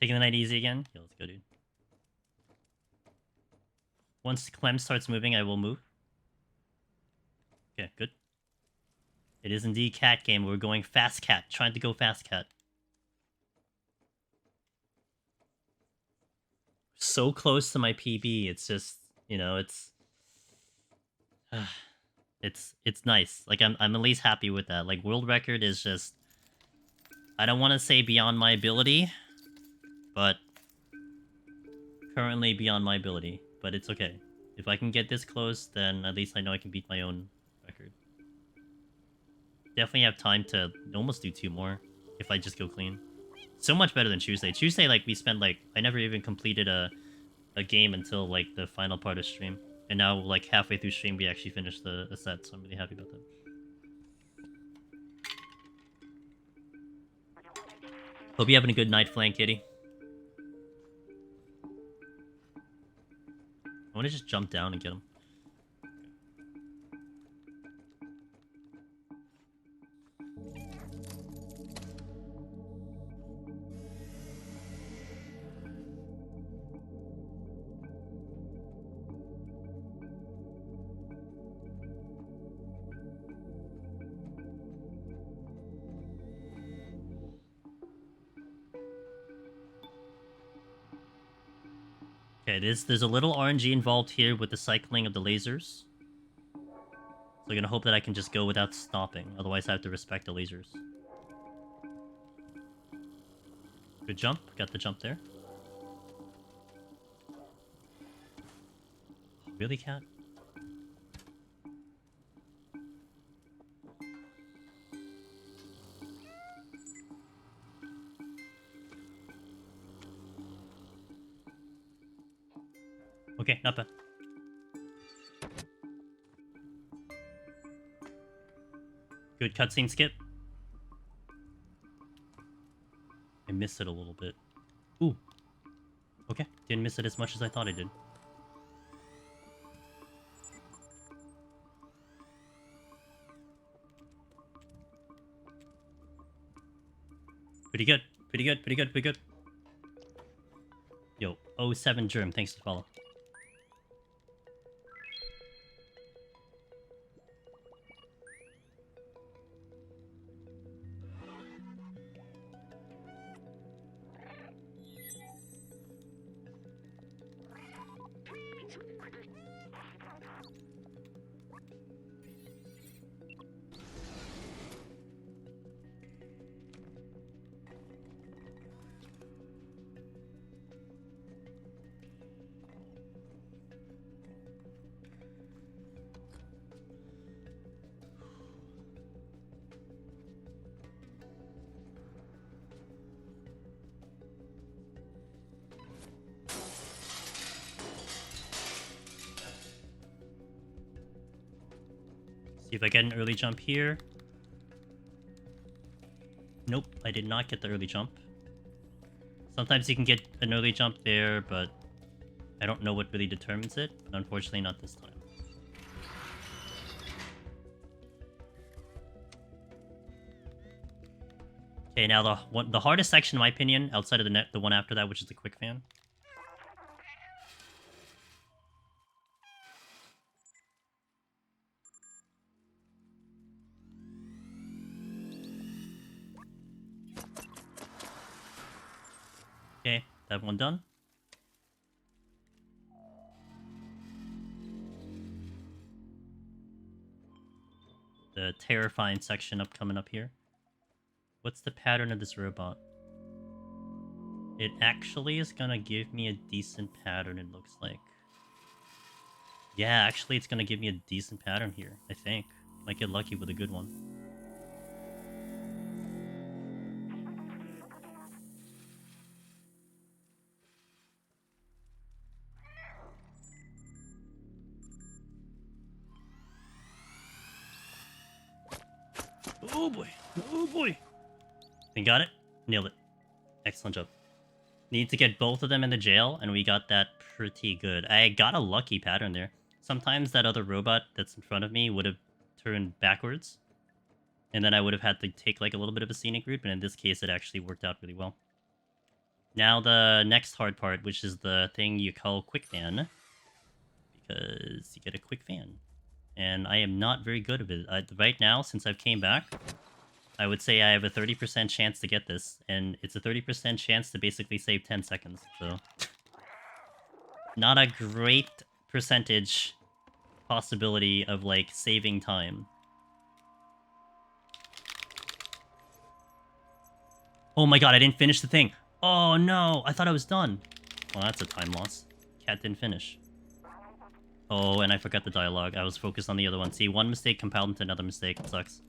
Taking the night easy again? Yeah, let's go, dude. Once Clem starts moving, I will move. Okay, good. It is indeed cat game. We're going fast cat. Trying to go fast cat. So close to my PB. It's just, you know, it's... it's nice. Like, I'm at least happy with that. Like, world record is just... I don't want to say beyond my ability, but currently beyond my ability. But it's okay. If I can get this close, then at least I know I can beat my own record. Definitely have time to almost do 2 more if I just go clean. So much better than Tuesday. Tuesday, like, we spent, like... I never even completed a game until, like, the final part of stream. And now, like, halfway through stream, we actually finished the set, so I'm really happy about that. Hope you're having a good night, Flank Kitty. I want to just jump down and get him. Okay, there's a little RNG involved here with the cycling of the lasers. So I'm gonna hope that I can just go without stopping. Otherwise, I have to respect the lasers. Good jump. Got the jump there. Really, cat? Okay, not bad. Good cutscene skip. I missed it a little bit. Ooh. Okay, didn't miss it as much as I thought I did. Pretty good. Pretty good, pretty good, pretty good. Yo, 07 Germ, thanks for the follow. See if I get an early jump here. Nope, I did not get the early jump. Sometimes you can get an early jump there, but I don't know what really determines it. Unfortunately, not this time. Okay, now the hardest section, in my opinion, outside of the one after that, which is the quick fan. That one done? The terrifying section coming up here. What's the pattern of this robot? It actually is gonna give me a decent pattern, it looks like. Yeah, actually it's gonna give me a decent pattern here, I think. Might get lucky with a good one. Oh boy! Oh boy! We got it? Nailed it. Excellent job. Need to get both of them in the jail, and we got that pretty good. I got a lucky pattern there. Sometimes that other robot that's in front of me would have turned backwards, and then I would have had to take like a little bit of a scenic route, but in this case it actually worked out really well. Now the next hard part, which is the thing you call quick fan, because you get a quick fan. And I am not very good at it. Right now, since I've came back, I would say I have a 30% chance to get this, and it's a 30% chance to basically save 10 seconds, so... not a great percentage possibility of, like, saving time. Oh my god, I didn't finish the thing! Oh no, I thought I was done! Well, that's a time loss. Cat didn't finish. Oh, and I forgot the dialogue. I was focused on the other one. See, one mistake compounded into another mistake. It sucks.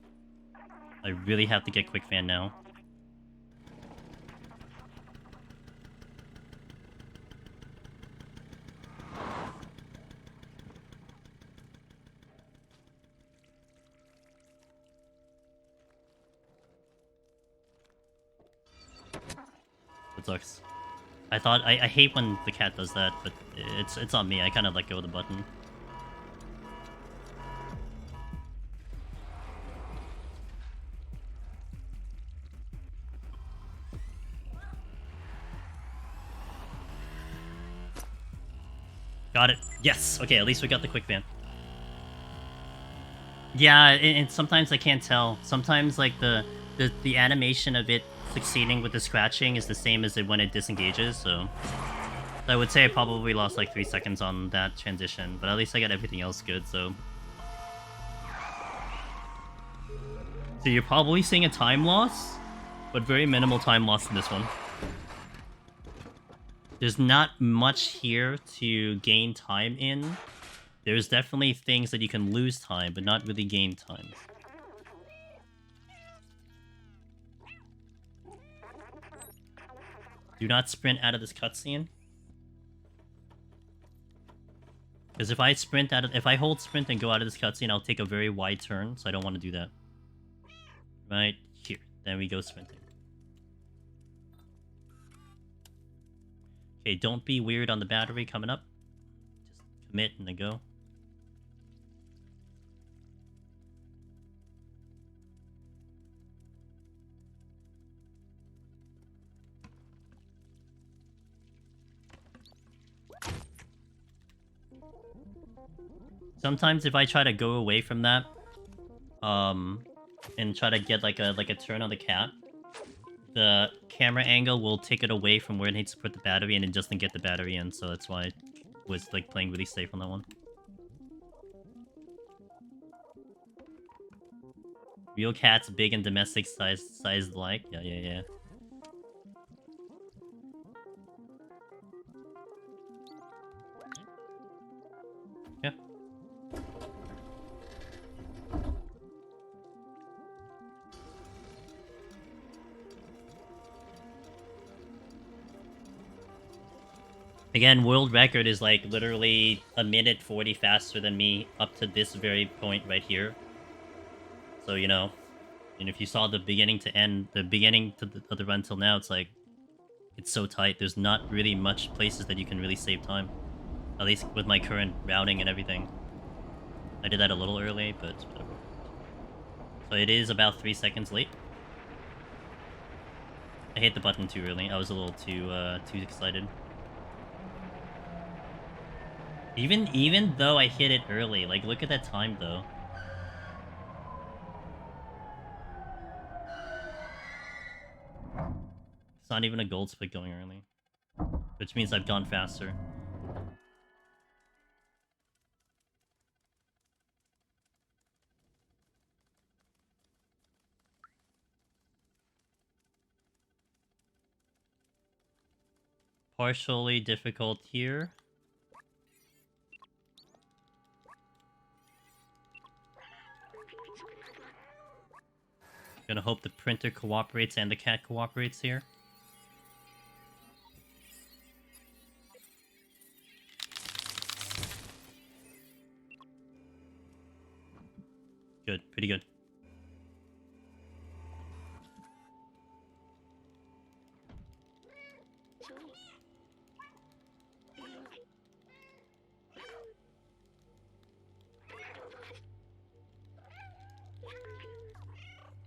I really have to get quick fan now. It sucks. I thought I hate when the cat does that, but it's on me. I kind of let go of the button. Got it. Yes. Okay, at least we got the quick fan. Yeah, and sometimes I can't tell. Sometimes like the animation of it succeeding with the scratching is the same as it when it disengages. So I would say I probably lost like 3 seconds on that transition, but at least I got everything else good. So you're probably seeing a time loss, but very minimal time loss in this one. There's not much here to gain time in. There's definitely things that you can lose time, but not really gain time. Do not sprint out of this cutscene. Because if I hold sprint and go out of this cutscene, I'll take a very wide turn, so I don't want to do that. Right here. Then we go sprinting. Okay, don't be weird on the battery coming up. Just commit and then go. Sometimes if I try to go away from that, and try to get like a turn on the cat, the camera angle will take it away from where it needs to put the battery, and it doesn't get the battery in. So that's why I was like playing really safe on that one. Real cats, big and domestic sized alike. Yeah. Yeah. Again, world record is like literally a minute 40 faster than me up to this very point right here. So, you know, and if you saw the beginning to end, the beginning to the run till now, it's like, it's so tight. There's not really much places that you can really save time. At least with my current routing and everything. I did that a little early, but whatever. So it is about 3 seconds late. I hit the button too early. I was a little too excited. Even though I hit it early, like look at that time though. It's not even a gold split going early. which means I've gone faster. Partially difficult here. Gonna hope the printer cooperates and the cat cooperates here. Good, pretty good.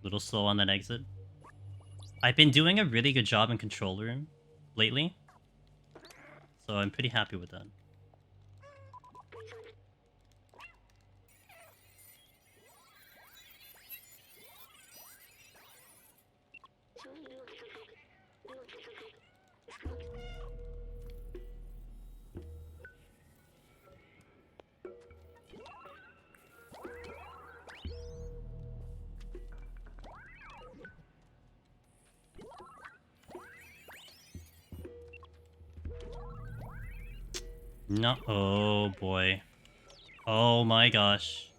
Little slow on that exit. I've been doing a really good job in control room lately, so I'm pretty happy with that. No, oh boy. Oh my gosh.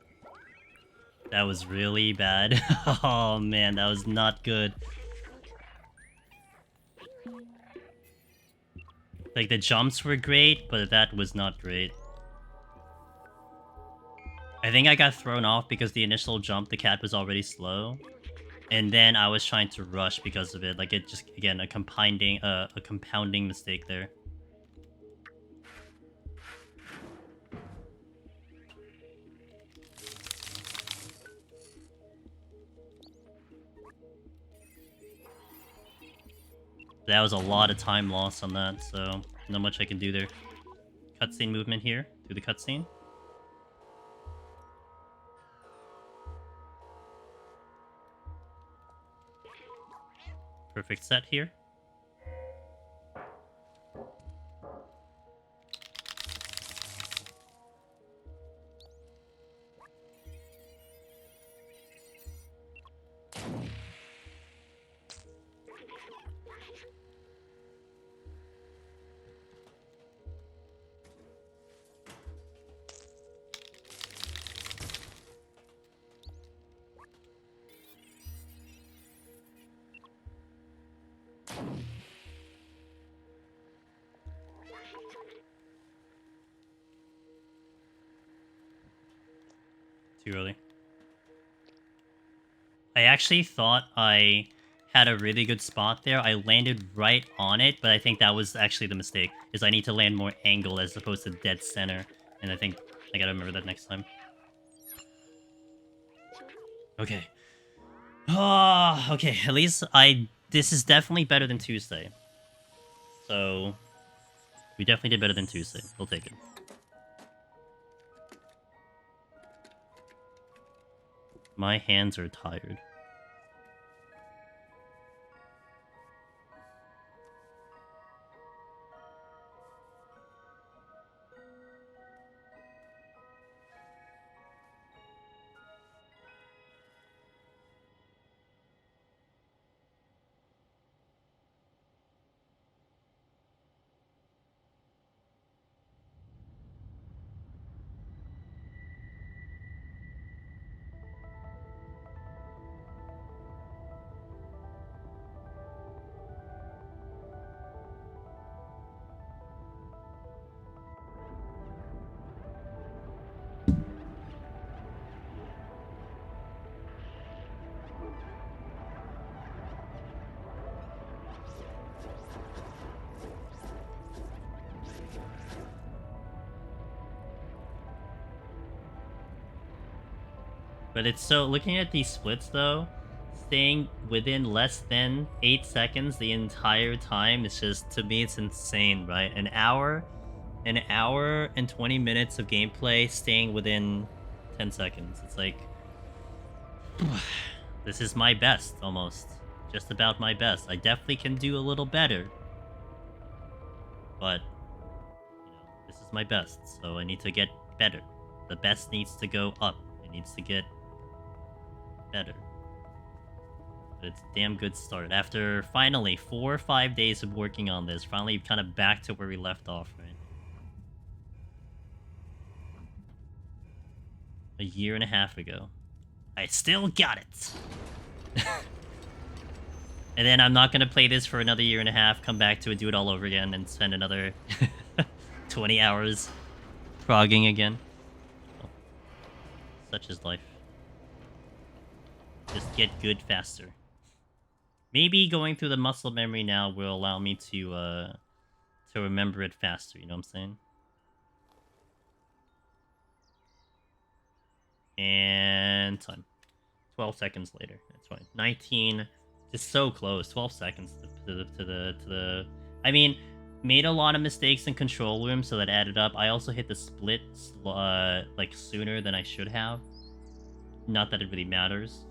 That was really bad. Oh man, that was not good. Like, the jumps were great, but that was not great. I think I got thrown off because the initial jump, the cat was already slow. And then I was trying to rush because of it. Like, it just, again, a compounding mistake there. That was a lot of time loss on that, so not much I can do there. Cutscene movement here, through the cutscene. Perfect set here. Too early. I actually thought I had a really good spot there. I landed right on it, but I think that was actually the mistake. Is I need to land more angle as opposed to dead center. And I think I gotta remember that next time. Okay. Ah, okay. At least this is definitely better than Tuesday. So we definitely did better than Tuesday. We'll take it. My hands are tired. But it's so, looking at these splits though, staying within less than 8 seconds the entire time is just, to me, it's insane, right? An hour and 20 minutes of gameplay staying within 10 seconds. It's like, this is my best, almost. Just about my best. I definitely can do a little better. but this is my best, so I need to get better. The best needs to go up. It needs to get better. But it's a damn good start. After finally 4 or 5 days of working on this, finally kind of back to where we left off, right? A year and a half ago. I still got it! And then I'm not going to play this for another year and a half, come back to it, do it all over again, and spend another 20 hours frogging again. Well, such is life. Just get good faster. Maybe going through the muscle memory now will allow me to remember it faster, you know what I'm saying? And time. 12 seconds later. That's fine. 19. Just so close. 12 seconds to the. I mean, made a lot of mistakes in control room, so that added up. I also hit the split like sooner than I should have. Not that it really matters.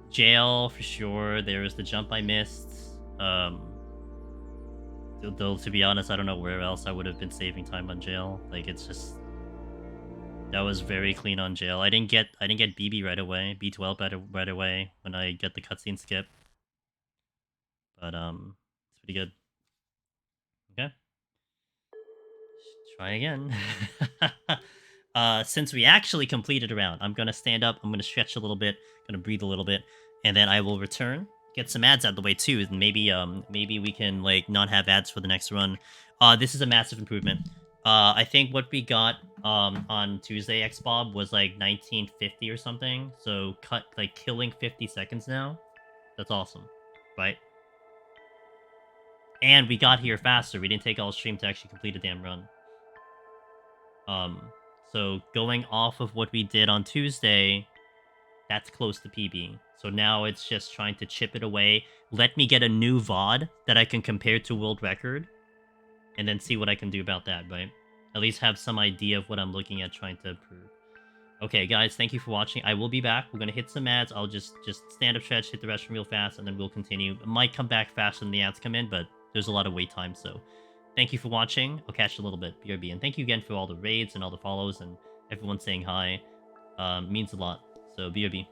Jail for sure. There was the jump I missed. Though to be honest, I don't know where else I would have been saving time on jail. Like it's just. That was very clean on jail. I didn't get BB right away, B12 right away when I get the cutscene skip. But it's pretty good. Okay. Try again. Since we actually completed a round, I'm gonna stand up, I'm gonna stretch a little bit, gonna breathe a little bit, and then I will return, get some ads out of the way too, and maybe we can like not have ads for the next run. This is a massive improvement. I think what we got on Tuesday XBob was like 1950 or something. So killing 50 seconds now. That's awesome, right? And we got here faster. We didn't take all stream to actually complete a damn run. So going off of what we did on Tuesday, that's close to PB. So now it's just trying to chip it away. Let me get a new VOD that I can compare to world record, and then see what I can do about that, right? At least have some idea of what I'm looking at trying to improve. Okay, guys, thank you for watching. I will be back. We're gonna hit some ads. I'll just stand up, stretch, hit the restroom real fast, and then we'll continue. It might come back faster than the ads come in, but there's a lot of wait time, so thank you for watching. I'll catch you a little bit. BRB, and thank you again for all the raids and all the follows and everyone saying hi. Means a lot. So BRB.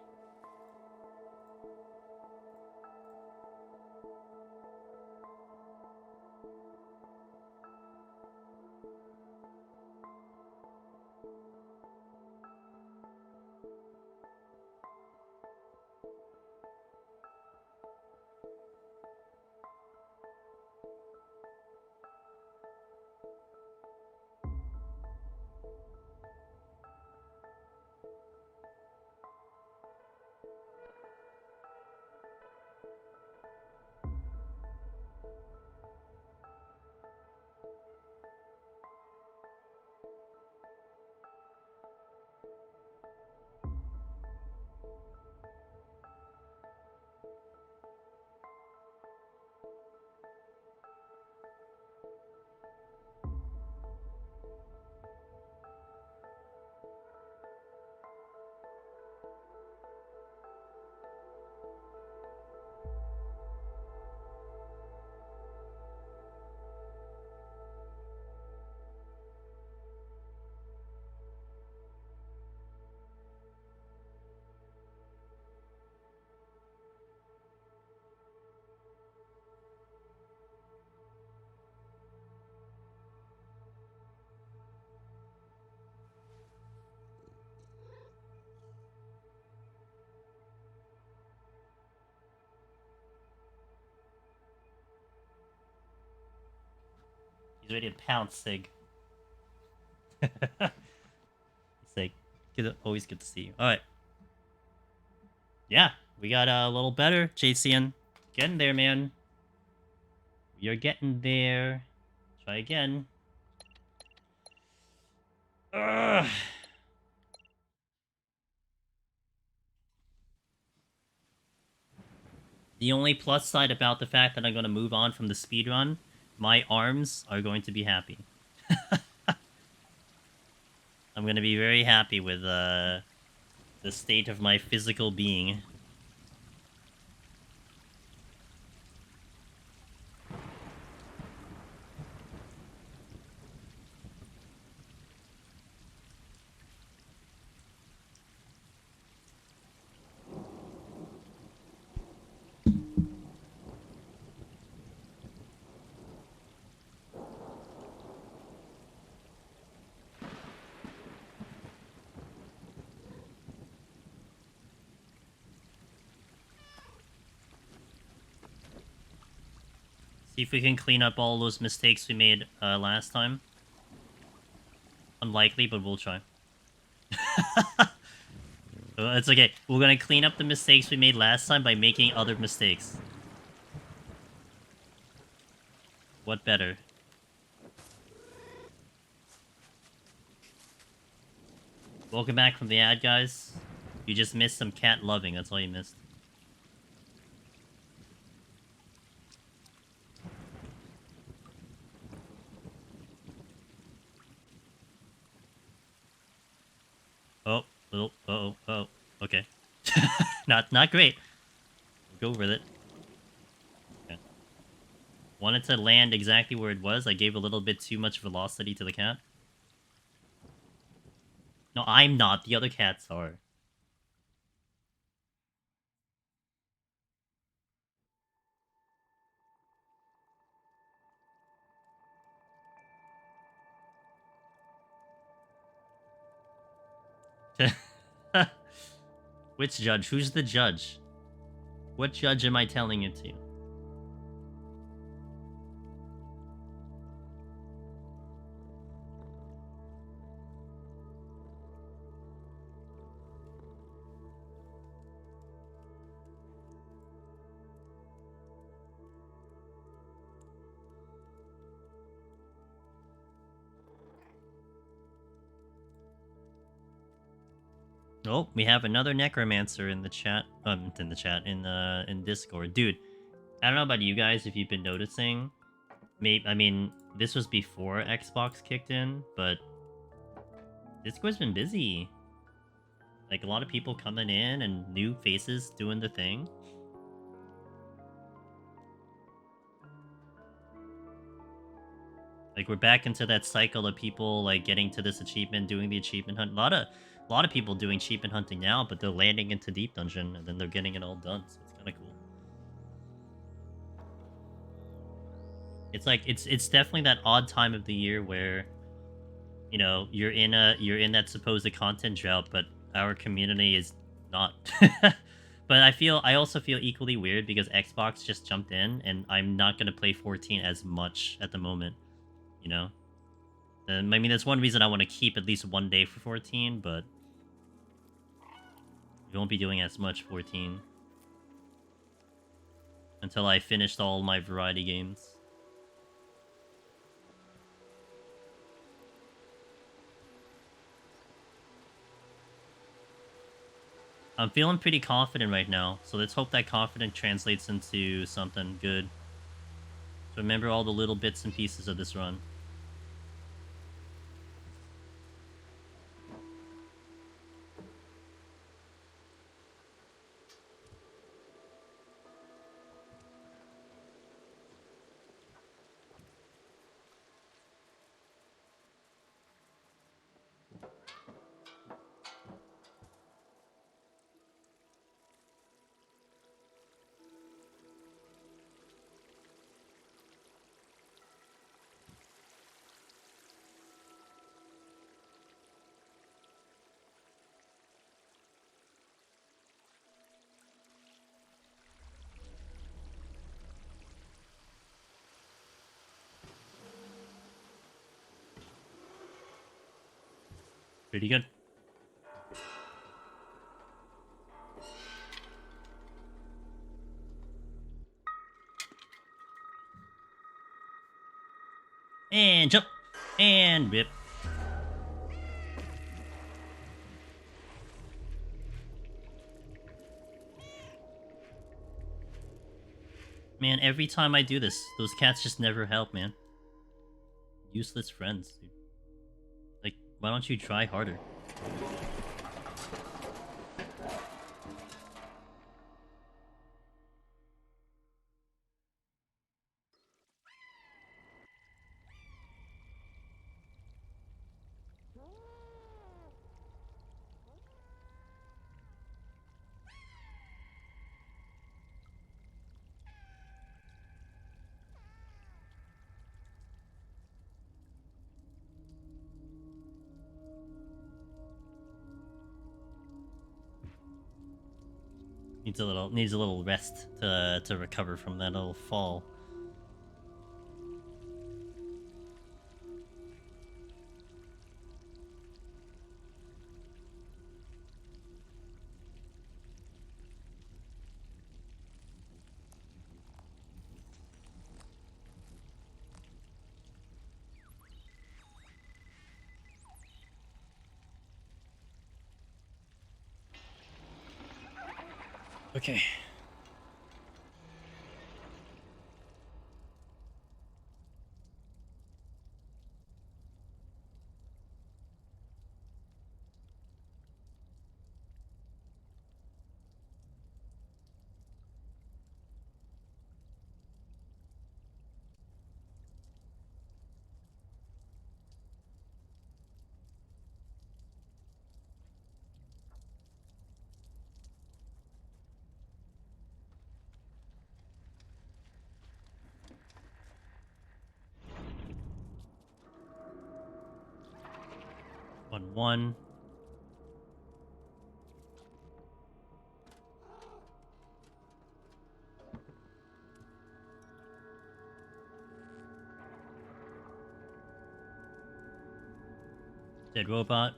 He's ready to pounce, Sig. Sig. Always good to see you. Alright. Yeah, we got a little better, JCN. Getting there, man. You're getting there. Try again. Ugh. The only plus side about the fact that I'm going to move on from the speedrun, my arms are going to be happy. I'm going to be very happy with the state of my physical being. See if we can clean up all those mistakes we made last time. Unlikely, but we'll try. It's okay. We're gonna clean up the mistakes we made last time by making other mistakes. What better? Welcome back from the ad, guys. You just missed some cat loving. That's all you missed. Oh. Okay. Not great. Go with it. Okay. Wanted to land exactly where it was. I gave a little bit too much velocity to the cat. No, I'm not. The other cats are. Which judge? Who's the judge? What judge am I telling it to? Oh, we have another necromancer in the chat. In Discord, dude. I don't know about you guys if you've been noticing. Maybe I mean this was before Xbox kicked in, but Discord's been busy. Like a lot of people coming in and new faces doing the thing. Like we're back into that cycle of people like getting to this achievement, doing the achievement hunt. A lot of people doing achievement hunting now, but they're landing into Deep Dungeon and then they're getting it all done. So it's kind of cool. It's like it's definitely that odd time of the year where you know you're in that supposed content drought, but our community is not. But I also feel equally weird because Xbox just jumped in and I'm not gonna play 14 as much at the moment. You know. And I mean that's one reason I want to keep at least one day for 14, but we won't be doing as much 14 until I finished all my variety games. I'm feeling pretty confident right now, so let's hope that confidence translates into something good. So remember all the little bits and pieces of this run. Pretty good. And jump. And rip. Man, every time I do this, those cats just never help, man. Useless friends, dude. Like, why don't you try harder? Needs a little rest to recover from that little fall. Okay. One. Dead robot.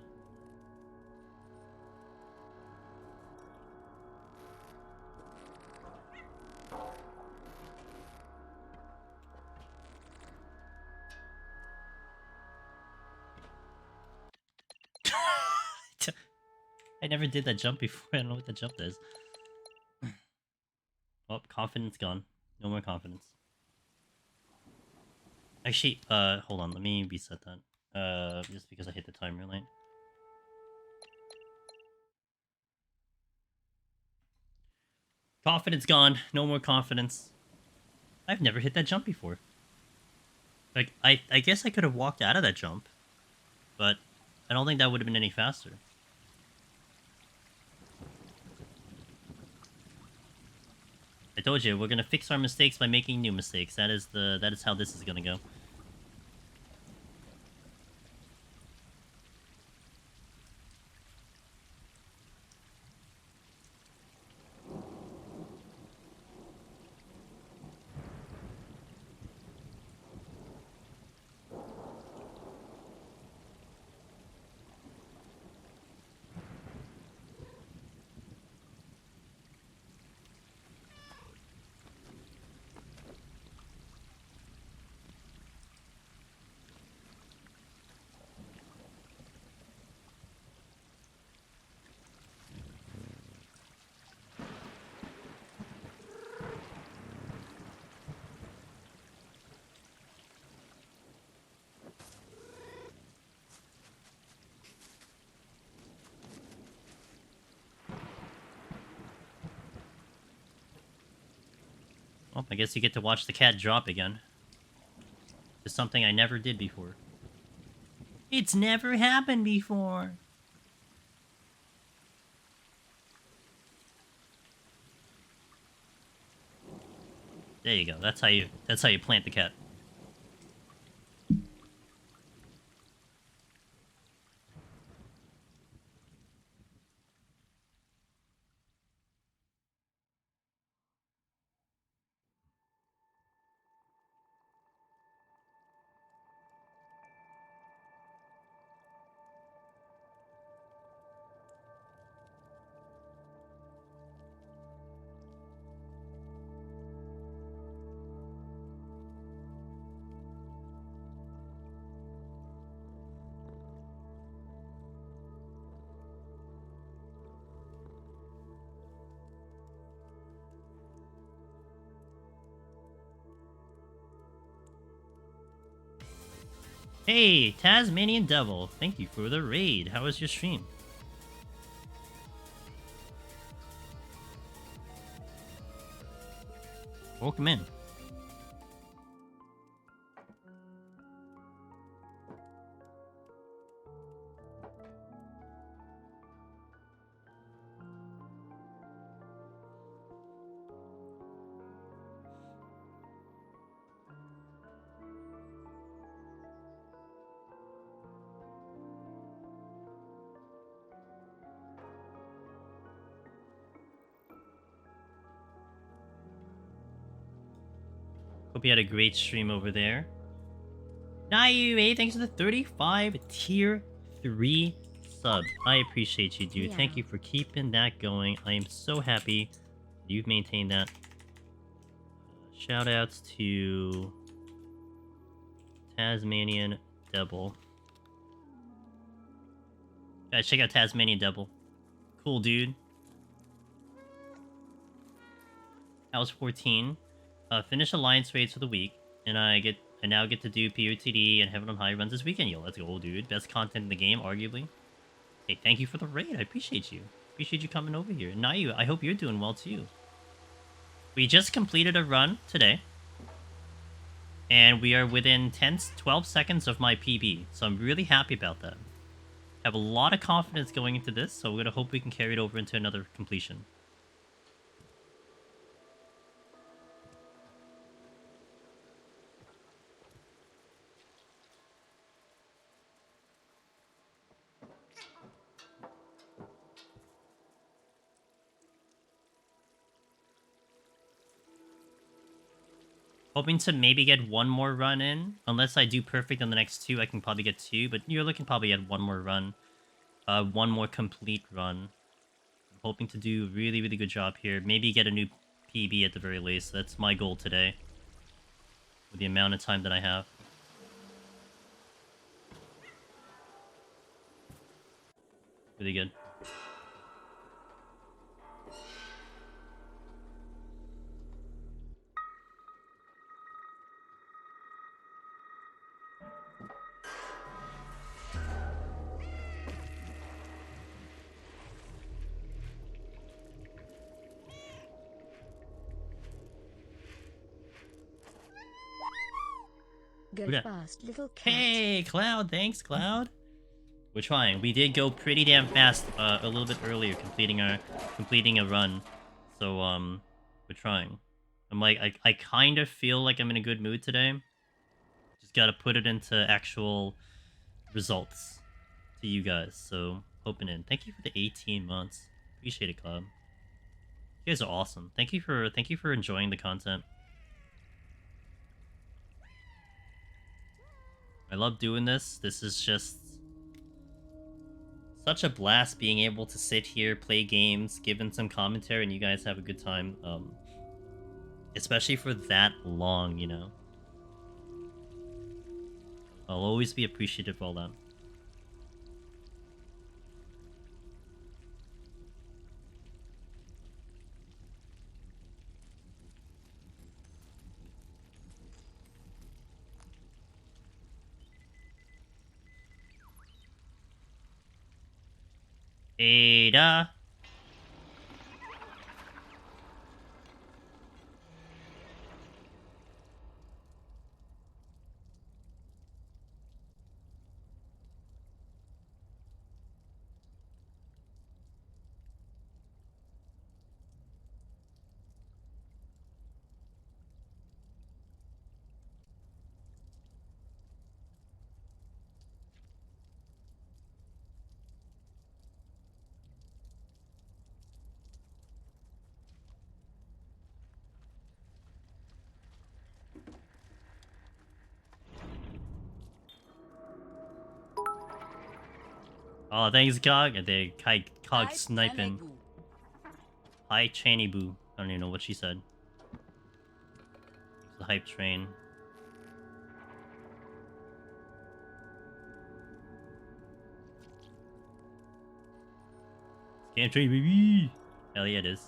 I never did that jump before. I don't know what that jump is. Oh, confidence gone. No more confidence. Actually, hold on. Let me reset that. Just because I hit the timer late. Confidence gone. No more confidence. I've never hit that jump before. Like, I guess I could have walked out of that jump, but I don't think that would have been any faster. I told you, we're gonna fix our mistakes by making new mistakes. That is how this is gonna go. Well, I guess you get to watch the cat drop again. It's something I never did before. It's never happened before. There you go. That's how you plant the cat. Hey, Tasmanian Devil, thank you for the raid. How was your stream? Welcome in. Hope you had a great stream over there. Nayu, thanks for the 35 tier 3 sub. I appreciate you, dude. Yeah. Thank you for keeping that going. I am so happy you've maintained that. Shoutouts to Tasmanian Devil. Guys, check out Tasmanian Devil. Cool dude. I was 14. Finished Alliance raids for the week, and I now get to do POTD and Heaven on High runs this weekend. Yo, let's go, dude. Best content in the game, arguably. Hey, thank you for the raid. I appreciate you. Appreciate you coming over here. Nayu, I hope you're doing well too. We just completed a run today, and we are within 12 seconds of my PB, so I'm really happy about that. I have a lot of confidence going into this, so we're gonna hope we can carry it over into another completion. Hoping to maybe get one more run in. Unless I do perfect on the next two, I can probably get two. But you're looking probably at one more run. One more complete run. I'm hoping to do a really, really good job here. Maybe get a new PB at the very least. That's my goal today. With the amount of time that I have. Really good. Go fast, little cat. Hey, Cloud. Thanks, Cloud. We're trying. We did go pretty damn fast a little bit earlier, completing a run. So we're trying. I'm like I kind of feel like I'm in a good mood today. Just gotta put it into actual results to you guys. So hoping in. Thank you for the 18 months. Appreciate it, Cloud. You guys are awesome. Thank you for enjoying the content. I love doing this. This is just such a blast being able to sit here, play games, give in some commentary, and you guys have a good time. Especially for that long, you know. I'll always be appreciative of all that. Ada. Oh, thanks, Cog. They Cog sniping. Hi, Channy Boo. I don't even know what she said. It's the hype train. Scam train, baby. Hell yeah, it is.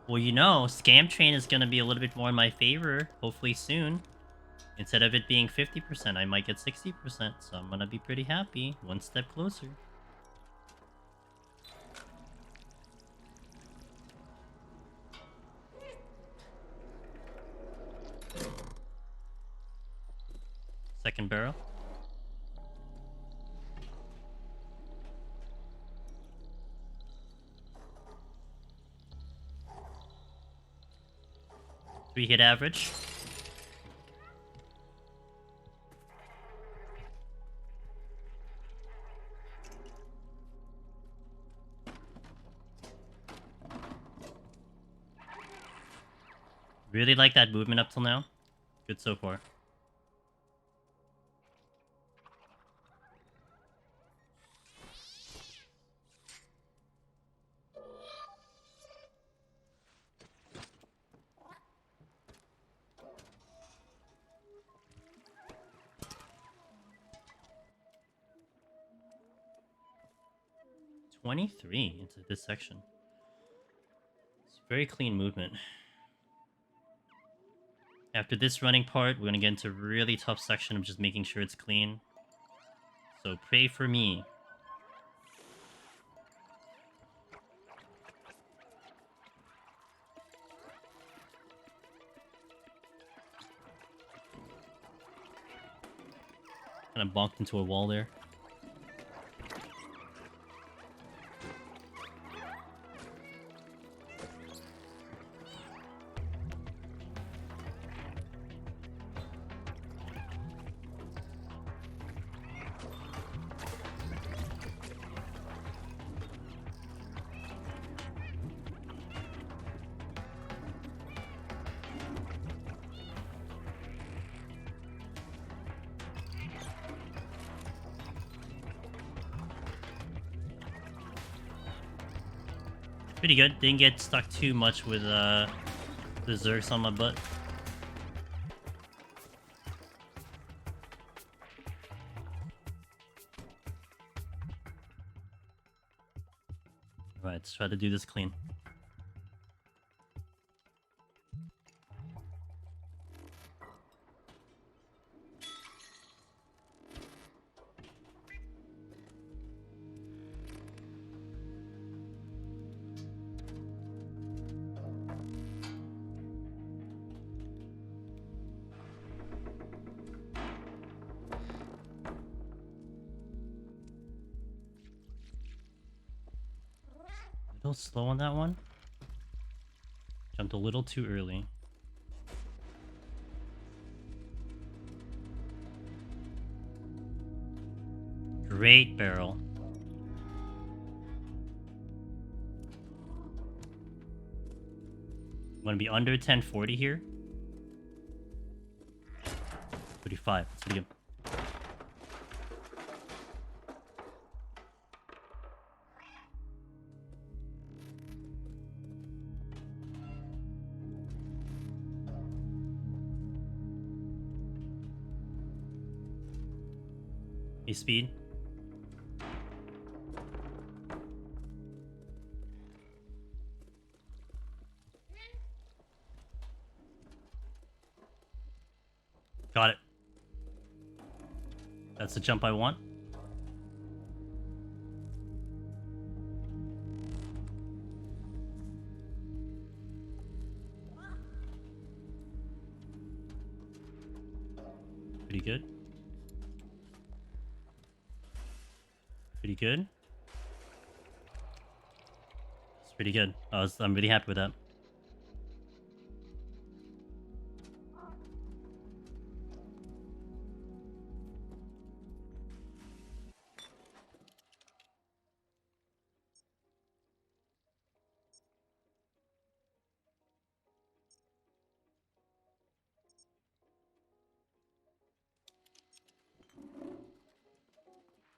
Well, you know, Scam Train is gonna be a little bit more in my favor, hopefully soon. Instead of it being 50%, I might get 60%, so I'm gonna be pretty happy. One step closer. Second barrel. Three hit average. Really like that movement up till now. Good so far. $23 into this section. It's Very clean movement. After this running part, we're gonna get into a really tough section of just making sure it's clean. So pray for me. Kind of bonked into a wall there. Pretty good. Didn't get stuck too much with the Zergs on my butt. Alright, let's try to do this clean. A little slow on that one. Jumped a little too early. Great barrel. I'm gonna be under 1040 here. 35. That's pretty good. Hey, speed. Got it. That's the jump I want. Pretty good. Pretty good. It's pretty good. I'm really happy with that.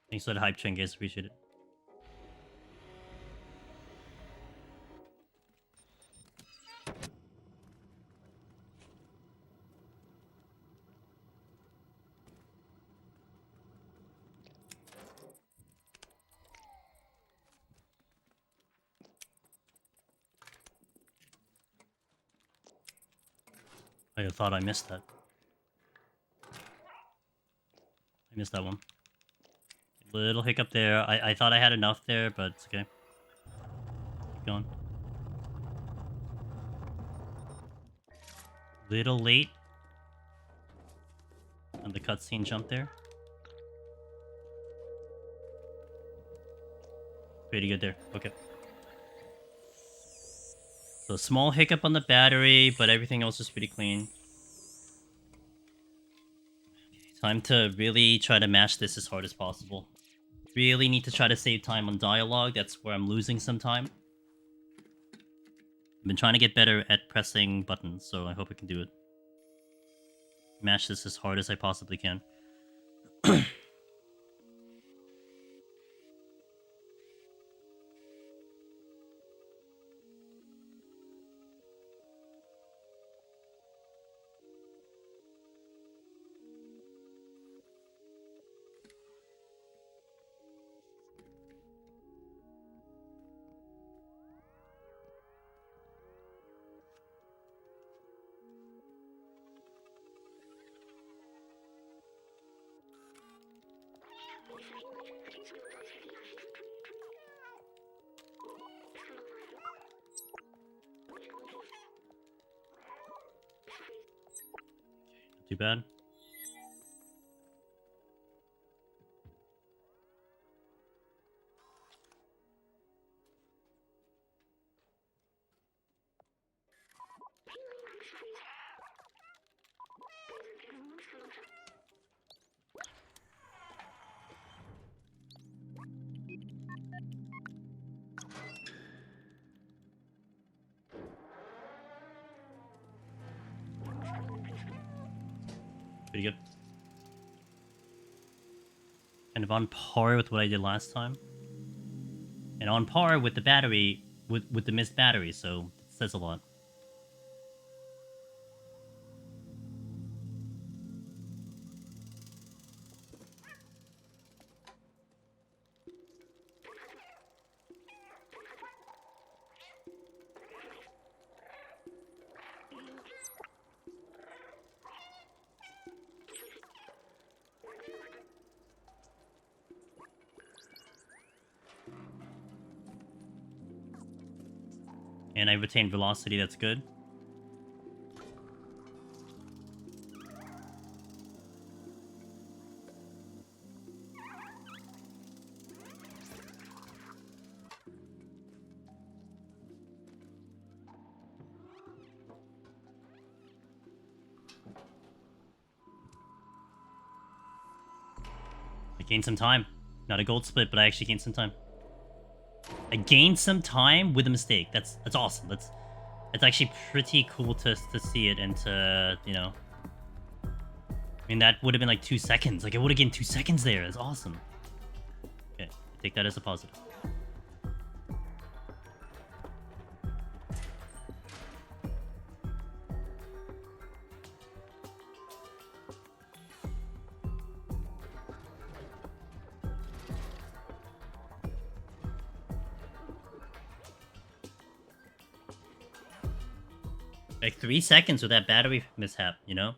Thanks for the hype train, guys. Appreciate it. I thought I missed that. I missed that one. Little hiccup there. I thought I had enough there, but it's okay. Keep going. Little late on the cutscene jump there. Pretty good there. Okay. So small hiccup on the battery, but everything else is pretty clean. Time to really try to match this as hard as possible. Really need to try to save time on dialogue. That's where I'm losing some time. I've been trying to get better at pressing buttons, so I hope I can do it. Match this as hard as I possibly can. Too bad. Pretty good. Kind of on par with what I did last time. And on par with the battery, with the missed battery, so it says a lot. And I retained velocity, that's good. I gained some time. Not a gold split, but I actually gained some time. I gained some time with a mistake. That's awesome. It's actually pretty cool to see it and to, you know. I mean, that would have been like 2 seconds. Like, I would have gained 2 seconds there. That's awesome. Okay, take that as a positive. Like 3 seconds with that battery mishap, you know?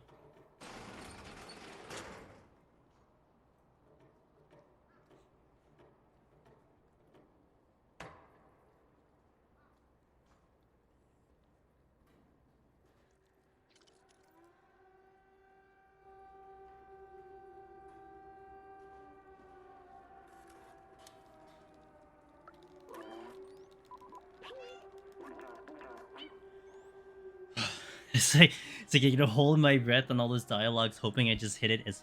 It's like you know, hold my breath on all those dialogues, hoping I just hit it as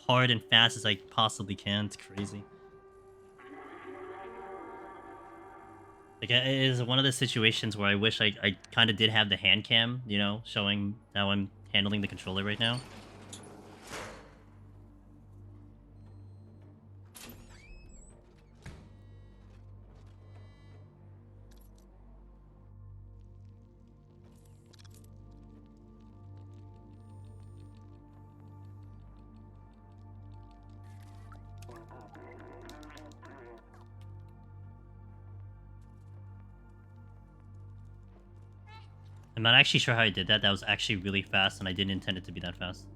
hard and fast as I possibly can. It's crazy. Like, it is one of the situations where I wish I kind of did have the hand cam, you know, showing how I'm handling the controller right now. I'm not actually sure how I did that. That was actually really fast, and I didn't intend it to be that fast.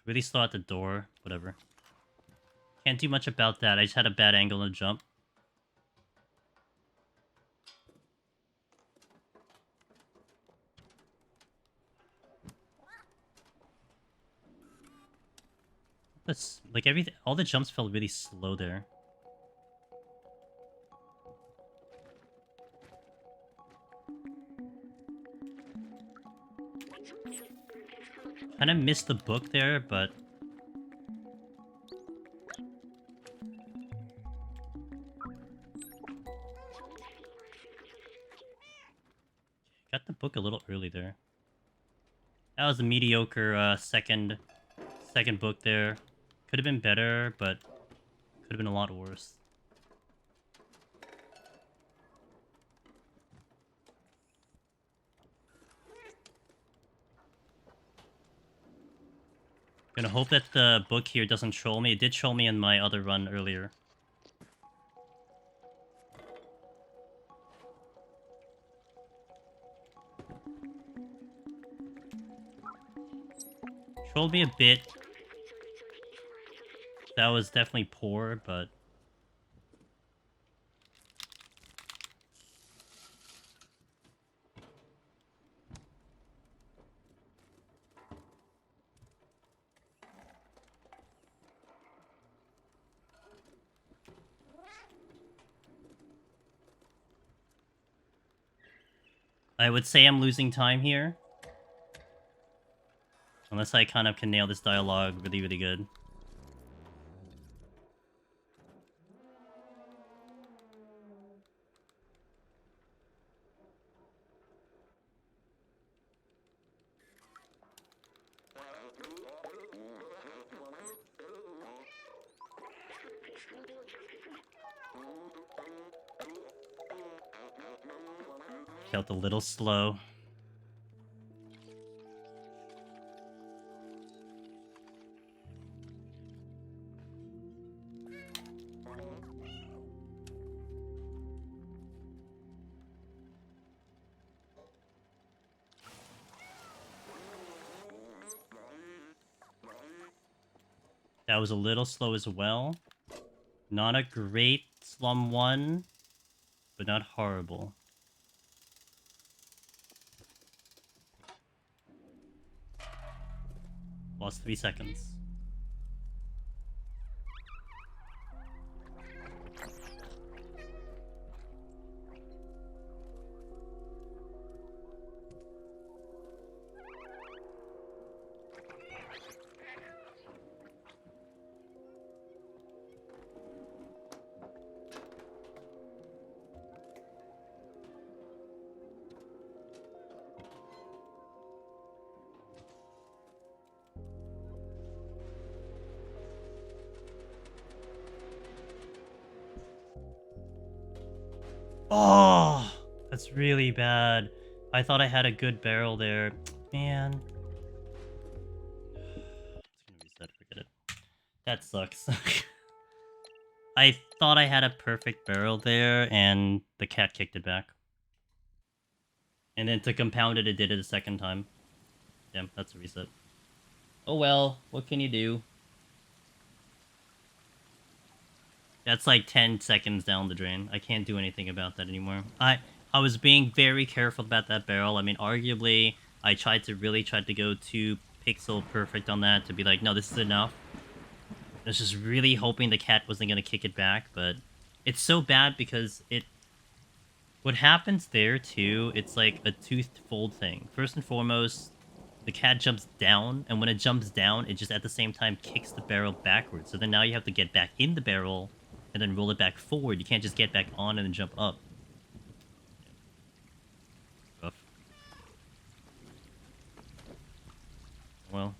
Really slow at the door. Whatever. Can't do much about that. I just had a bad angle on the jump. That's like everything. All the jumps felt really slow there. Kind of missed the book there, but got the book a little early there. That was a mediocre second book there. Could have been better, but could have been a lot worse. Gonna hope that the book here doesn't troll me. It did troll me in my other run earlier. Trolled me a bit. That was definitely poor, but... I would say I'm losing time here. Unless I kind of can nail this dialogue really, really good. Felt a little slow. That was a little slow as well. Not a great slum one, but not horrible. Lost 3 seconds. Oh, that's really bad. I thought I had a good barrel there. Man. It's gonna reset, forget it. That sucks. I thought I had a perfect barrel there, and the cat kicked it back. And then to compound it, it did it a second time. Damn, that's a reset. Oh well, what can you do? That's like 10 seconds down the drain. I can't do anything about that anymore. I was being very careful about that barrel. I mean, arguably, I really tried to go too pixel perfect on that to be like, no, this is enough. I was just really hoping the cat wasn't going to kick it back, but it's so bad because what happens there, too, it's like a twofold thing. First and foremost, the cat jumps down, and when it jumps down, it just at the same time kicks the barrel backwards. So then now you have to get back in the barrel and then roll it back forward. You can't just get back on and then jump up. Rough. Well,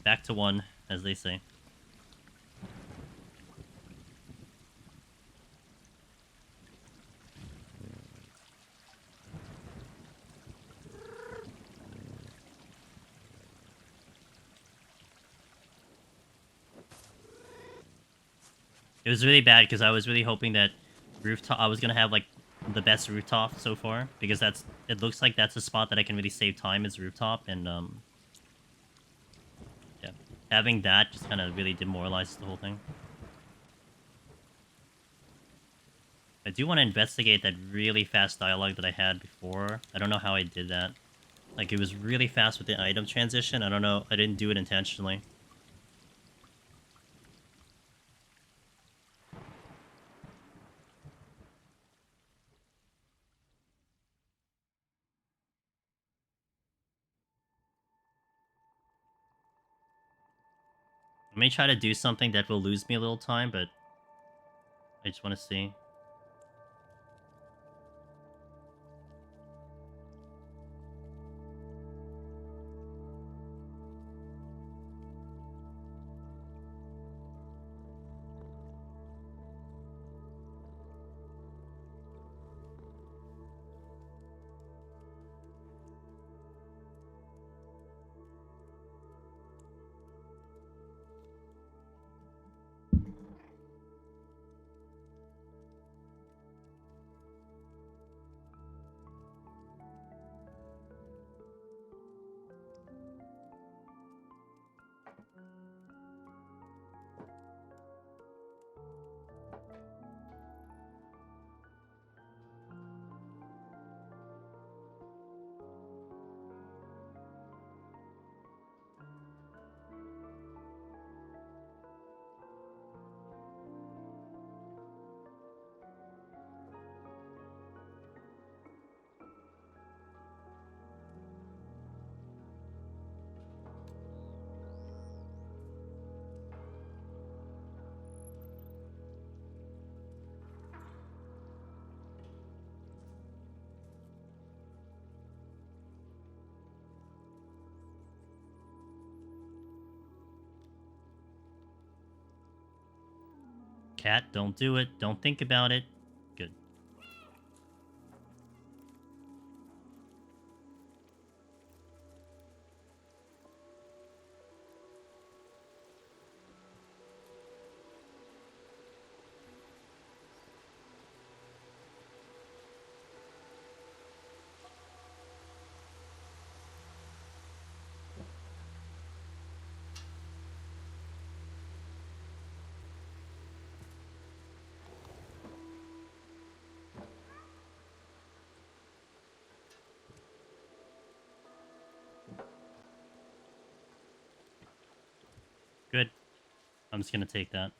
back to one, as they say. It was really bad because I was really hoping that rooftop. I was gonna have like the best rooftop so far because it looks like that's a spot that I can really save time is rooftop, and yeah, having that just kind of really demoralizes the whole thing. I do want to investigate that really fast dialogue that I had before. I don't know how I did that. Like, it was really fast with the item transition. I don't know. I didn't do it intentionally. I may try to do something that will lose me a little time, but I just want to see. Cat, don't do it. Don't think about it. Good. Good. I'm just gonna take that.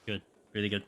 Good. Really good.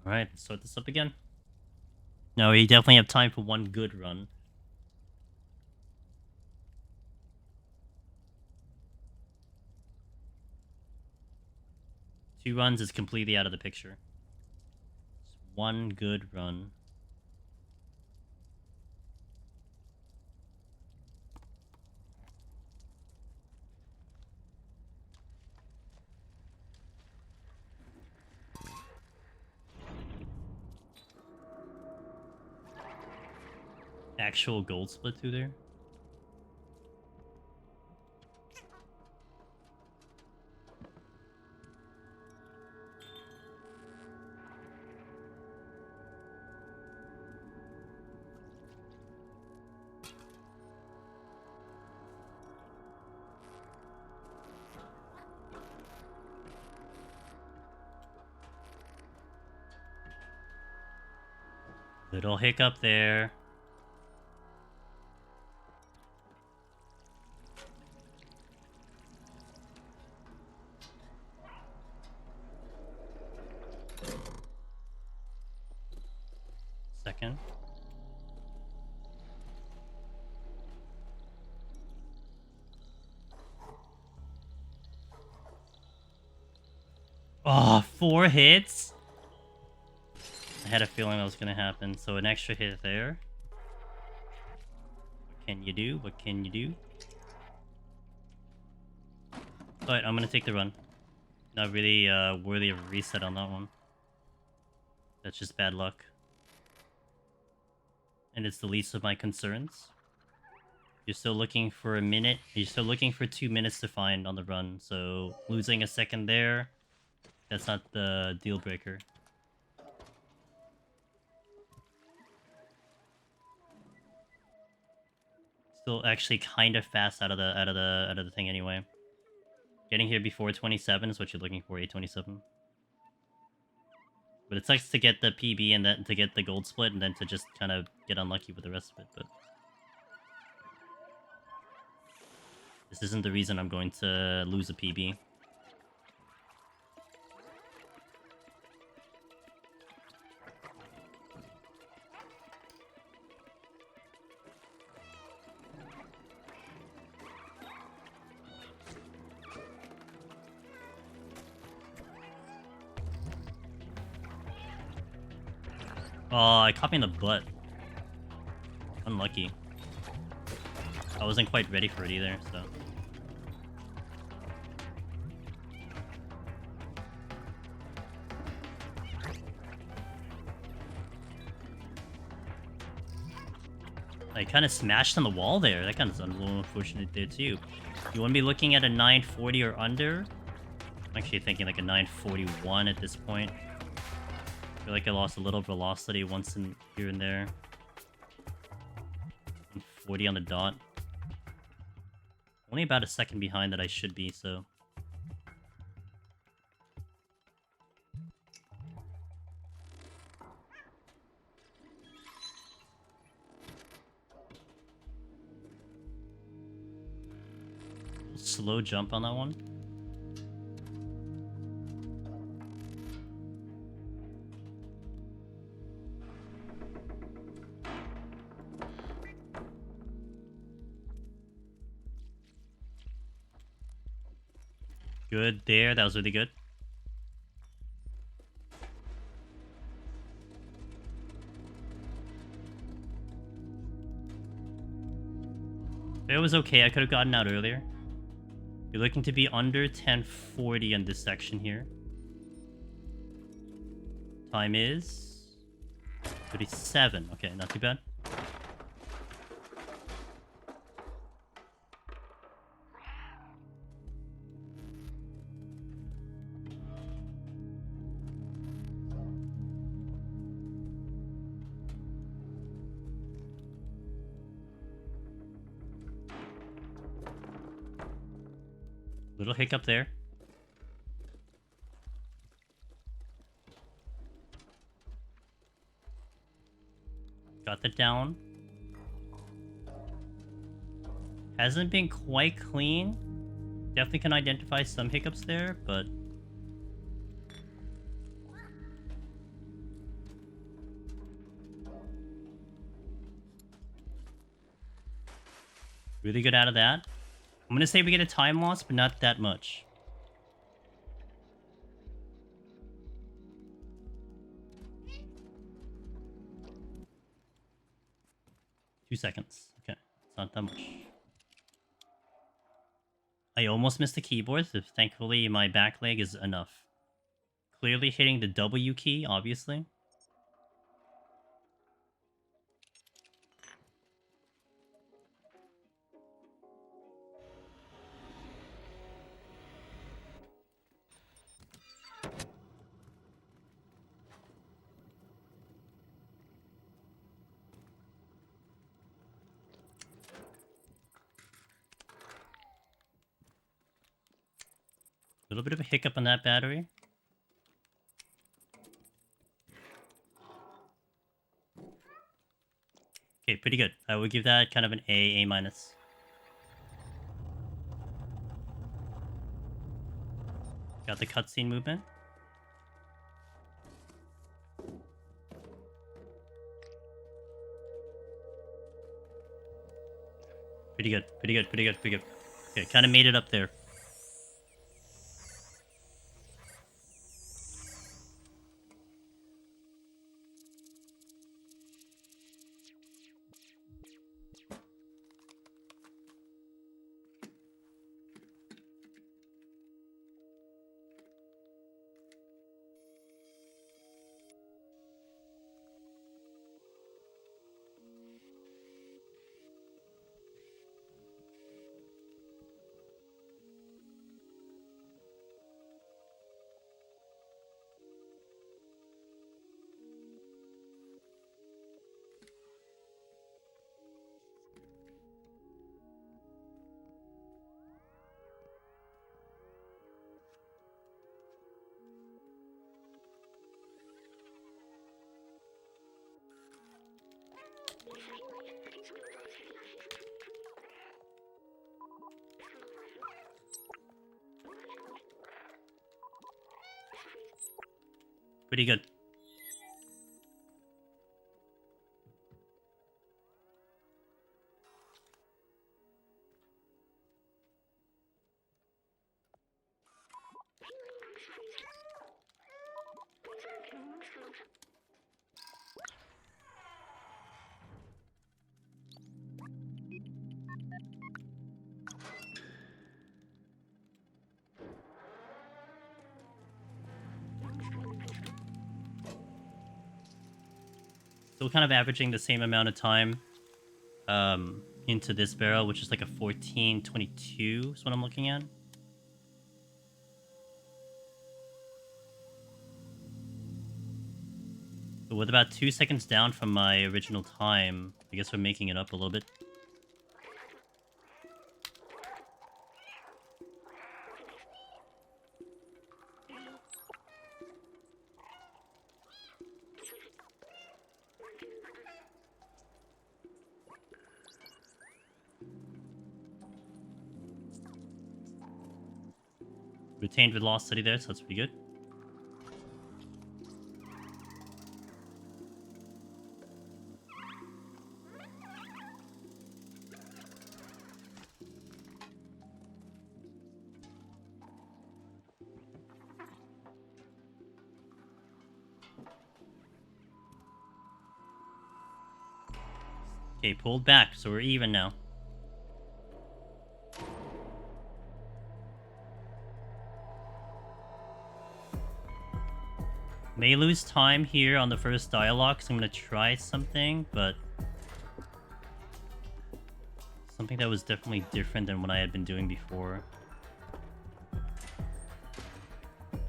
Alright, let's start this up again. No, we definitely have time for one good run. Two runs is completely out of the picture. Just one good run. Actual gold split through there. Little hiccup there. Second. Oh, 4 hits? I had a feeling that was going to happen. So an extra hit there. What can you do? What can you do? But I'm going to take the run. Not really worthy of a reset on that one. That's just bad luck. And it's the least of my concerns. You're still looking for a minute. You're still looking for 2 minutes to find on the run. So losing a second there, that's not the deal breaker. Still actually kind of fast out of the thing anyway. Getting here before 27 is what you're looking for, 827. But it sucks to get the PB and then to get the gold split and then to just kind of get unlucky with the rest of it, but this isn't the reason I'm going to lose a PB. Oh, I caught me in the butt. Unlucky. I wasn't quite ready for it either, so... I kind of smashed on the wall there. That kind of sounds a little unfortunate there, too. You want to be looking at a 940 or under? I'm actually thinking like a 941 at this point. I feel like I lost a little velocity once in here and there. 140 on the dot. Only about a second behind that I should be, so... Slow jump on that one. Good there. That was really good. It was okay. I could have gotten out earlier. You're looking to be under 1040 on this section here. Time is 37. Okay, not too bad. Little hiccup there. Got that down. Hasn't been quite clean. Definitely can identify some hiccups there, but... really good out of that. I'm gonna say we get a time loss, but not that much. Two seconds. Okay, it's not that much. I almost missed the keyboard, so thankfully my back leg is enough. Clearly hitting the W key, obviously. A little bit of a hiccup on that battery. Okay, pretty good. I would give that kind of an A, A-. Got the cutscene movement. Pretty good, pretty good, pretty good, pretty good. Okay, kind of made it up there. Pretty good. Still kind of averaging the same amount of time into this barrel, which is like a 14:22 is what I'm looking at. But with about 2 seconds down from my original time, I guess we're making it up a little bit. Retained velocity there, so that's pretty good. Okay, pulled back, so we're even now. May lose time here on the first dialogue, so I'm gonna try something, but something that was definitely different than what I had been doing before.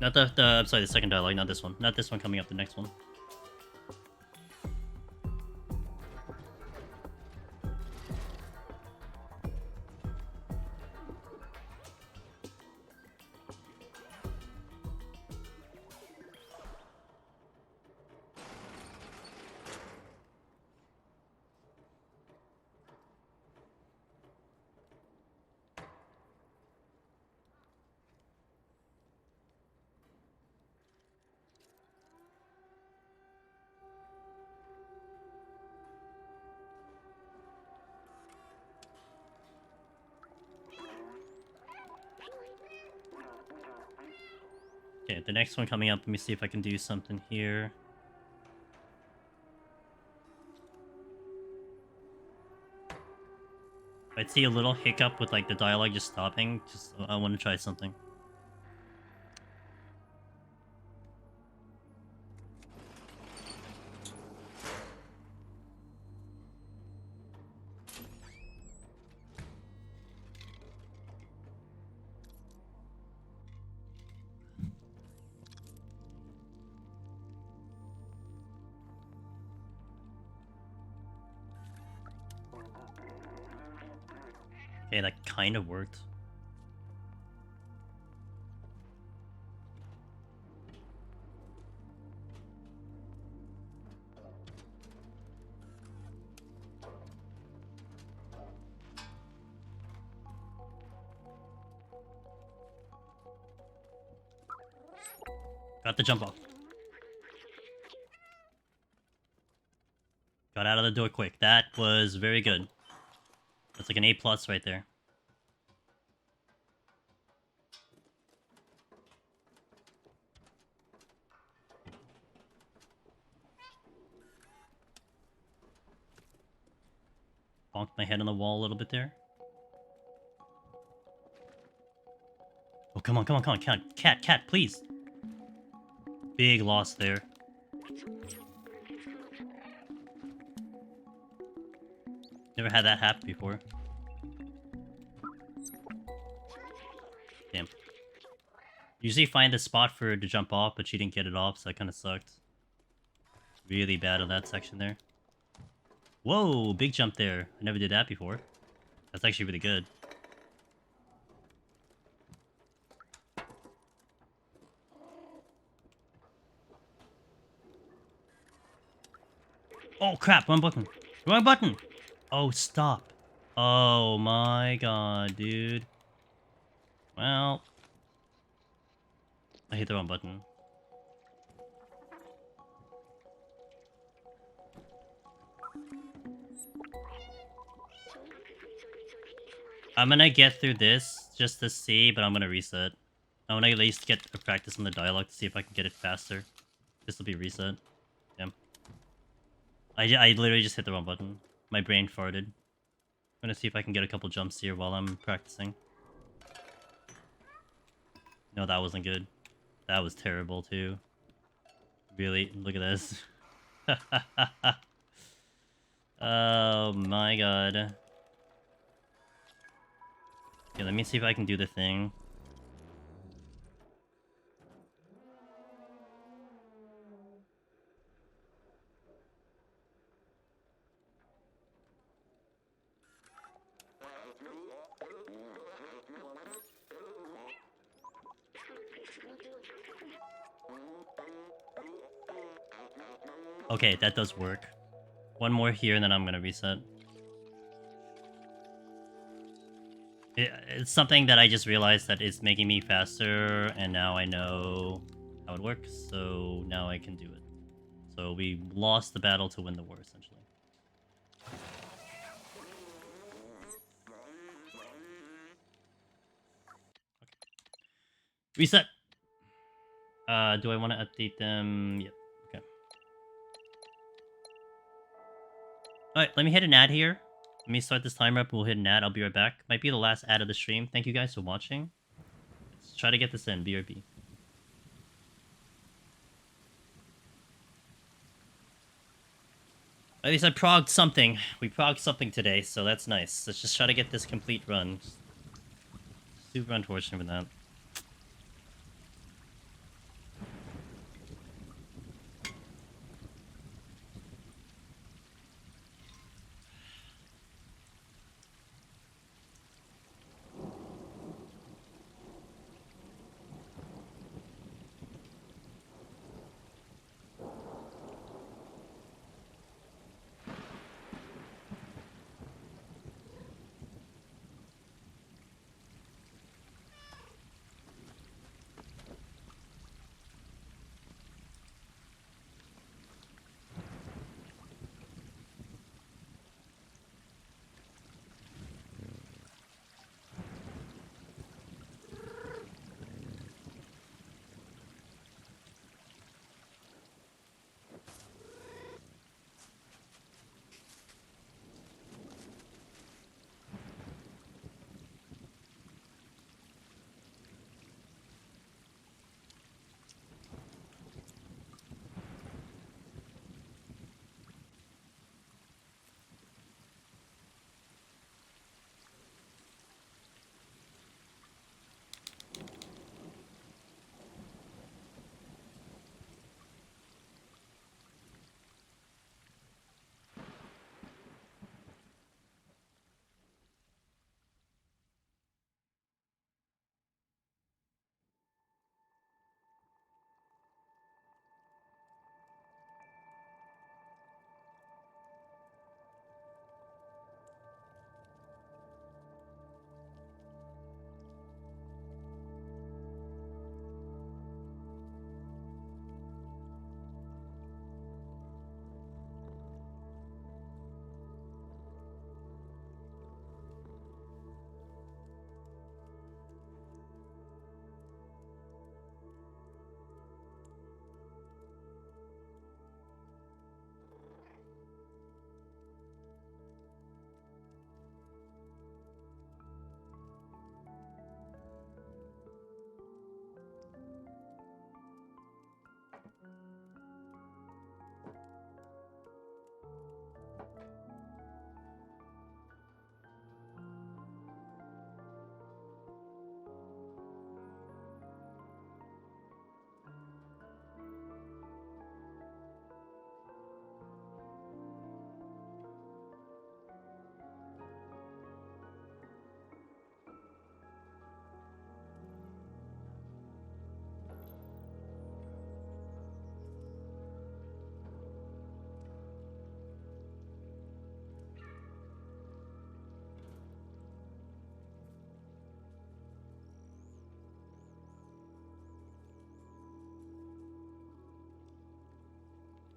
Not I'm sorry, the second dialogue, not this one. Not this one coming up, the next one. Okay, the next one coming up, let me see if I can do something here. I'd see a little hiccup with like the dialogue just stopping. Just I want to try something. Okay, that kind of worked. Got the jump off. Got out of the door quick. That was very good. That's like an A+ right there. Bonked my head on the wall a little bit there. Oh, come on, come on, come on. Cat, please. Big loss there. Never had that happen before. Damn. Usually find a spot for her to jump off, but she didn't get it off, so that kind of sucked. Really bad on that section there. Whoa, big jump there. I never did that before. That's actually really good. Oh crap, wrong button. Wrong button! Oh, stop. Oh my god, dude. Well, I hit the wrong button. I'm gonna get through this just to see, but I'm gonna reset. I want to at least get a practice on the dialogue to see if I can get it faster. This will be reset. Yeah. I literally just hit the wrong button. My brain farted. I'm gonna see if I can get a couple jumps here while I'm practicing. No, that wasn't good. That was terrible too. Really? Look at this. Oh my god. Okay, let me see if I can do the thing. Okay, that does work. One more here and then I'm gonna reset. It's something that I just realized that it's making me faster, and now I know how it works, so now I can do it. So we lost the battle to win the war, essentially. Okay. Reset! Do I want to update them? Yep. Okay. Alright, let me hit an ad here. Let me start this timer up, we'll hit an ad, I'll be right back. Might be the last ad of the stream. Thank you guys for watching. Let's try to get this in, BRB. At least I progged something. We progged something today, so that's nice. Let's just try to get this complete run. Super unfortunate with that.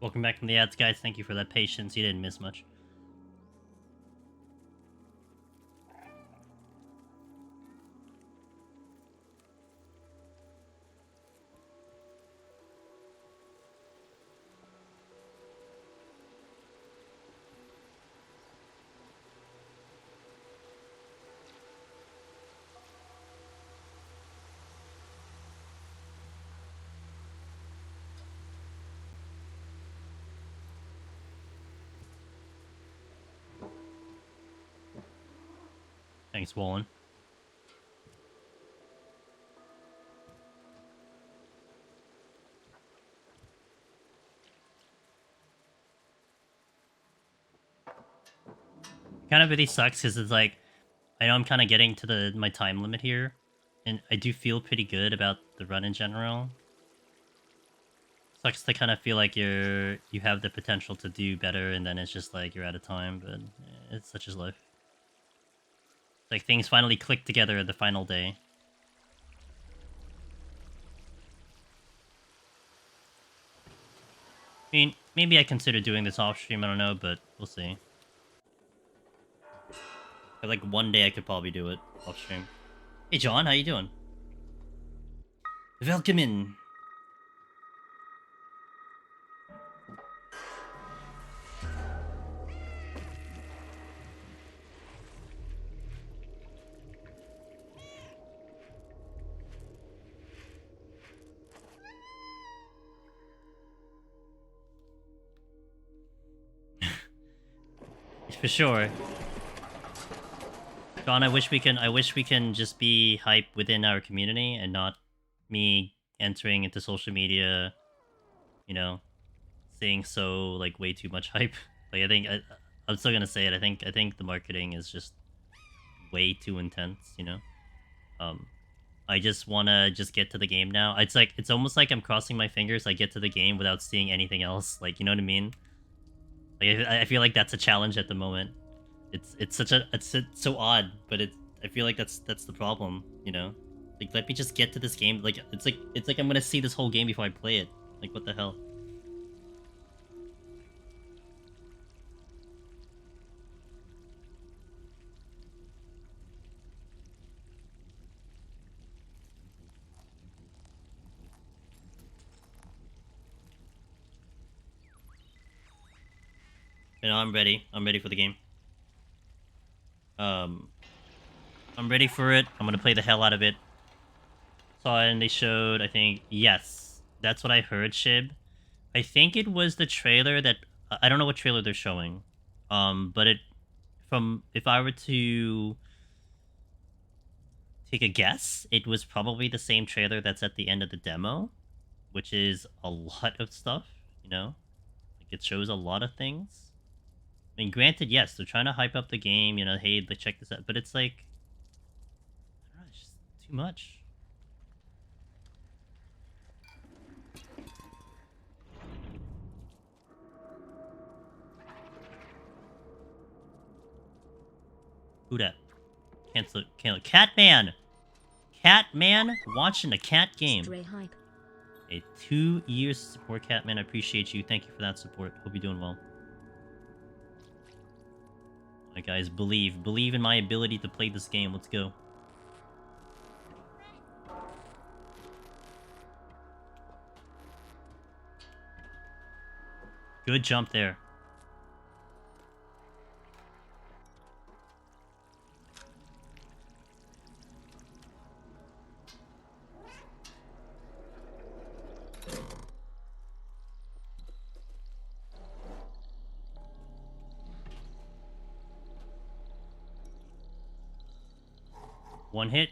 Welcome back from the ads, guys. Thank you for that patience. You didn't miss much. Thanks, Wallen. Kind of really sucks because it's like I know I'm kind of getting to my time limit here, and I do feel pretty good about the run in general. Sucks to kind of feel like you have the potential to do better, and then it's just like you're out of time. But it's such as life. Like things finally click together at the final day. I mean, maybe I consider doing this off stream. I don't know, but we'll see. Like one day I could probably do it off stream. Hey John, how you doing? Welcome in. For sure. John, I wish we can just be hype within our community and not me entering into social media, you know, saying so like way too much hype. Like I'm still gonna say it. I think the marketing is just way too intense, you know. Um I just wanna just get to the game now. It's like it's almost like I'm crossing my fingers I get to the game without seeing anything else. Like, you know what I mean? Like I feel like that's a challenge at the moment. It's such a it's so odd, but I feel like that's the problem, you know. Like let me just get to this game. Like it's like I'm gonna see this whole game before I play it. Like what the hell? You know, I'm ready. I'm ready for the game. Um, I'm ready for it. I'm gonna play the hell out of it. Saw it and they showed. I think yes, that's what I heard. Shib. I think it was the trailer that I don't know what trailer they're showing. But it from if I were to take a guess, it was probably the same trailer that's at the end of the demo, which is a lot of stuff. You know, like it shows a lot of things. I mean, granted, yes, they're trying to hype up the game. You know, hey, let's check this out, but it's like, I don't know, it's just too much. Who dat? Cancel. Catman! Catman watching a cat game. Stray hype. A 2 years support, Catman. I appreciate you. Thank you for that support. Hope you're doing well. Alright, guys, believe. Believe in my ability to play this game. Let's go. Good jump there. One hit.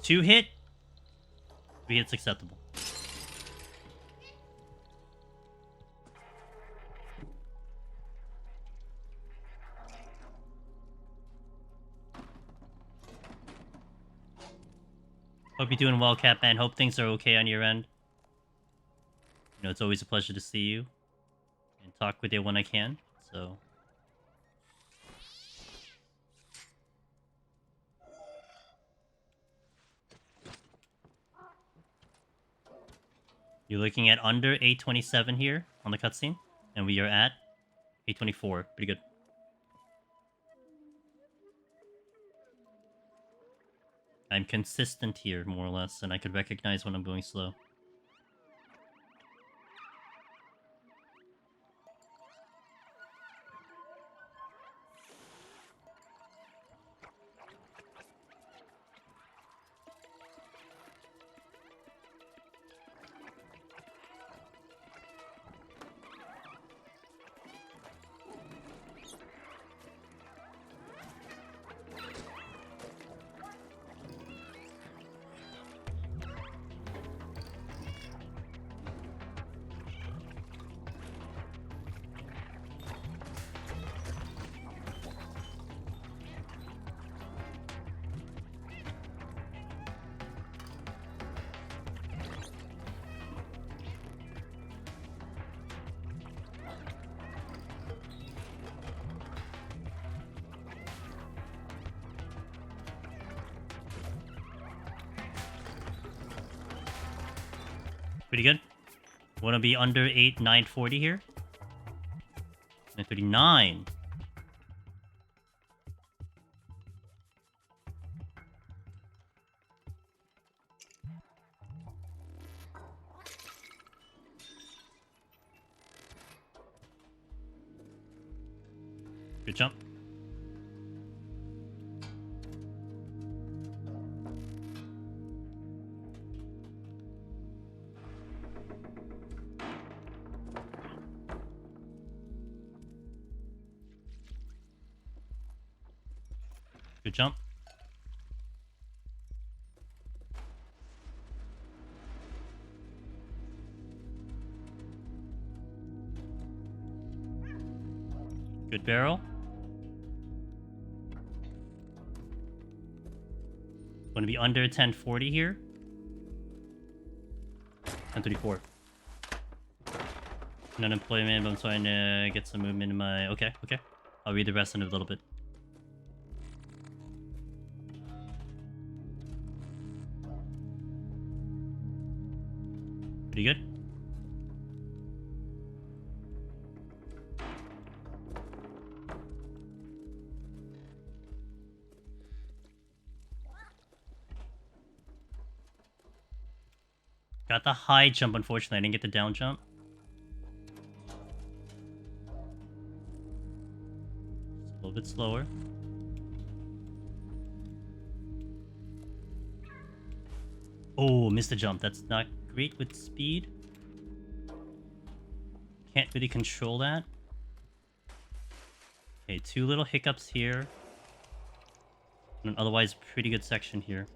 2 hit. 3 hits acceptable. Hope you're doing well, Catman. Hope things are okay on your end. You know, it's always a pleasure to see you and talk with you when I can. So, you're looking at under 827 here on the cutscene, and we are at 824. Pretty good. I'm consistent here, more or less, and I could recognize when I'm going slow. Pretty good. Want to be under 940 here? 939. Good jump. Good jump. Good barrel. Want to be under 1040 here. 1034. Unemployment, but I'm trying to get some movement in my... Okay, okay. I'll read the rest in a little bit. Pretty good. Got the high jump, unfortunately. I didn't get the down jump. Just a little bit slower. Oh, missed the jump. That's not great with speed. Can't really control that. Okay, 2 little hiccups here. And an otherwise pretty good section here.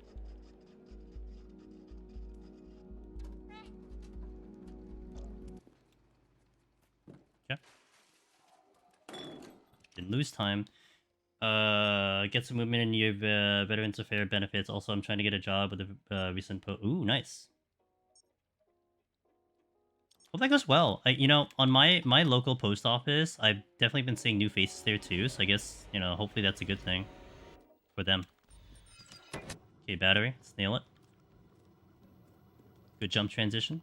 Okay. Didn't lose time. Get some movement in your Veterans Affairs benefits. Also, I'm trying to get a job with a recent Ooh, nice. Well, that goes well. You know, on my local post office, I've definitely been seeing new faces there too. So I guess, you know, hopefully that's a good thing for them. Okay, battery. Let's nail it. Good jump transition.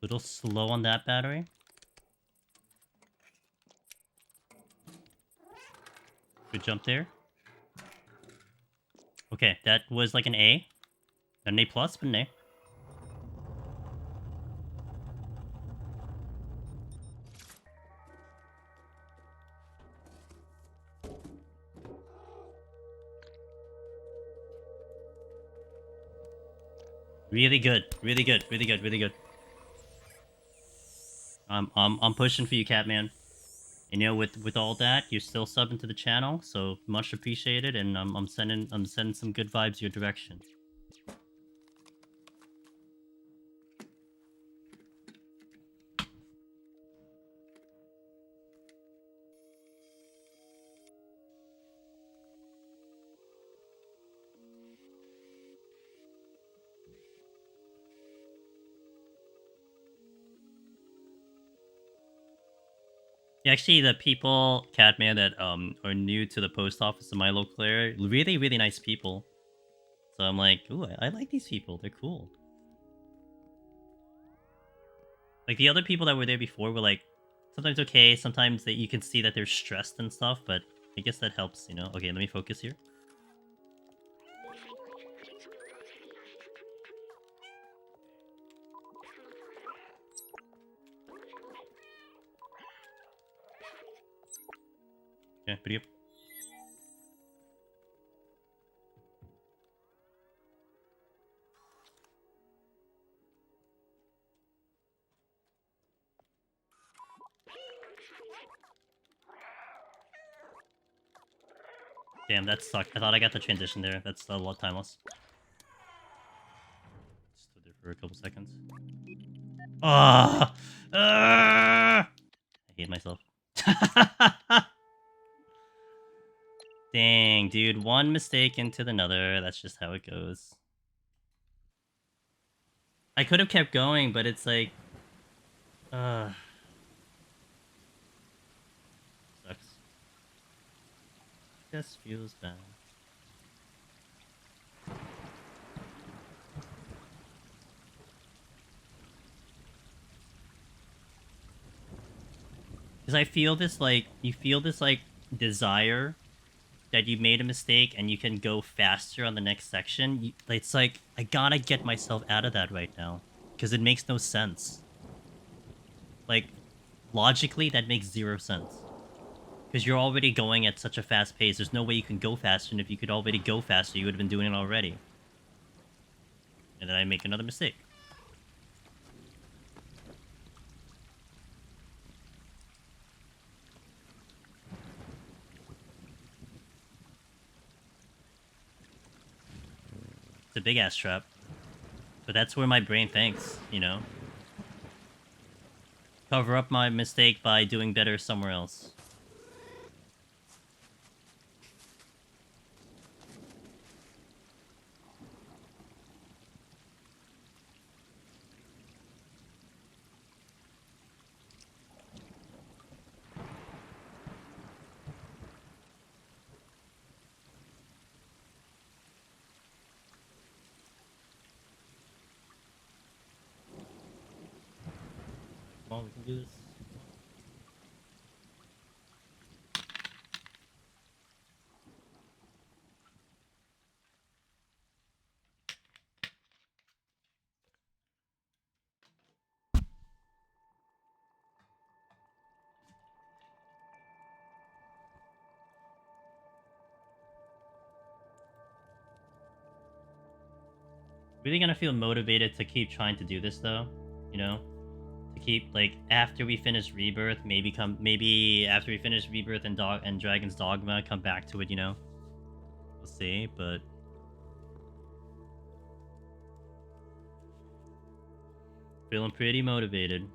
Little slow on that battery. Good jump there. Okay, that was like an A. Not an A plus, but an A. Really good. Really good. Really good. Really good. I'm pushing for you, Catman. You know, with all that, you're still subbing to the channel, so much appreciated, and I'm sending some good vibes your direction. Yeah, actually, the people, Catman, that are new to the post office in my local area, really, really nice people. So I'm like, ooh, I like these people. They're cool. Like, the other people that were there before were, like, sometimes okay, sometimes that you can see that they're stressed and stuff, but I guess that helps, you know? Okay, let me focus here. Okay, pretty good. Damn, that sucked. I thought I got the transition there. That's a lot of time loss. Stood there for a couple seconds. Ah! I hate myself. Dang, dude. One mistake into another. That's just how it goes. I could have kept going, but it's like... Sucks. Just feels bad. Because I feel this, like, you feel this, like, desire that you made a mistake and you can go faster on the next section. It's like, I gotta get myself out of that right now. Because it makes no sense. Like, logically, that makes 0 sense. Because you're already going at such a fast pace. There's no way you can go faster, and if you could already go faster, you would have been doing it already. And then I make another mistake. It's a big-ass trap. But that's where my brain thinks, you know? Cover up my mistake by doing better somewhere else. Come on, we can do this. Really gonna feel motivated to keep trying to do this, though. You know? To keep, like, after we finish Rebirth, maybe after we finish Rebirth and Dragon's Dogma, come back to it, you know? We'll see, but... feeling pretty motivated.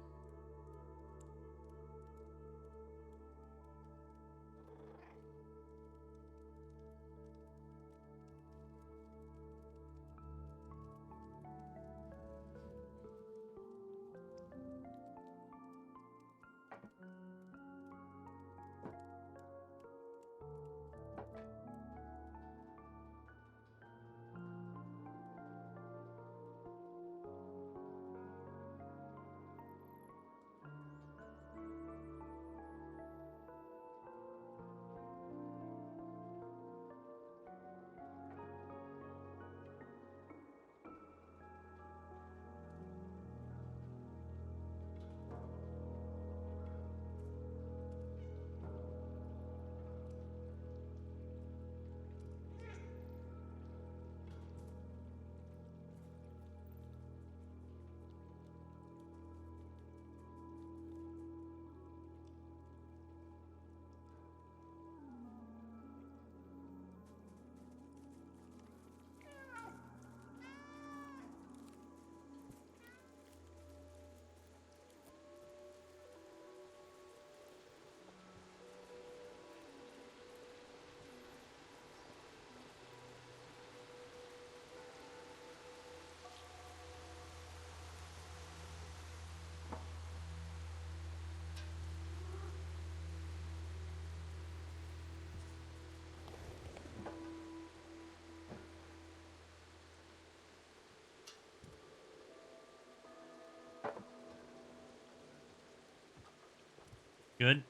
Good?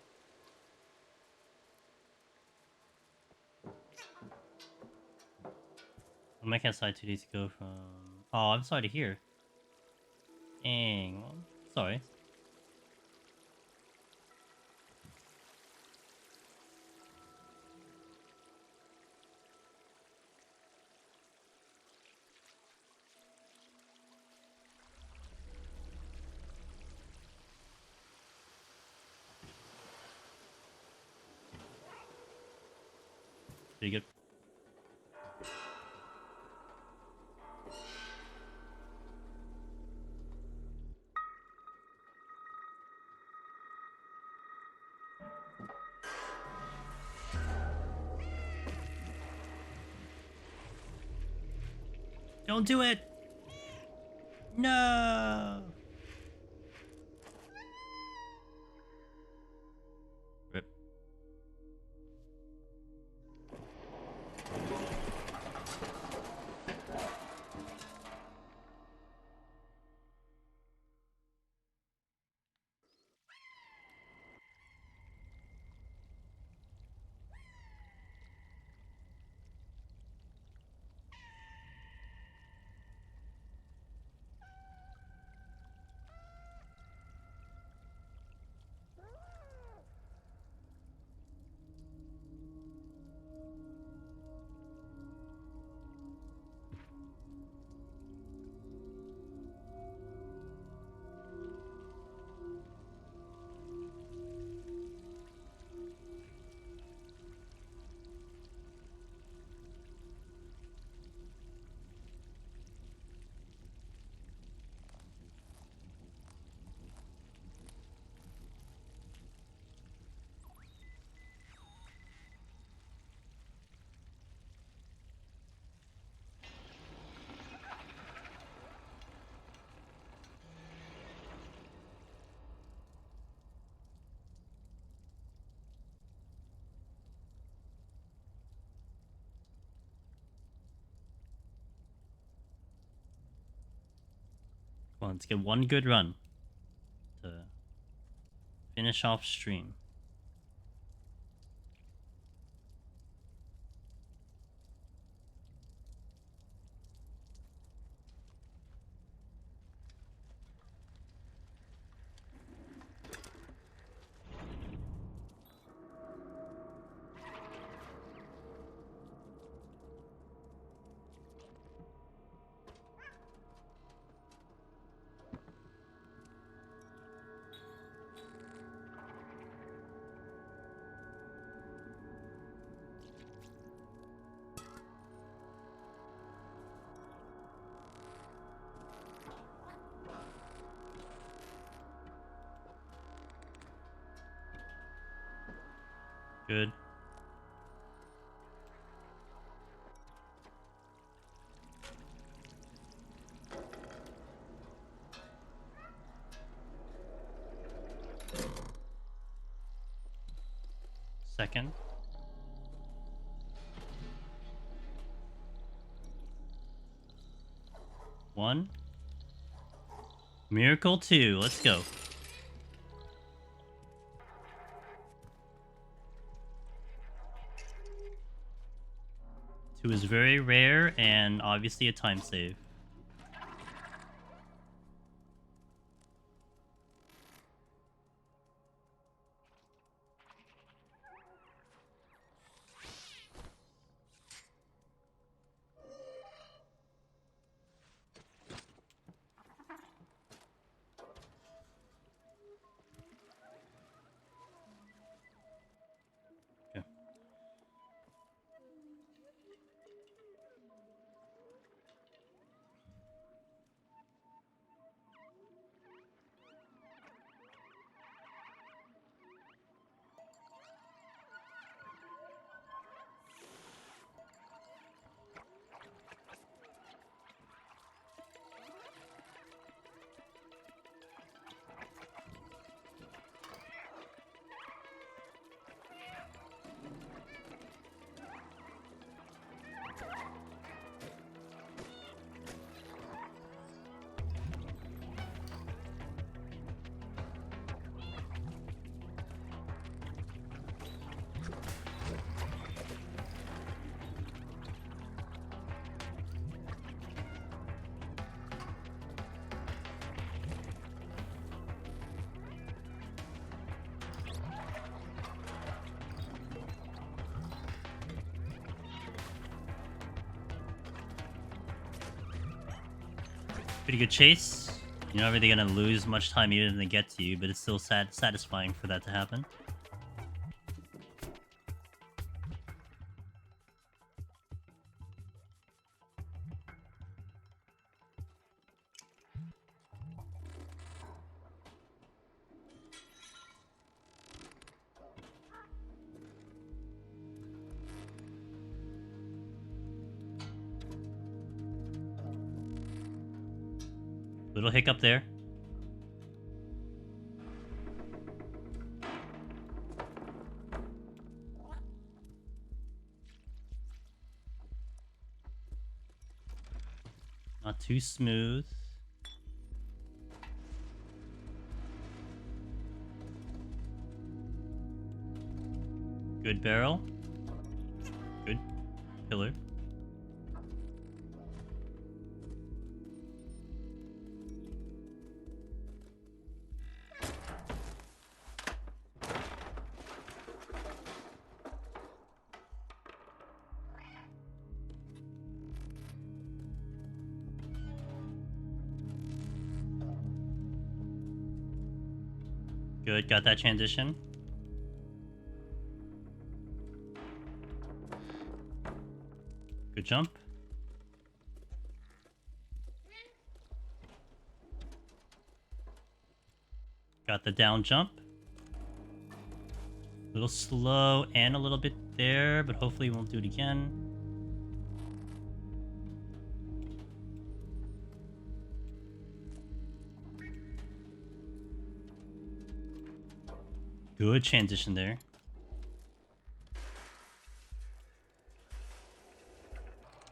I'm making a side 2D to go from... Oh, I'm sorry to hear. Dang. Well, sorry. Pretty good. Don't do it! No! Rip. Let's get one good run to finish off stream. Good. Second. One. Miracle 2. Let's go. 2 is very rare and obviously a time save. Okay. Pretty good chase. You're not really gonna lose much time even if they get to you, but it's still satisfying for that to happen. Little hiccup there. Not too smooth. Good barrel. Good pillar. Good, got that transition. Good jump. Got the down jump. A little slow and a little bit there, but hopefully we won't do it again. Good transition there.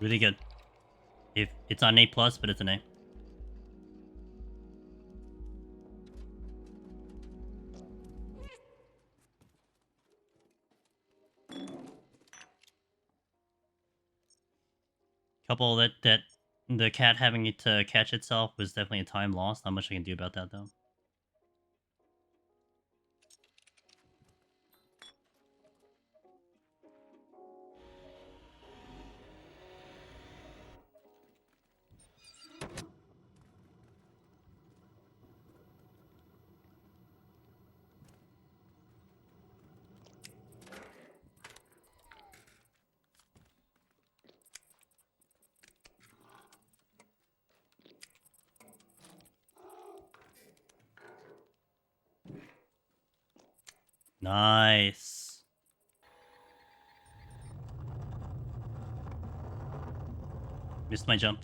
Really good. If it's on A+, but it's an A. Couple that the cat having it to catch itself was definitely a time loss. Not much I can do about that though. Nice. Missed my jump.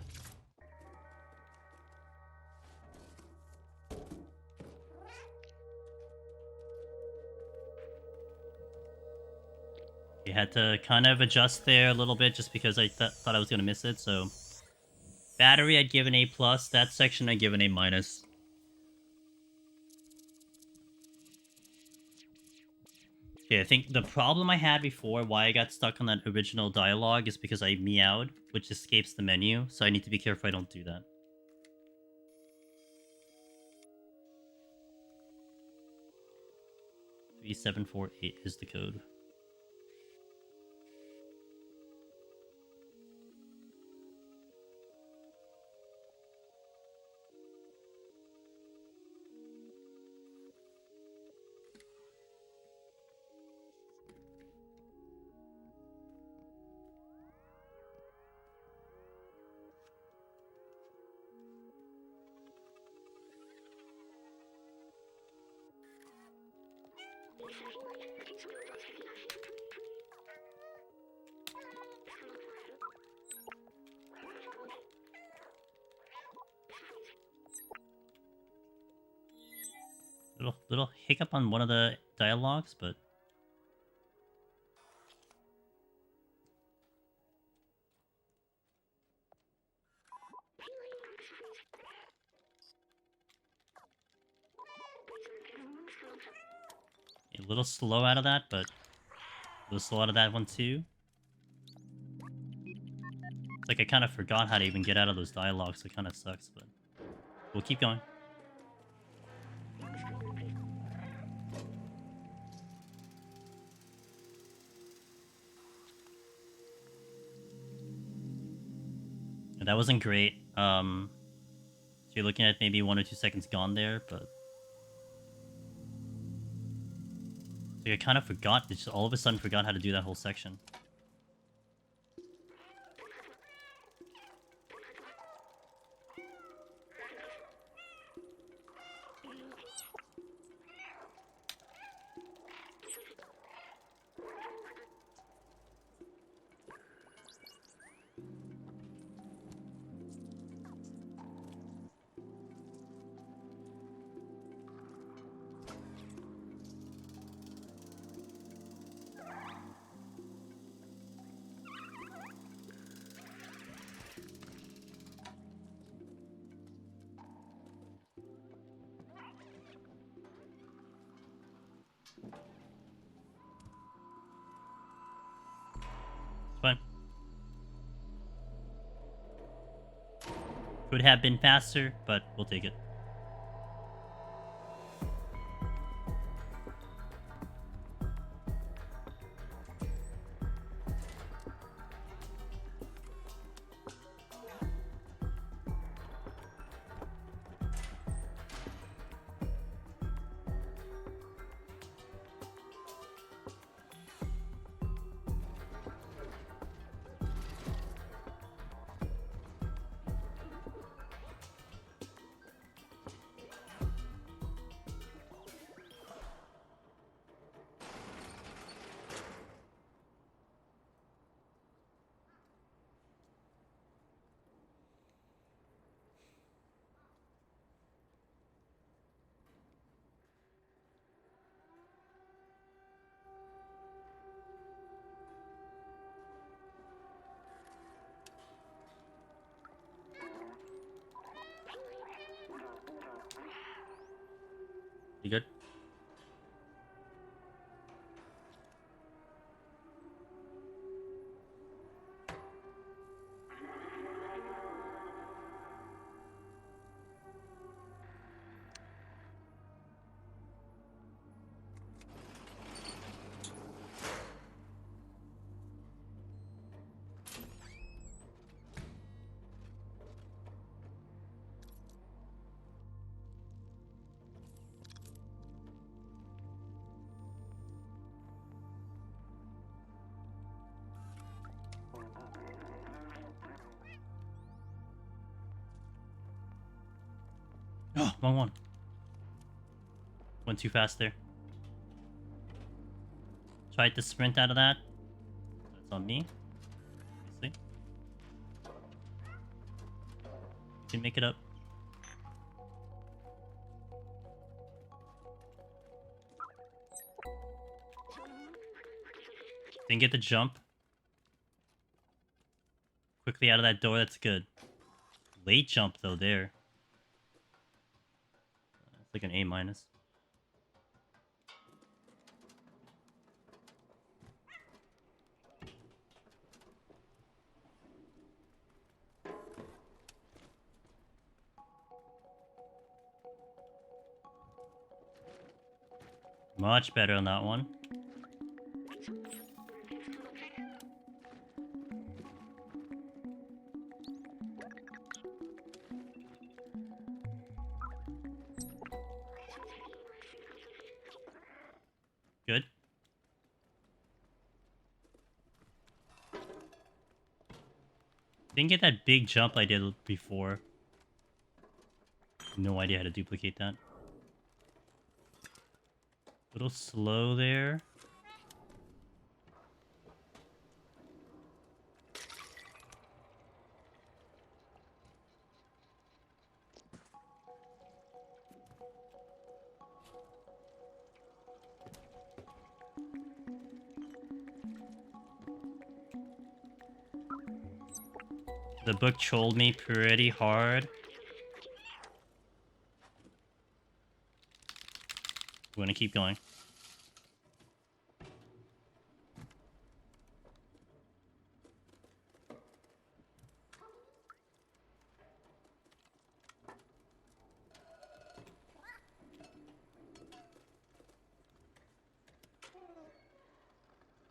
You had to kind of adjust there a little bit just because I thought I was going to miss it, so... Battery, I'd give an A+. That section, I'd give an A-. Okay, I think the problem I had before, why I got stuck on that original dialogue, is because I meowed, which escapes the menu, so I need to be careful I don't do that. 3748 is the code. Little hiccup on one of the dialogues, but a little slow out of that, but a little slow out of that one too. It's like I kind of forgot how to even get out of those dialogues, so it kind of sucks, but we'll keep going. That wasn't great. So you're looking at maybe 1 or 2 seconds gone there, but I kind of forgot. Just all of a sudden forgot how to do that whole section. Fine. Could have been faster, but we'll take it. You good? Oh, wrong one. Went too fast there. Tried to sprint out of that. That's on me. See? Didn't make it up. Didn't get the jump. Quickly out of that door, that's good. Late jump though there. It's like an A minus. Much better on that one. Good. Didn't get that big jump I did before. No idea how to duplicate that. A little slow there. The book trolled me pretty hard. We're gonna keep going.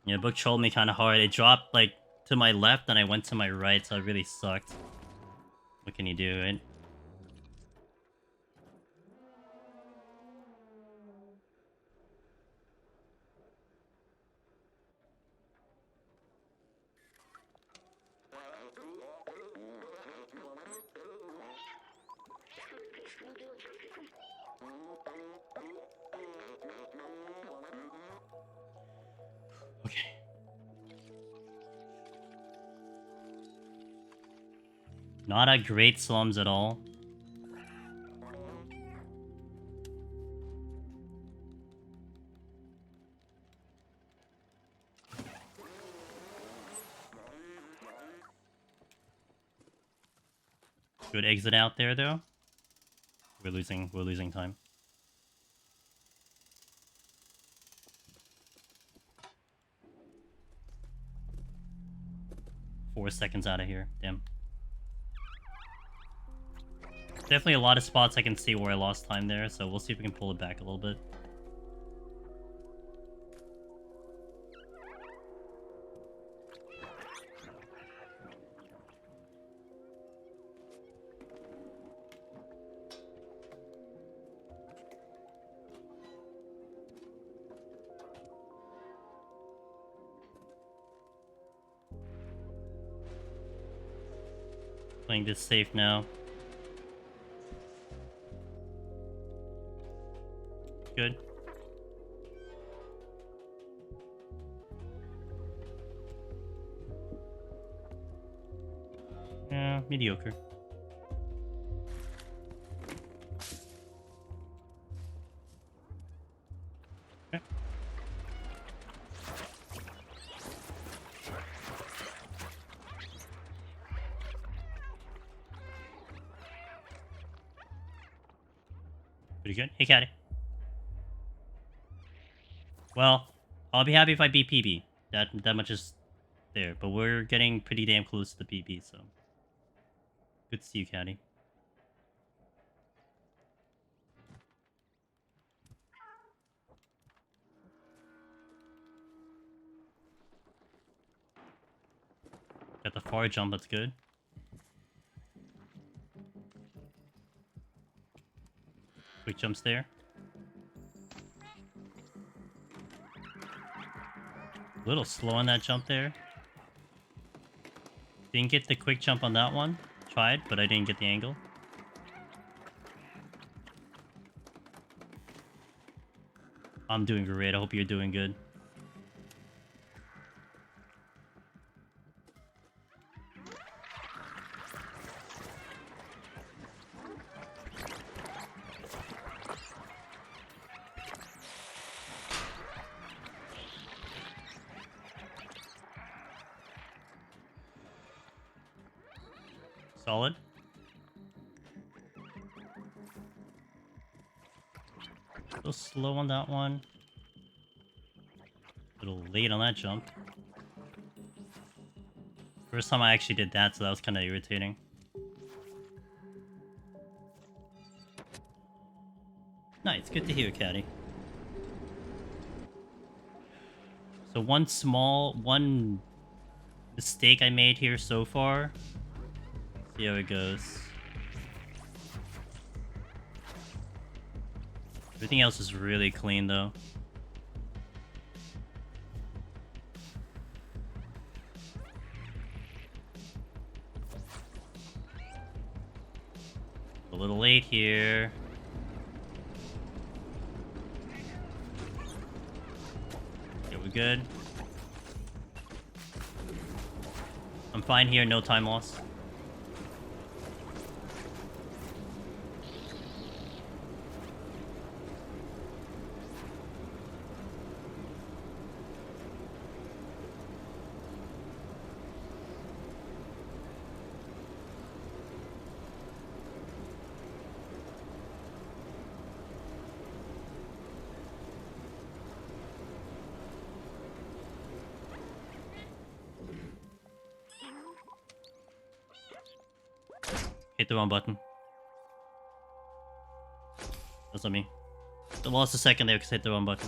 Yeah, book trolled me kind of hard. It dropped like to my left and I went to my right, so it really sucked. What can you do, right? Okay. Not a great slums at all. Good exit out there though. We're losing time. Four seconds out of here. Damn. Definitely a lot of spots I can see where I lost time there, so we'll see if we can pull it back a little bit. Playing this safe now. Good. Yeah, mediocre. Okay. Pretty good. Hey, Caddy. Well, I'll be happy if I beat PB. That much is there, but we're getting pretty damn close to the PB, so good to see you, Caddy. Got the far jump, that's good. Quick jumps there. A little slow on that jump there. Didn't get the quick jump on that one. Tried, but I didn't get the angle. I'm doing great. I hope you're doing good. Solid. So slow on that one. A little late on that jump. First time I actually did that, so that was kind of irritating. Nice, good to hear, Caddy. So one mistake I made here so far. See how it goes. Everything else is really clean, though. A little late here. Okay, we're good. I'm fine here, no time loss. Hit the wrong button. That's not me. I lost a second there because I hit the wrong button.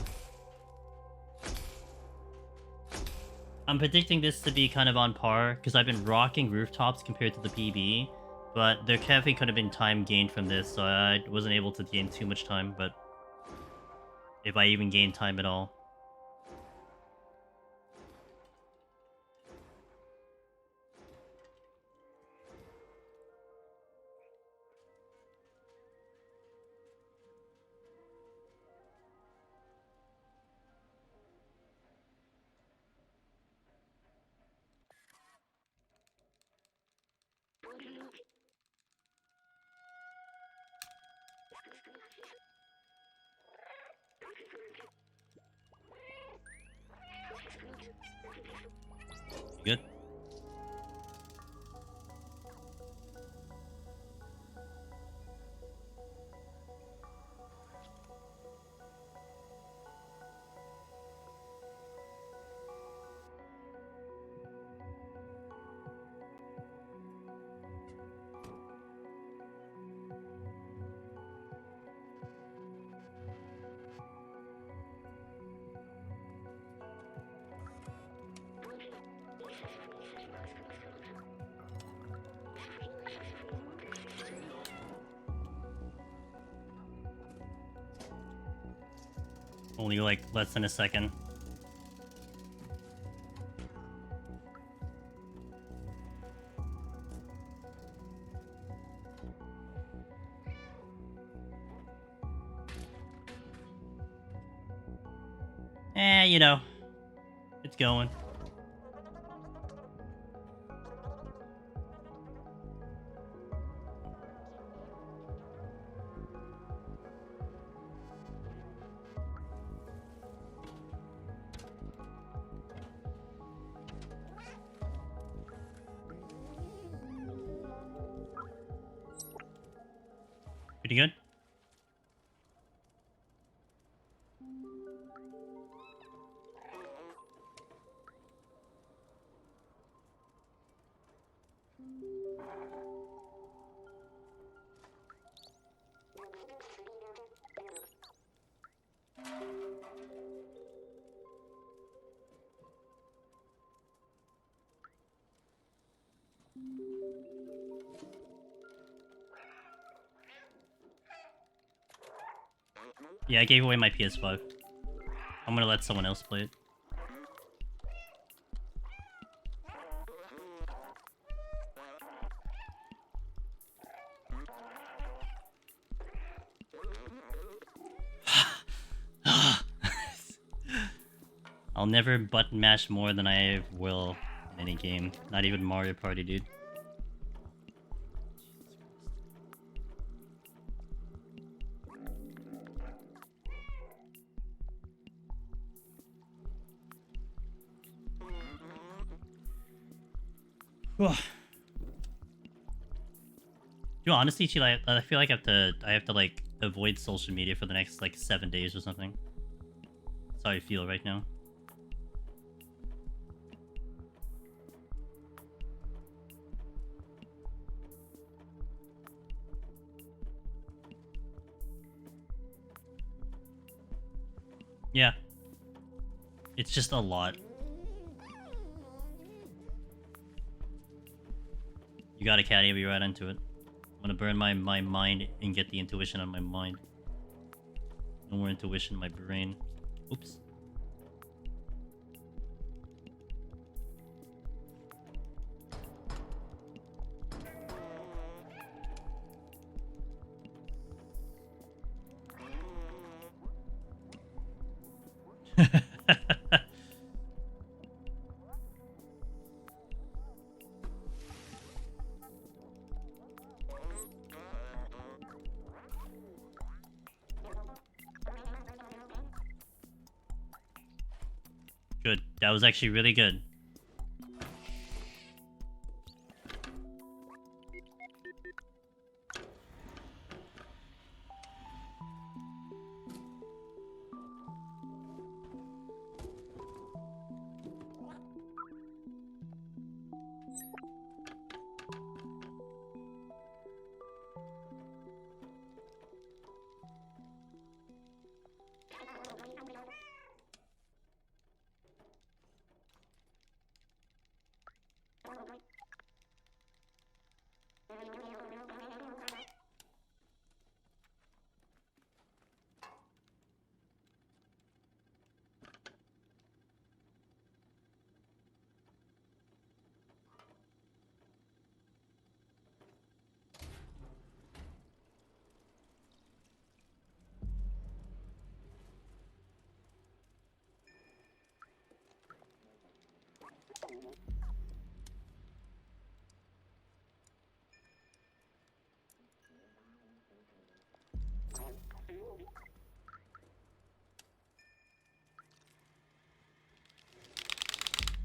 I'm predicting this to be kind of on par because I've been rocking rooftops compared to the PB, but there definitely could have been time gained from this, so I wasn't able to gain too much time, but if I even gained time at all. Good. Only like less than a second. You know, it's going. Pretty good. Yeah, I gave away my PS5. I'm gonna let someone else play it. I'll never button mash more than I will in any game. Not even Mario Party, dude. Yo, honestly, Chila, I feel like I have to like avoid social media for the next like 7 days or something. That's how I feel right now. Yeah. It's just a lot. You got a caddy, I'll be right into it. I'm gonna burn my mind and get the intuition on my mind. No more intuition in my brain. Oops. Good. That was actually really good.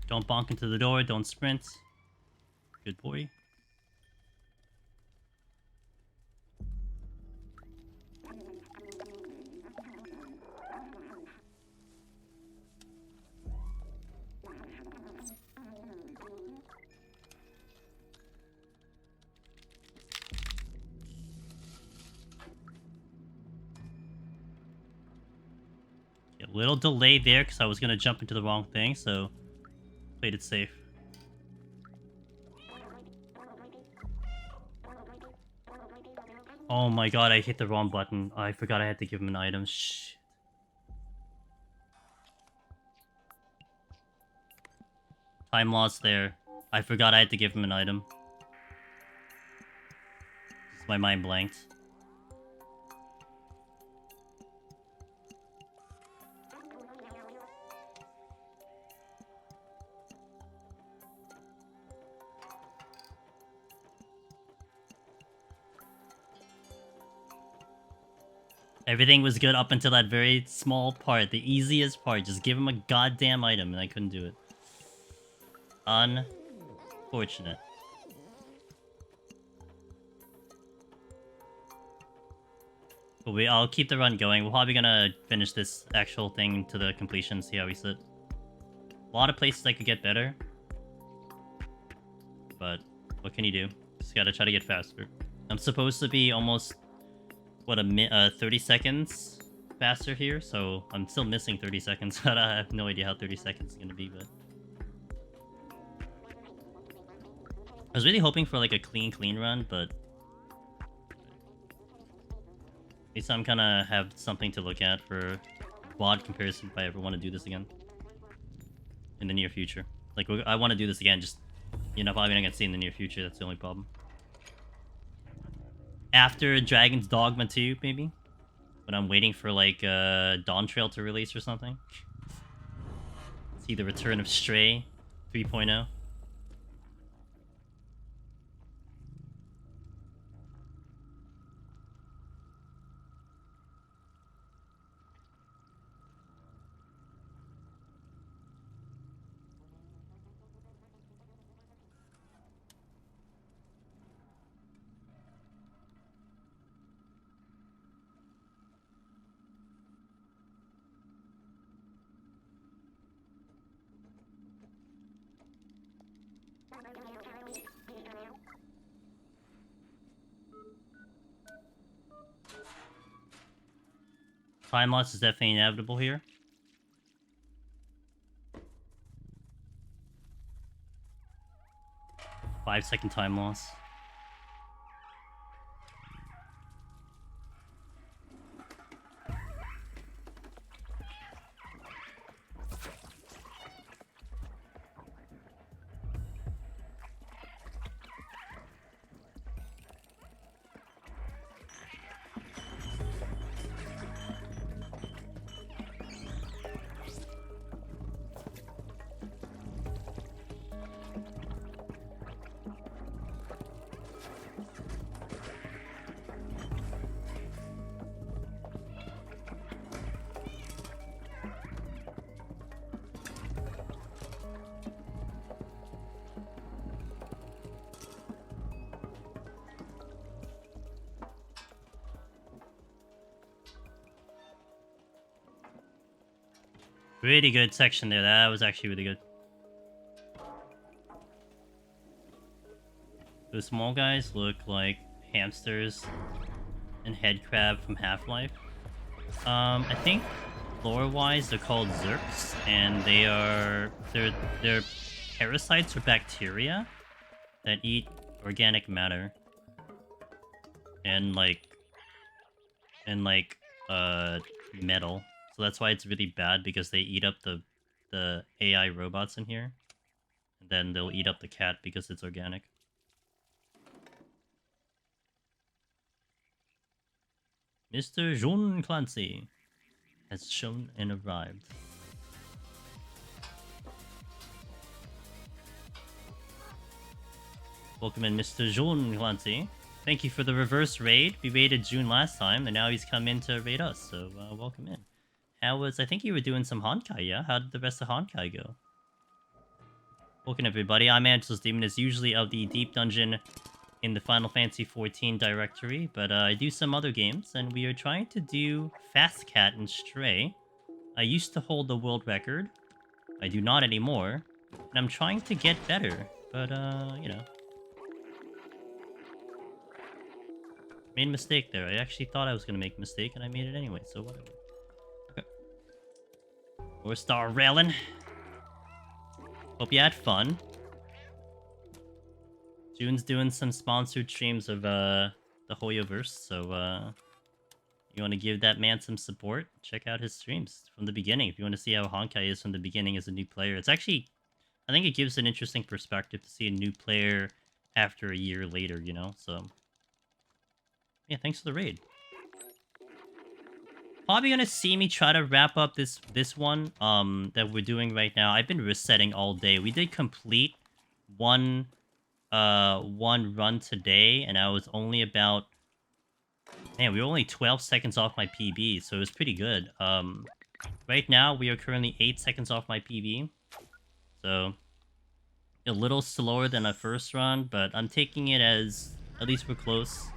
Don't bonk into the door, don't sprint. Good boy. A little delay there because I was going to jump into the wrong thing, so played it safe. Oh my god, I hit the wrong button. I forgot I had to give him an item. Shit. Time lost there. I forgot I had to give him an item. My mind blanked. Everything was good up until that very small part, the easiest part. Just give him a goddamn item, and I couldn't do it. Unfortunate. But I'll keep the run going. We're probably gonna finish this actual thing to the completion, see how we sit. A lot of places I could get better. But what can you do? Just gotta try to get faster. I'm supposed to be almost, what, 30 seconds faster here, so I'm still missing 30 seconds. But I have no idea how 30 seconds is gonna be, but... I was really hoping for like a clean run, but... At least I'm gonna have something to look at for VOD comparison if I ever want to do this again. In the near future. Like, I want to do this again, just... You're probably not gonna see in the near future, that's the only problem. After Dragon's Dogma 2, maybe? But I'm waiting for, like, Dawn Trail to release or something. See the return of Stray 3.0. Time loss is definitely inevitable here. Five-second time loss. Really good section there. That was actually really good. Those small guys look like hamsters and head crab from Half-Life. I think lore-wise they're called Zerks, and they're parasites or bacteria that eat organic matter and metal. So that's why it's really bad, because they eat up the AI robots in here. And then they'll eat up the cat because it's organic. Mr. John Clancy has shown and arrived. Welcome in, Mr. John Clancy. Thank you for the reverse raid. We raided June last time, and now he's come in to raid us, so welcome in. I think you were doing some Honkai, yeah? How did the rest of Honkai go? Welcome everybody, I'm Angelus Demon, as usually of the Deep Dungeon in the Final Fantasy XIV directory, but I do some other games, and we are trying to do Fast Cat and Stray. I used to hold the world record. I do not anymore, and I'm trying to get better, but you know. Made a mistake there. I actually thought I was gonna make a mistake, and I made it anyway, so whatever. 4-star railing. Hope you had fun. June's doing some sponsored streams of the Hoyoverse, so you want to give that man some support? Check out his streams from the beginning if you want to see how Honkai is from the beginning as a new player. It's actually, I think it gives an interesting perspective to see a new player after a year later, you know? So, yeah, thanks for the raid. Probably gonna see me try to wrap up this one that we're doing right now. I've been resetting all day. We did complete one run today, and I was only about, man, we were only 12 seconds off my PB, so it was pretty good. Right now we are currently 8 seconds off my PB, so a little slower than our first run, but I'm taking it as at least we're close.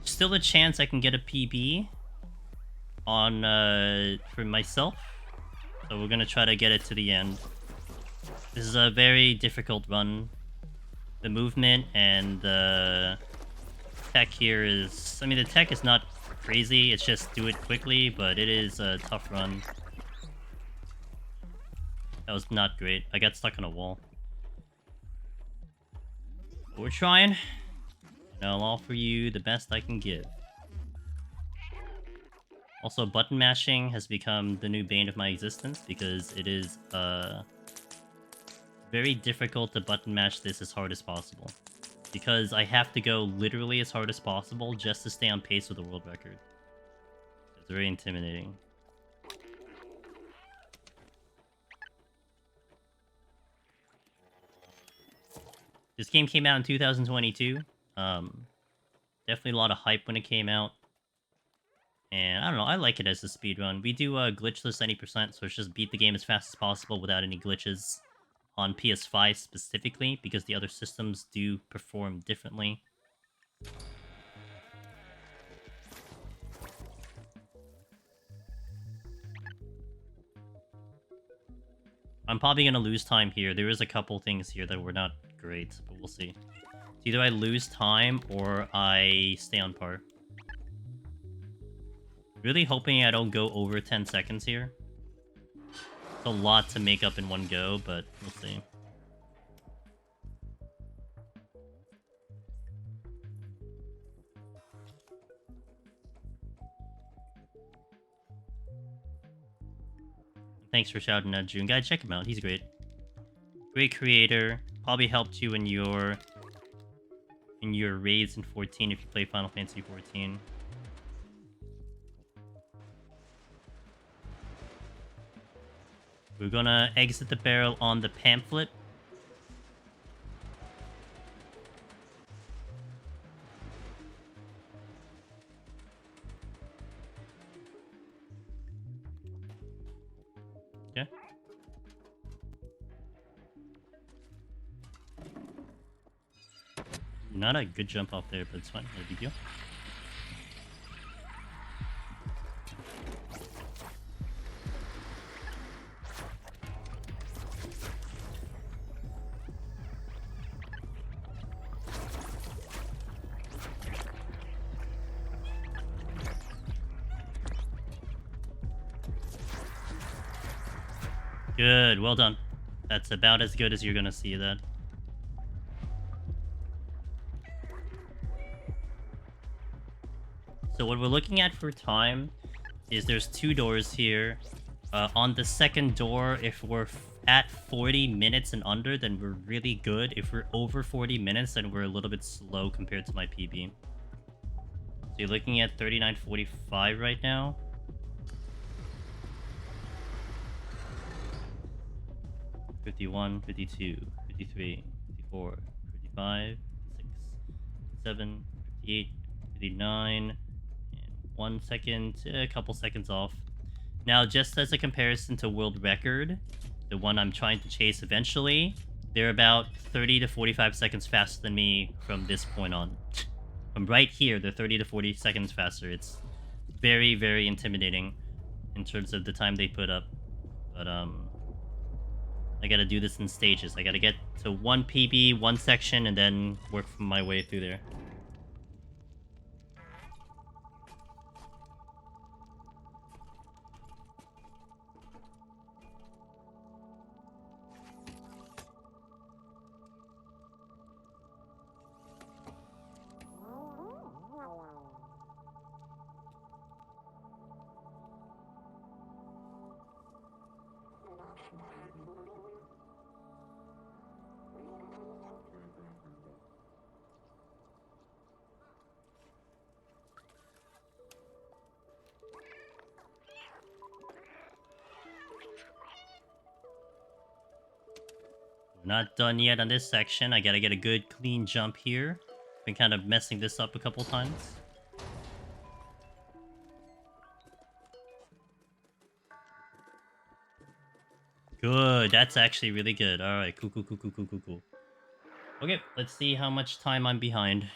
Still a chance I can get a PB on for myself, so we're gonna try to get it to the end. This is a very difficult run. The movement and the tech here is, I mean, the tech is not crazy, it's just do it quickly, but it is a tough run. That was not great. I got stuck on a wall. But we're trying, and I'll offer you the best I can give. Also, button mashing has become the new bane of my existence, because it is very difficult to button mash this as hard as possible. Because I have to go literally as hard as possible just to stay on pace with the world record. It's very intimidating. This game came out in 2022. Definitely a lot of hype when it came out. And I don't know, I like it as a speedrun. We do glitchless 90%, so it's just beat the game as fast as possible without any glitches on PS5 specifically, because the other systems do perform differently. I'm probably going to lose time here. There is a couple things here that were not great, but we'll see. It's either I lose time or I stay on par. Really hoping I don't go over 10 seconds here. It's a lot to make up in one go, but we'll see. Thanks for shouting out June. Guys, check him out. He's great. Great creator. Probably helped you in your raids in 14 if you play Final Fantasy 14. We're gonna exit the barrel on the pamphlet. Okay. Not a good jump off there, but it's fine. No big deal. Good, well done. That's about as good as you're gonna see that. So what we're looking at for time is there's 2 doors here. On the second door, if we're at 40 minutes and under, then we're really good. If we're over 40 minutes, then we're a little bit slow compared to my PB. So you're looking at 39:45 right now. "51, 52, 53, 54, 55, 56, 57, 58, 59, and 1 second, a couple seconds off. Now, just as a comparison to world record, the one I'm trying to chase eventually, they're about 30 to 45 seconds faster than me from this point on. From right here, they're 30 to 40 seconds faster. It's very, very intimidating in terms of the time they put up. But, I gotta do this in stages. I gotta get to 1 PB, 1 section, and then work my way through there. Not done yet on this section. I gotta get a good clean jump here. Been kind of messing this up a couple times. Good. That's actually really good. All right. Cool, cool, cool, cool, cool, cool, cool. Okay, let's see how much time I'm behind.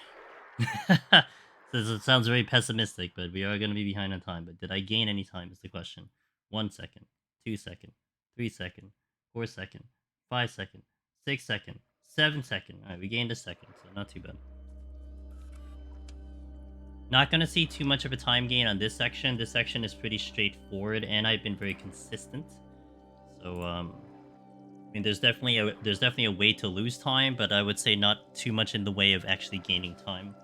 It sounds very pessimistic, but we are going to be behind on time. But did I gain any time is the question. 1 second, 2 second, 3 second, 4 second, 5 second, 6 second, 7 second. All right, we gained a second, so not too bad. Not going to see too much of a time gain on this section. This section is pretty straightforward, and I've been very consistent. So, I mean, there's definitely a way to lose time, but I would say not too much in the way of actually gaining time.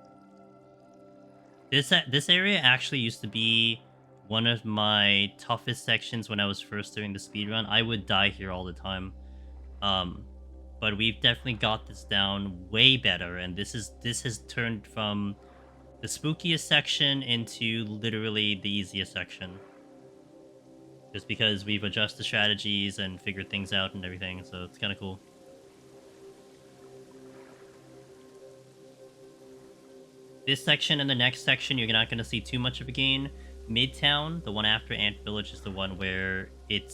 This area actually used to be one of my toughest sections when I was first doing the speedrun. I would die here all the time. But we've definitely got this down way better, and this has turned from the spookiest section into literally the easiest section. Just because we've adjusted strategies and figured things out and everything, so it's kind of cool. This section and the next section, you're not going to see too much of a gain. Midtown, the one after Ant Village, is the one where it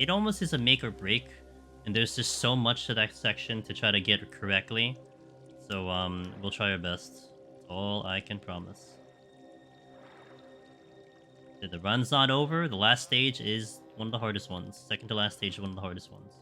almost is a make or break, and there's just so much to that section to try to get correctly. So we'll try our best. That's all I can promise. The run's not over. The last stage is one of the hardest ones. Second to last stage is one of the hardest ones.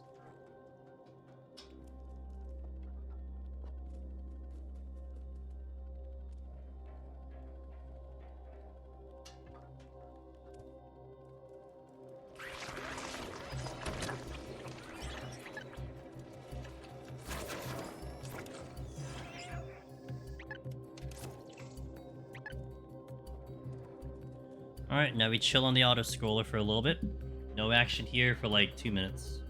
Alright, now we chill on the auto-scroller for a little bit. No action here for like 2 minutes.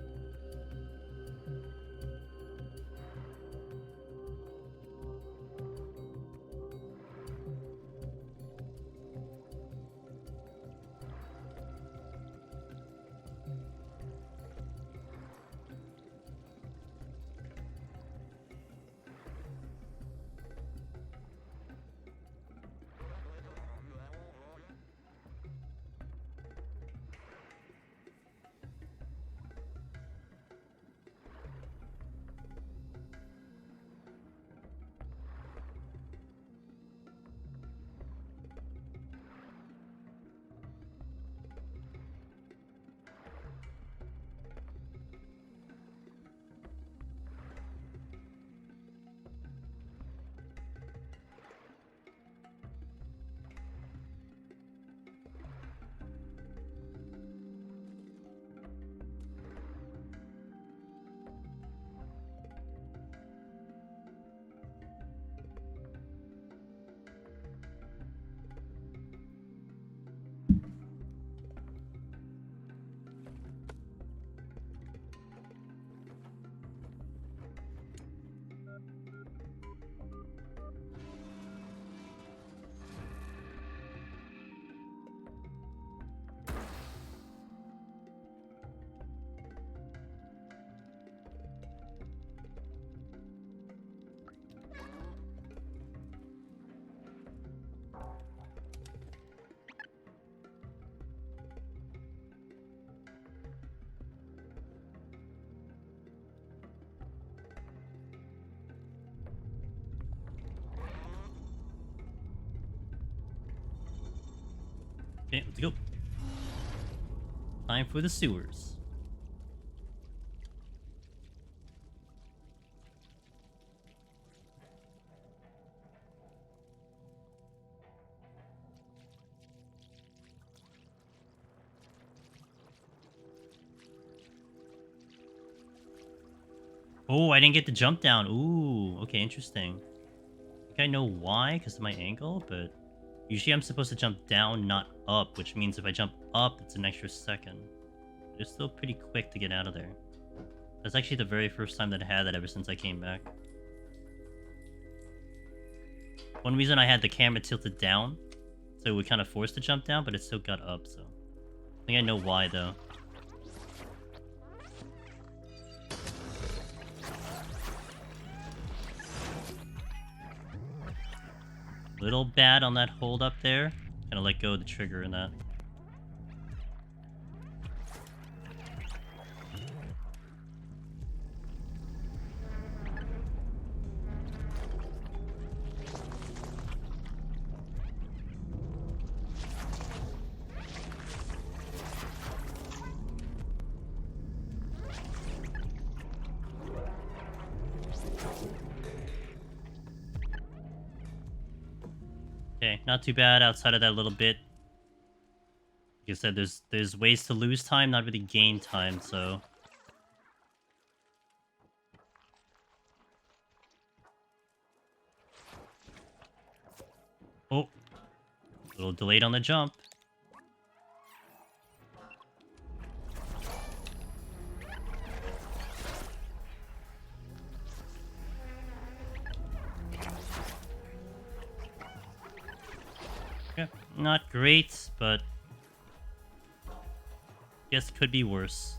Okay, let's go. Time for the sewers. Oh, I didn't get the jump down. Ooh, okay, interesting. I think I know why, because of my angle, but usually I'm supposed to jump down, not up, which means if I jump up, it's an extra second. It's still pretty quick to get out of there. That's actually the very first time that I had that ever since I came back. One reason I had the camera tilted down, so we kind of forced to jump down, but it still got up, so... I think I know why, though. Little bad on that hold up there. Gonna let go of the trigger in that. Okay, not too bad outside of that little bit. Like I said, there's ways to lose time, not really gain time, so... Oh! A little delayed on the jump. Yeah, not great, but guess could be worse.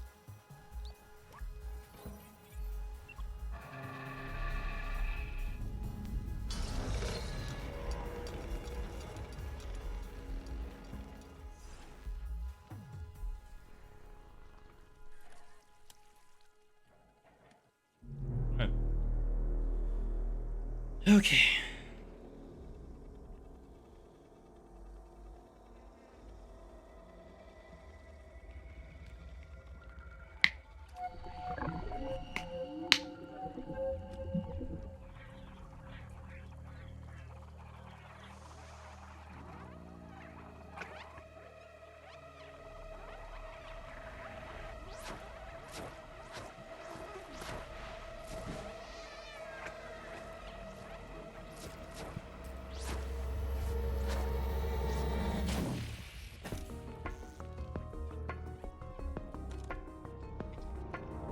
Okay.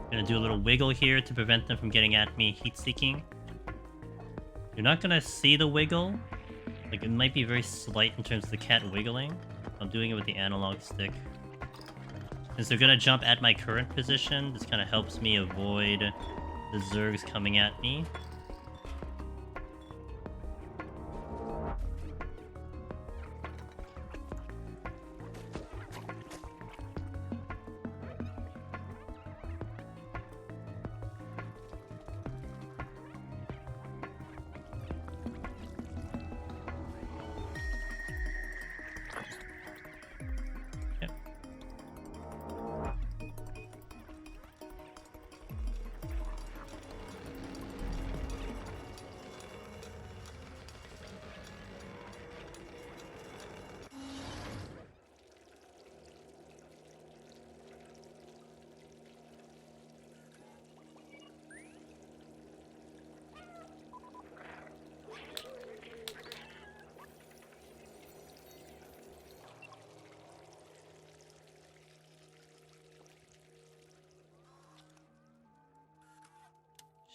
Gonna do a little wiggle here to prevent them from getting at me heat-seeking. You're not gonna see the wiggle. Like, it might be very slight in terms of the cat wiggling. I'm doing it with the analog stick. Since they're gonna jump at my current position, this kind of helps me avoid the Zergs coming at me.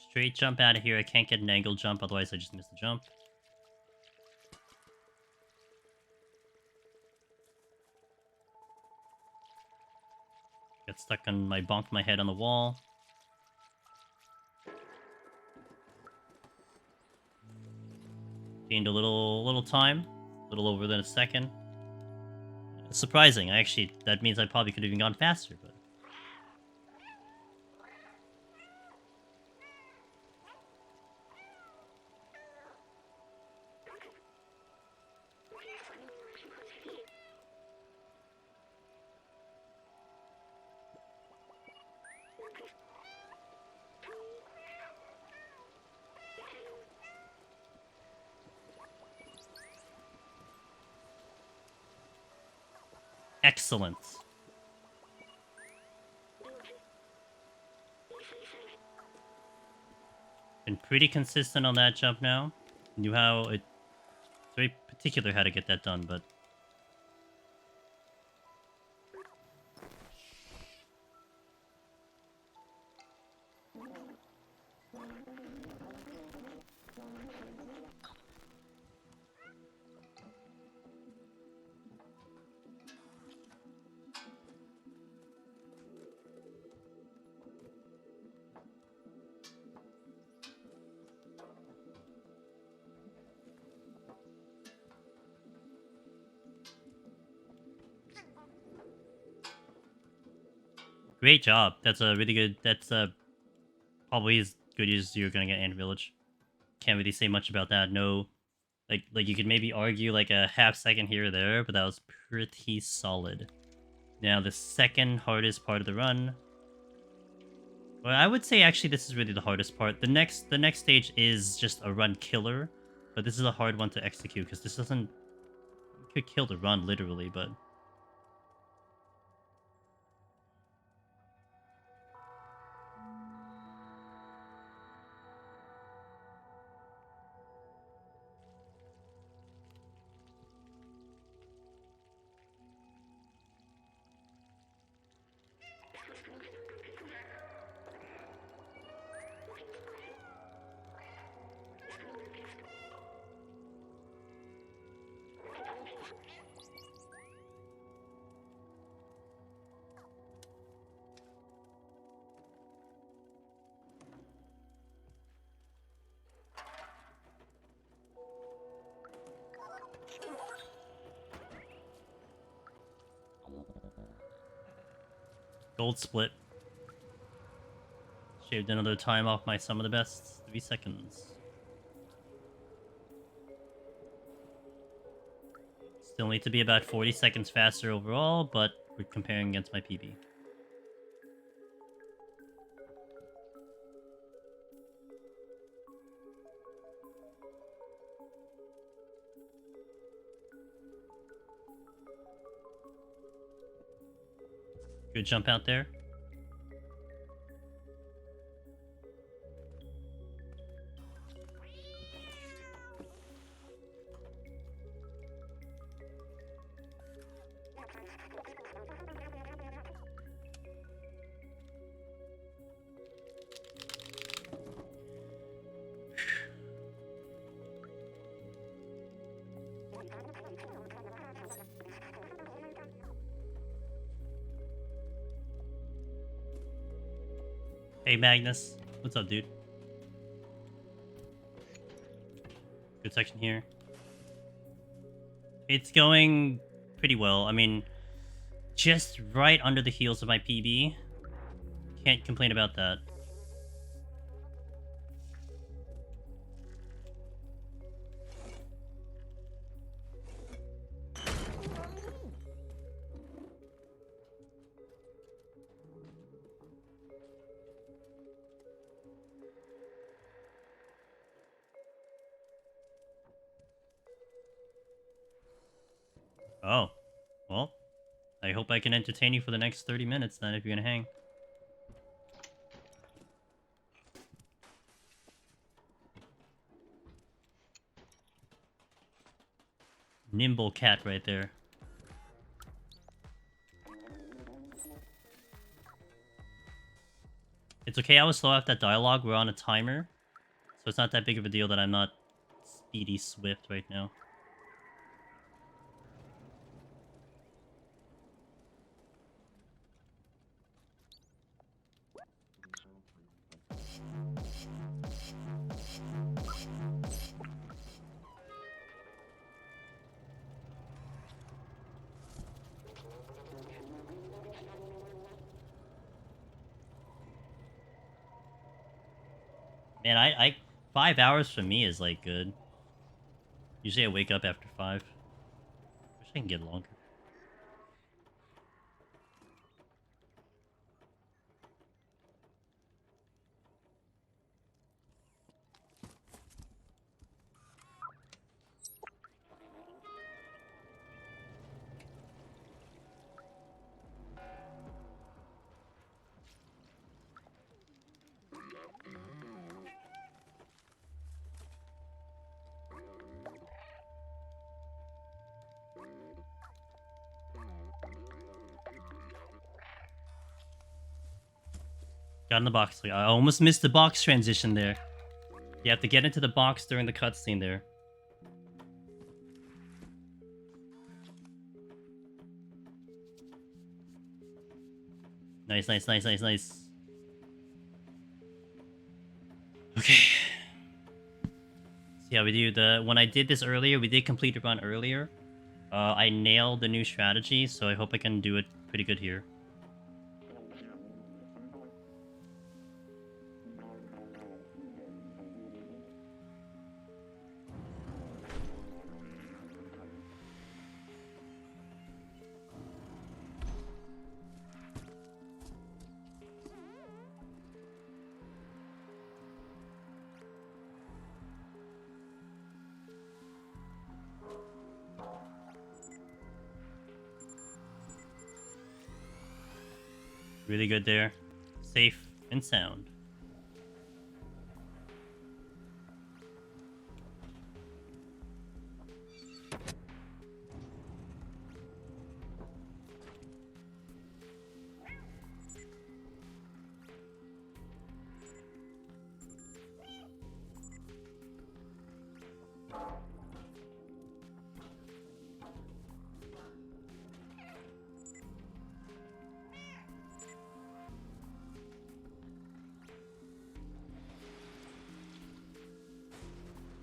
Straight jump out of here. I can't get an angle jump, otherwise I just miss the jump. Got stuck on bonked my head on the wall. Gained a little time. A little over than a second. It's surprising. That means I probably could have even gone faster, but... Excellent. Been pretty consistent on that jump now. Knew how it... It's very particular how to get that done, but... Great job. That's a really good... That's probably as good as you're gonna get Ant Village. Can't really say much about that. No... Like you could maybe argue like a half second here or there, but that was pretty solid. Now the second hardest part of the run. Well, I would say actually this is really the hardest part. The next stage is just a run killer, but this is a hard one to execute because this doesn't... You could kill the run literally, but... Gold split. Shaved another time off my some of the best 3 seconds. Still need to be about 40 seconds faster overall, but we're comparing against my PB. Good jump out there. Hey Magnus, what's up, dude? Good section here. It's going pretty well. I mean, just right under the heels of my PB. Can't complain about that. Oh, well, I hope I can entertain you for the next 30 minutes then if you're gonna hang. Nimble cat right there. It's okay, I was slow off that dialogue. We're on a timer. So it's not that big of a deal that I'm not speedy swift right now. Man, I 5 hours for me is like good. Usually I wake up after 5. Wish I can get longer. Got in the box. I almost missed the box transition there. You have to get into the box during the cutscene there. Nice, nice, nice, nice, nice. Okay. See how we do. When I did this earlier, we did complete the run earlier. I nailed the new strategy, so I hope I can do it pretty good here. Really good there. Safe and sound.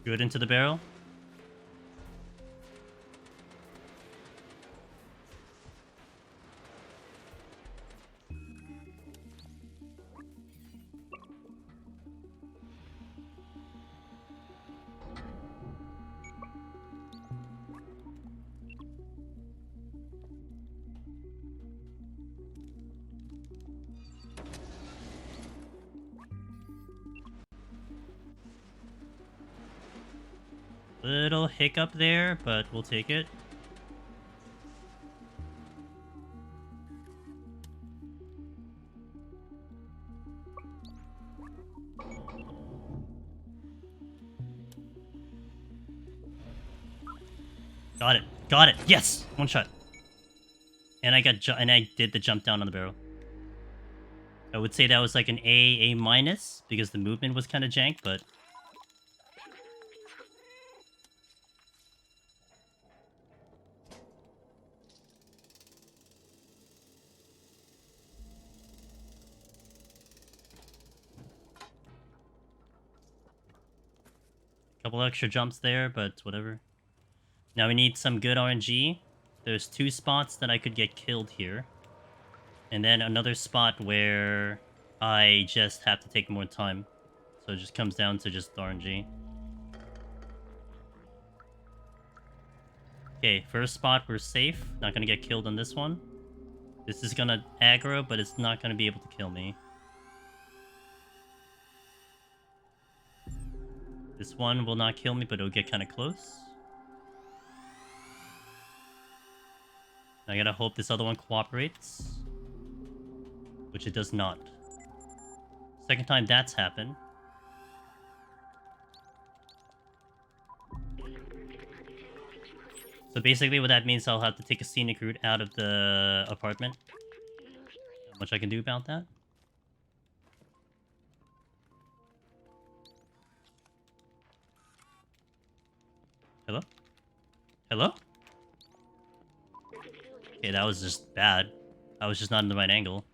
Good into the barrel. Little hiccup there, but we'll take it. Got it. Got it. Yes! One shot. And I did the jump down on the barrel. I would say that was like an A minus because the movement was kind of jank, but couple extra jumps there, but whatever. Now we need some good RNG. There's 2 spots that I could get killed here. And then another spot where I just have to take more time. So it just comes down to just RNG. Okay, first spot, we're safe. Not gonna get killed on this one. This is gonna aggro, but it's not gonna be able to kill me. This one will not kill me, but it'll get kind of close. I gotta hope this other one cooperates. Which it does not. Second time that's happened. So basically what that means, I'll have to take a scenic route out of the apartment. Not much I can do about that. Hello? Hello? Okay, that was just bad. I was just not in the right angle.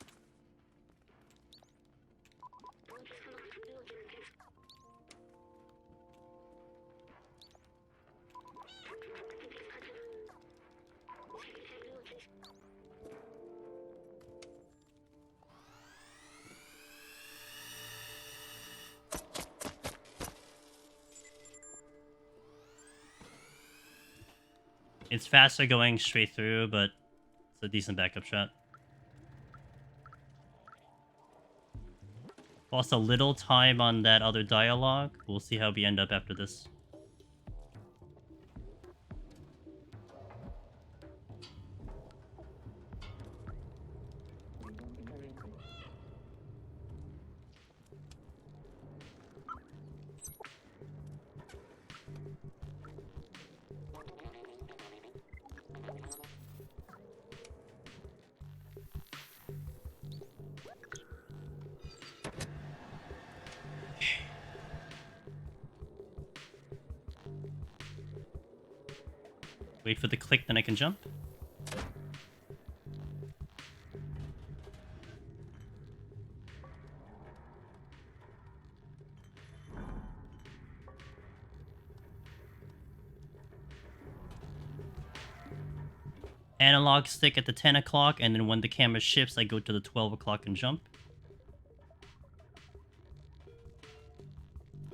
It's faster going straight through, but it's a decent backup shot. Lost a little time on that other dialogue. We'll see how we end up after this. Wait for the click, then I can jump. Analog stick at the 10 o'clock, and then when the camera shifts, I go to the 12 o'clock and jump.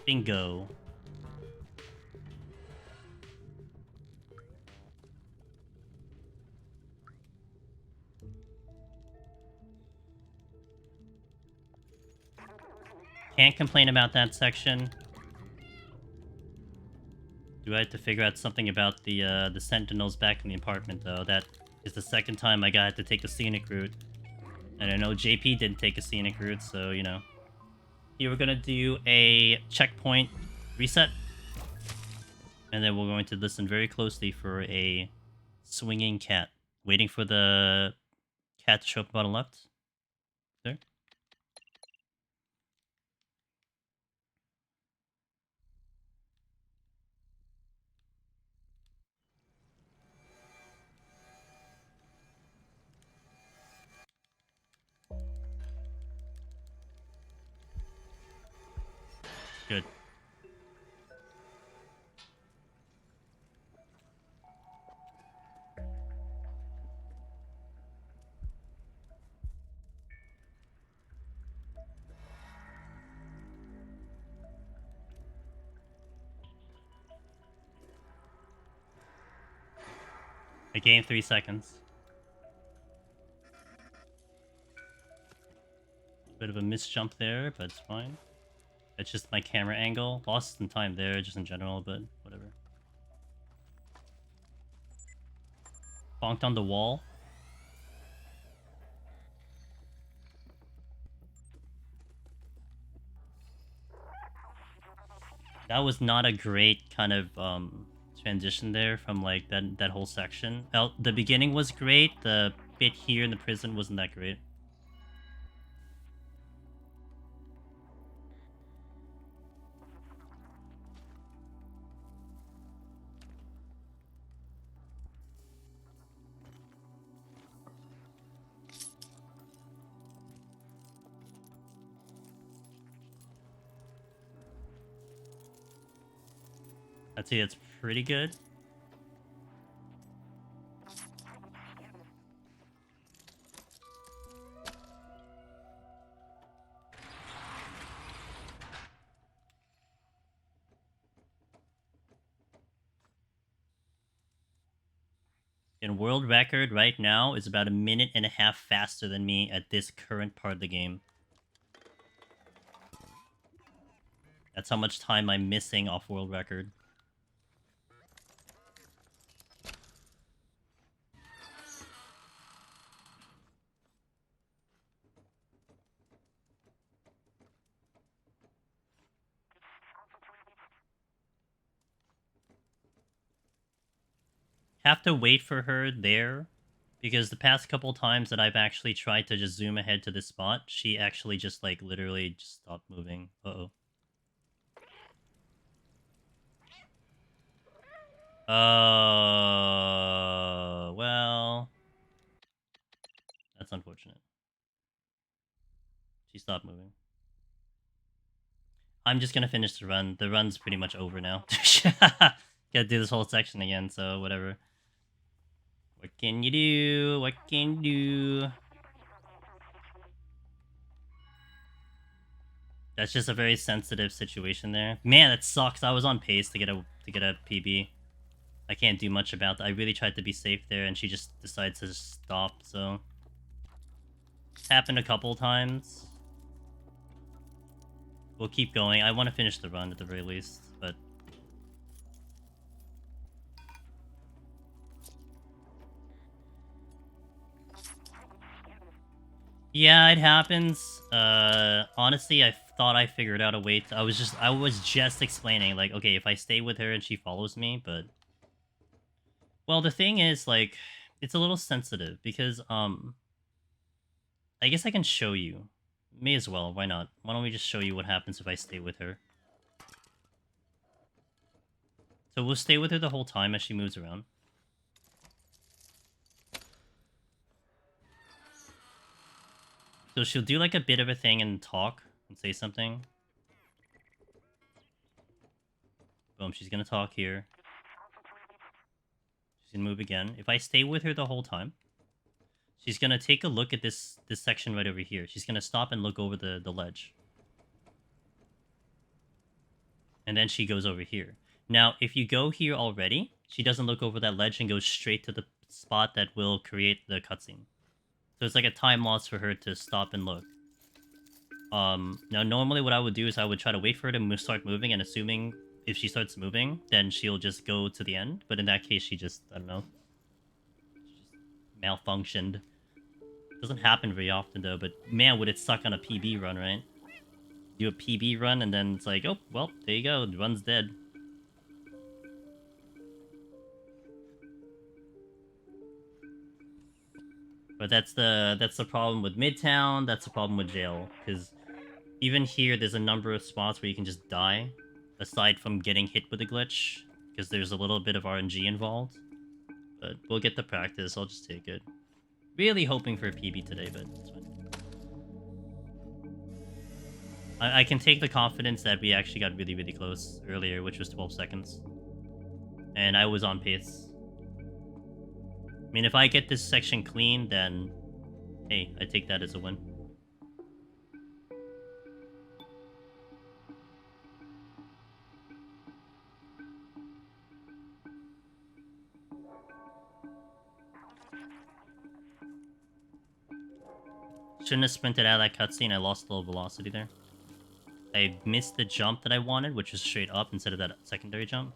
Bingo. Can't complain about that section. Do I have to figure out something about the sentinels back in the apartment, though? That is the second time I got to take the scenic route. And I know JP didn't take a scenic route, so, you know. Here we're gonna do a checkpoint reset. And then we're going to listen very closely for a swinging cat. Waiting for the cat to show up bottom left. There. Good. I gained 3 seconds. Bit of a misjump there, but it's fine. It's just my camera angle. Lost some time there, just in general, but whatever. Bonked on the wall. That was not a great kind of transition there from like that whole section. The beginning was great. The bit here in the prison wasn't that great. I'd say it's pretty good. And world record right now is about 1.5 minutes faster than me at this current part of the game. That's how much time I'm missing off world record. Have to wait for her there, because the past couple times that I've actually tried to just zoom ahead to this spot, she actually just like literally just stopped moving. Uh-oh. Well, that's unfortunate. She stopped moving. I'm just gonna finish the run. The run's pretty much over now. Gotta do this whole section again, so whatever. What can you do? What can you do? That's just a very sensitive situation there. Man, that sucks. I was on pace to get a PB. I can't do much about that. I really tried to be safe there, and she just decides to stop, so... It's happened a couple times. We'll keep going. I want to finish the run at the very least, but... Yeah, it happens. Honestly, I thought I figured out a way to... I was just explaining, like, okay, if I stay with her and she follows me, but... Well, the thing is, like, it's a little sensitive, because, I guess I can show you. May as well, why not? Why don't we just show you what happens if I stay with her? So we'll stay with her the whole time as she moves around. So she'll do like a bit of a thing and talk and say something. Boom, she's gonna talk here. She's gonna move again. If I stay with her the whole time, she's gonna take a look at this section right over here. She's gonna stop and look over the ledge. And then she goes over here. Now, if you go here already, she doesn't look over that ledge and goes straight to the spot that will create the cutscene. So it's like a time loss for her to stop and look. Now normally what I would do is I would try to wait for her to start moving, and assuming if she starts moving, then she'll just go to the end. But in that case, she just, I don't know, she just malfunctioned. Doesn't happen very often though, but man, would it suck on a PB run, right? Do a PB run and then it's like, oh, well, there you go, the run's dead. But that's the problem with Midtown, that's the problem with jail, because even here, there's a number of spots where you can just die, aside from getting hit with a glitch, because there's a little bit of RNG involved. But we'll get the practice, I'll just take it. Really hoping for a PB today, but it's fine. I can take the confidence that we actually got really, really close earlier, which was 12 seconds. And I was on pace. I mean, if I get this section clean, then... Hey, I take that as a win. Shouldn't have sprinted out of that cutscene. I lost a little velocity there. I missed the jump that I wanted, which was straight up instead of that secondary jump.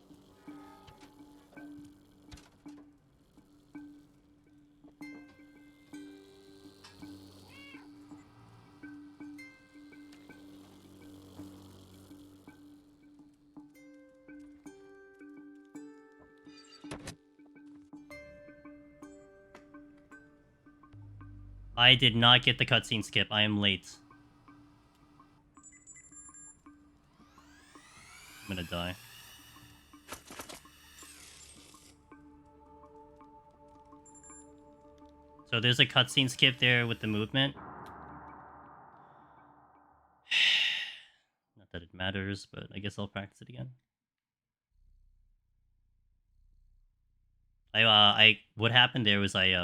I did not get the cutscene skip. I am late. I'm gonna die. So there's a cutscene skip there with the movement. Not that it matters, but I guess I'll practice it again. What happened there was I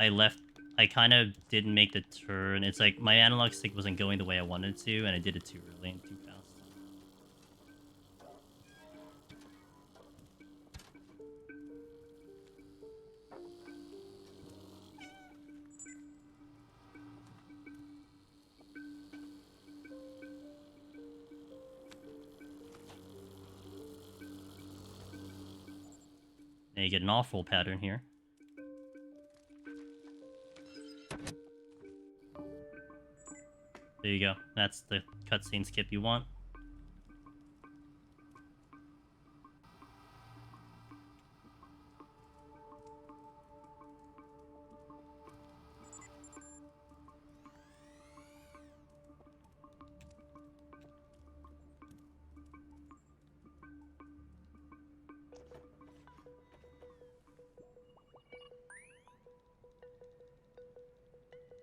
left. I kind of didn't make the turn. It's like my analog stick wasn't going the way I wanted to, and I did it too early and too fast. Now you get an off-roll pattern here. There you go. That's the cutscene skip you want.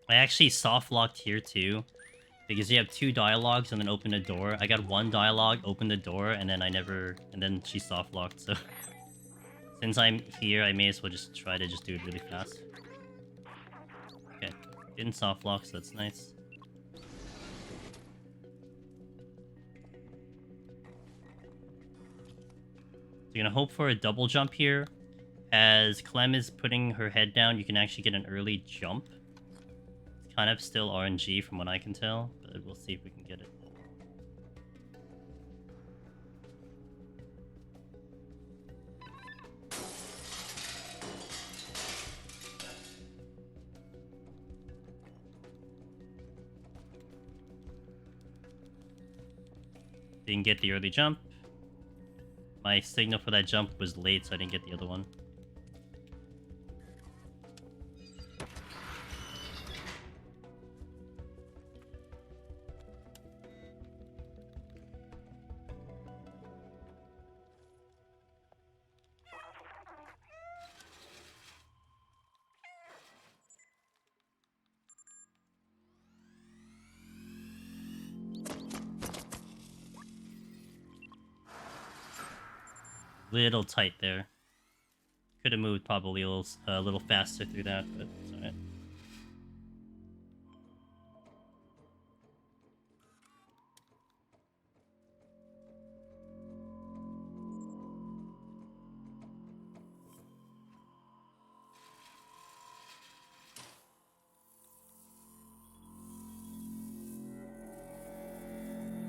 I actually soft locked here too, because you have 2 dialogues and then open a door. I got 1 dialogue, open the door, and then and then she soft locked. So since I'm here, I may as well just try to just do it really fast. Okay, didn't soft lock, so that's nice. So you're gonna hope for a double jump here. As Clem is putting her head down, you can actually get an early jump. It's kind of still RNG from what I can tell, but we'll see if we can get it. Didn't get the early jump. My signal for that jump was late, so I didn't get the other one. Little tight there. Could have moved probably a little faster through that, but it's alright.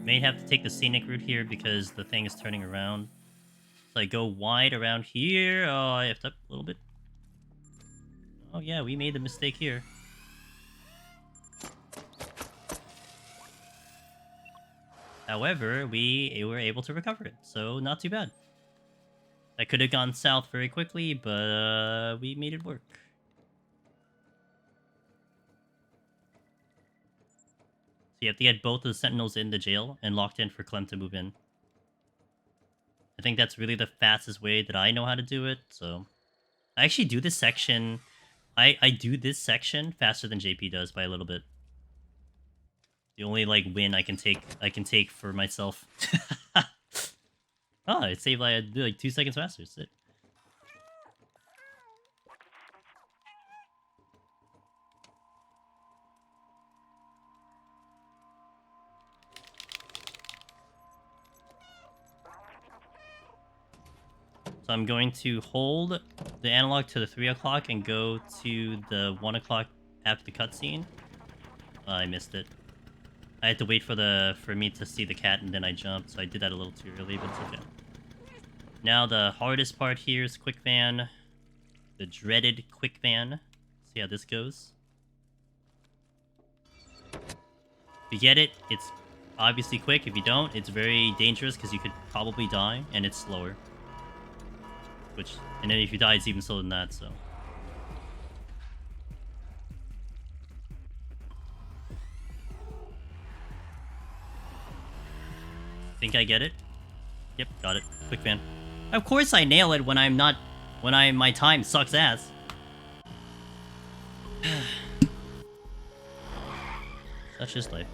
May have to take the scenic route here because the thing is turning around. So I go wide around here. Oh, I effed up a little bit. Oh yeah, we made the mistake here. However, we were able to recover it, so not too bad. That could have gone south very quickly, but we made it work. So you have to get both of the sentinels in the jail and locked in for Clem to move in. I think that's really the fastest way that I know how to do it, so... I actually do this section... I do this section faster than JP does by a little bit. The only, like, win I can take for myself. Oh, it saved, like 2 seconds faster. Sick. So I'm going to hold the analog to the 3 o'clock and go to the 1 o'clock after the cutscene. I missed it. I had to wait for me to see the cat and then I jumped, so I did that a little too early, but it's okay. Now the hardest part here is quick van. The dreaded quick van. See how this goes. If you get it, it's obviously quick. If you don't, it's very dangerous because you could probably die, and it's slower. And then if you die, it's even slower than that, so. Think I get it? Yep, got it. Quick fan. Of course I nail it when I'm not... When my time sucks ass. Such is life.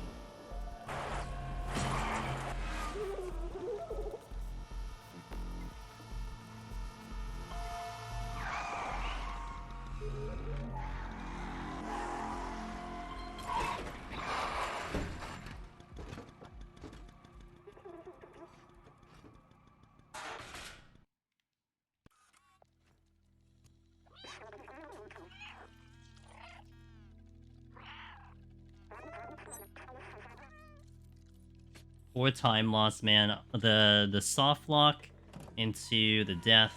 For time loss, man. The soft lock into the death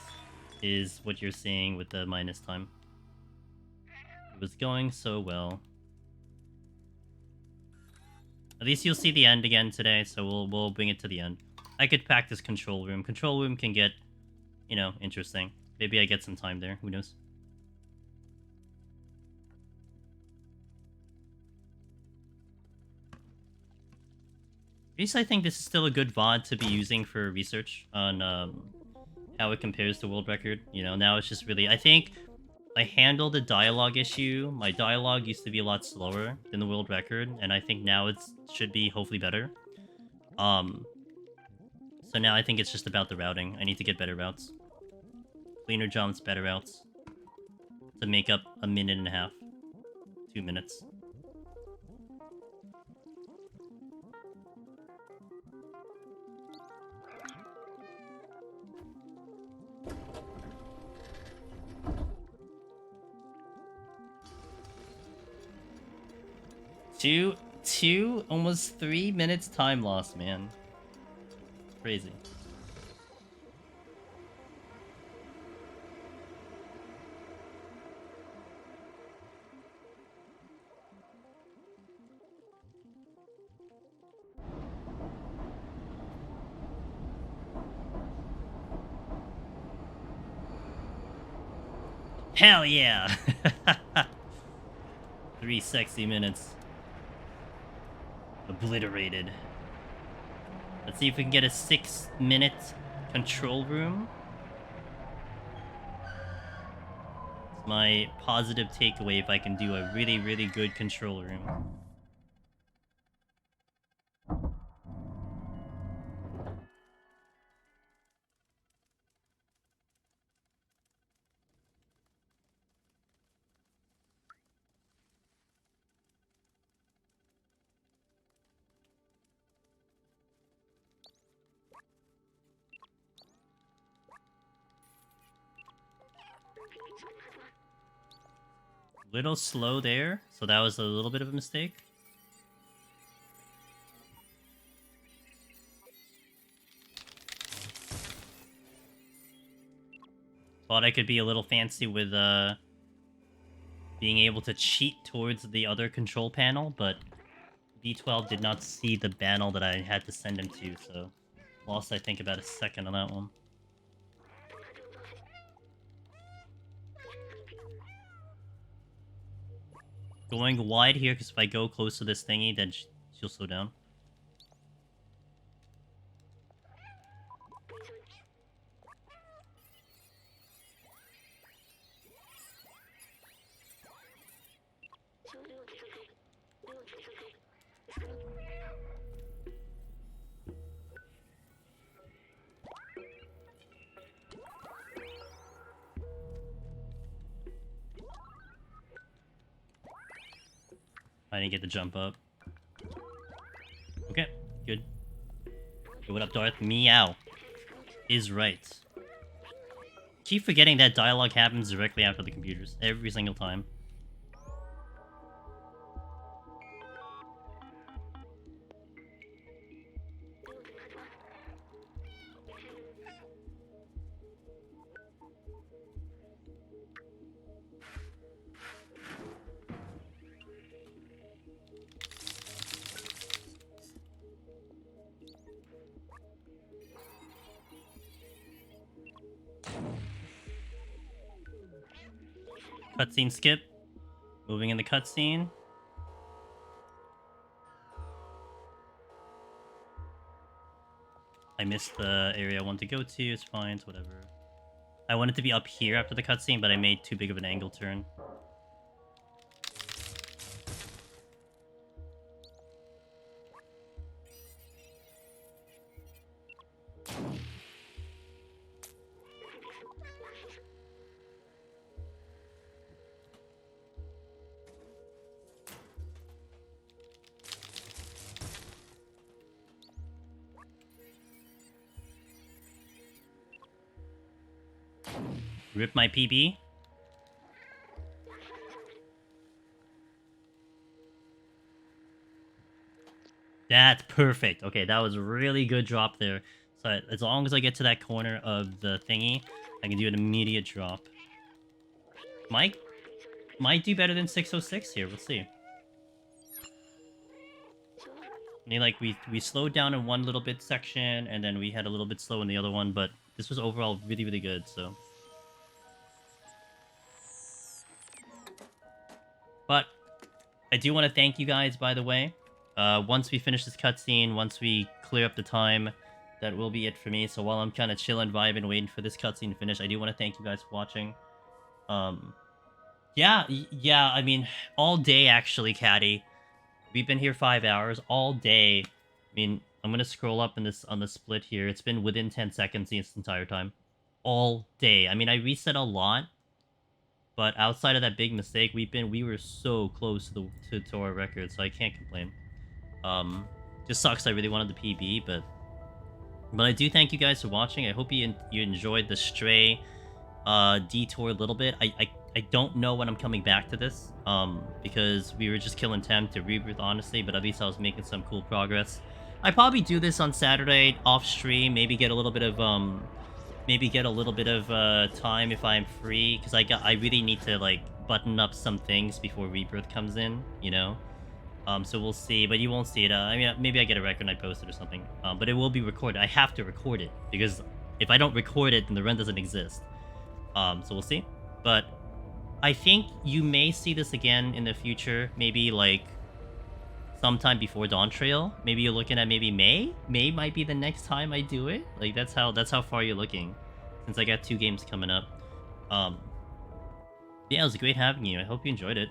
is what you're seeing with the minus time. It was going so well. At least you'll see the end again today, so we'll bring it to the end. I could practice control room. Control room can get, you know, interesting. Maybe I get some time there. Who knows? At least I think this is still a good VOD to be using for research on how it compares to world record. You know, now it's just really... I think I handled the dialogue issue. My dialogue used to be a lot slower than the world record, and I think now it should be hopefully better. So now I think it's just about the routing. I need to get better routes. Cleaner jumps, better routes. To make up a minute and a half. 2 minutes. Almost 3 minutes time loss, man. Crazy. Hell yeah! 3 sexy minutes. Obliterated. Let's see if we can get a 6-minute control room. It's my positive takeaway if I can do a really, really good control room. Little slow there, so that was a little bit of a mistake. Thought I could be a little fancy with being able to cheat towards the other control panel, but B12 did not see the panel that I had to send him to, so lost I think about a second on that one. Going wide here, because if I go close to this thingy, then she'll slow down. I didn't get the jump up. Okay, good. Yo, what up, Darth? Meow is right. Keep forgetting that dialogue happens directly after the computers. Every single time. Cutscene skip. Moving in the cutscene. I missed the area I wanted to go to. It's fine. It's whatever. I wanted to be up here after the cutscene, but I made too big of an angle turn. Rip my PB. That's perfect. Okay, that was a really good drop there. So as long as I get to that corner of the thingy, I can do an immediate drop. Might do better than 606 here. We'll see. I mean, like, we slowed down in one little bit section, and then we had a little bit slow in the other one, but this was overall really, really good, so... But I do want to thank you guys, by the way. Once we finish this cutscene, once we clear up the time, that will be it for me. So while I'm kind of chilling, vibing, waiting for this cutscene to finish, I do want to thank you guys for watching. Yeah, I mean, all day, actually, Caddy. We've been here 5 hours, all day. I mean, I'm gonna scroll up in this on the split here. It's been within 10 seconds this entire time. All day. I mean, I reset a lot, but outside of that big mistake, we were so close to our record, so I can't complain. Just sucks. I really wanted the PB, but I do thank you guys for watching. I hope you enjoyed the stray detour a little bit. I don't know when I'm coming back to this, because we were just killing temp to rebirth, honestly, but at least I was making some cool progress. I probably do this on Saturday off stream, maybe get a little bit of time if I'm free, because I really need to like button up some things before rebirth comes in, you know. So we'll see, but you won't see it. I mean, maybe I get a record and I post it or something. But it will be recorded. I have to record it, because if I don't record it, then the run doesn't exist. So we'll see. But I think you may see this again in the future. Maybe like sometime before Dawn Trail. Maybe you're looking at maybe May. May might be the next time I do it. Like that's how far you're looking, since I got 2 games coming up. Yeah, it was great having you. I hope you enjoyed it.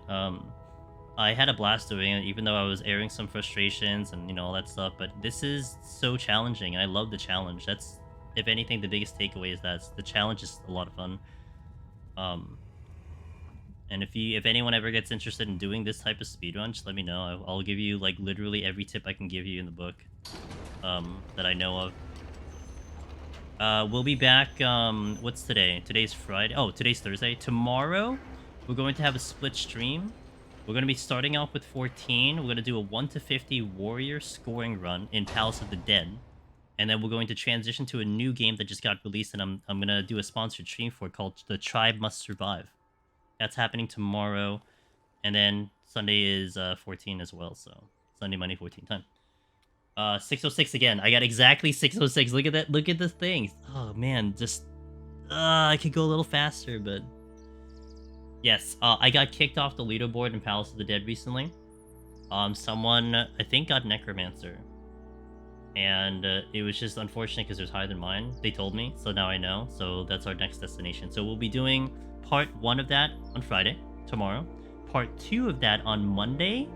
I had a blast doing it, even though I was airing some frustrations and, you know, all that stuff. But this is so challenging. I love the challenge. That's, if anything, the biggest takeaway is that the challenge is a lot of fun. And if anyone ever gets interested in doing this type of speedrun, just let me know. I'll give you, like, literally every tip I can give you in the book that I know of. We'll be back, what's today? Today's Friday. Oh, today's Thursday. Tomorrow, we're going to have a split stream. We're going to be starting off with 14. We're going to do a 1 to 50 warrior scoring run in Palace of the Dead. And then we're going to transition to a new game that just got released, and I'm going to do a sponsored stream for it called The Tribe Must Survive. That's happening tomorrow. And then Sunday is 14 as well, so Sunday, Monday, 14 time. 606 again. I got exactly 606. Look at that. Look at the thing. Oh, man. Just... I could go a little faster, but... Yes, I got kicked off the leaderboard in Palace of the Dead recently. Someone, I think, got Necromancer. And it was just unfortunate because it was higher than mine. They told me, so now I know. So that's our next destination. So we'll be doing part 1 of that on Friday, tomorrow. Part 2 of that on Monday.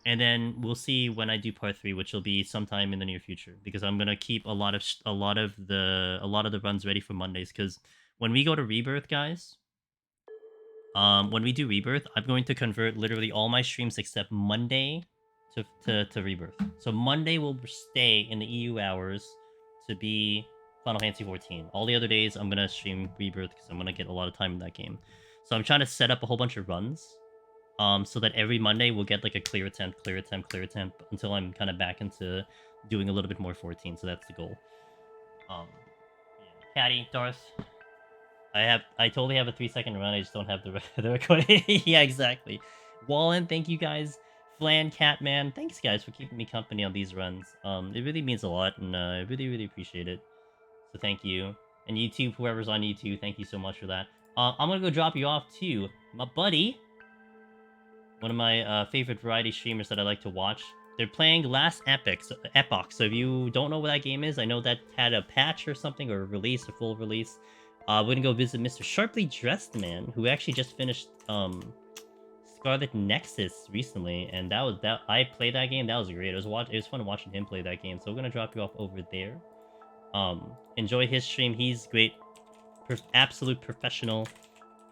And then we'll see when I do part 3, which will be sometime in the near future. Because I'm gonna keep a lot of the runs ready for Mondays. Because when we go to Rebirth, guys... when we do Rebirth, I'm going to convert literally all my streams except Monday to Rebirth. So Monday will stay in the EU hours to be Final Fantasy 14. All the other days, I'm going to stream Rebirth because I'm going to get a lot of time in that game. So I'm trying to set up a whole bunch of runs so that every Monday we'll get like a clear attempt, until I'm kind of back into doing a little bit more 14. So that's the goal. Yeah. Caddy, Darth... I totally have a 3-second run. I just don't have the recording. Yeah, exactly. Wallen, thank you guys. Flan, Catman, thanks guys for keeping me company on these runs. It really means a lot, and I really, really appreciate it. So thank you. And YouTube, whoever's on YouTube, thank you so much for that. I'm gonna go drop you off to my buddy, one of my favorite variety streamers that I like to watch. They're playing Last Epoch. So if you don't know what that game is, I know that had a patch or something, or a release, a full release. We're gonna go visit Mr. Sharply Dressed Man, who actually just finished Scarlet Nexus recently, and that I played that game. That was great. It was fun watching him play that game. So we're gonna drop you off over there. Enjoy his stream. He's great, absolute professional,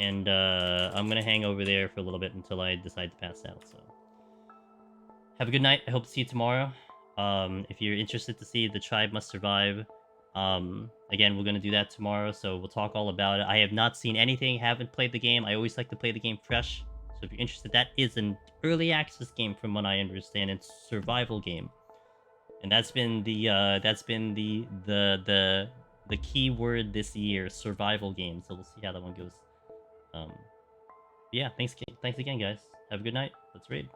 and I'm gonna hang over there for a little bit until I decide to pass out. So have a good night. I hope to see you tomorrow. If you're interested to see The Tribe Must Survive, again, we're gonna do that tomorrow, so we'll talk all about it. I have not seen anything, haven't played the game. I always like to play the game fresh. So if you're interested, that is an early access game from what I understand. It's a survival game. And that's been the key word this year, survival game. So we'll see how that one goes. Yeah, thanks again, guys. Have a good night. Let's raid.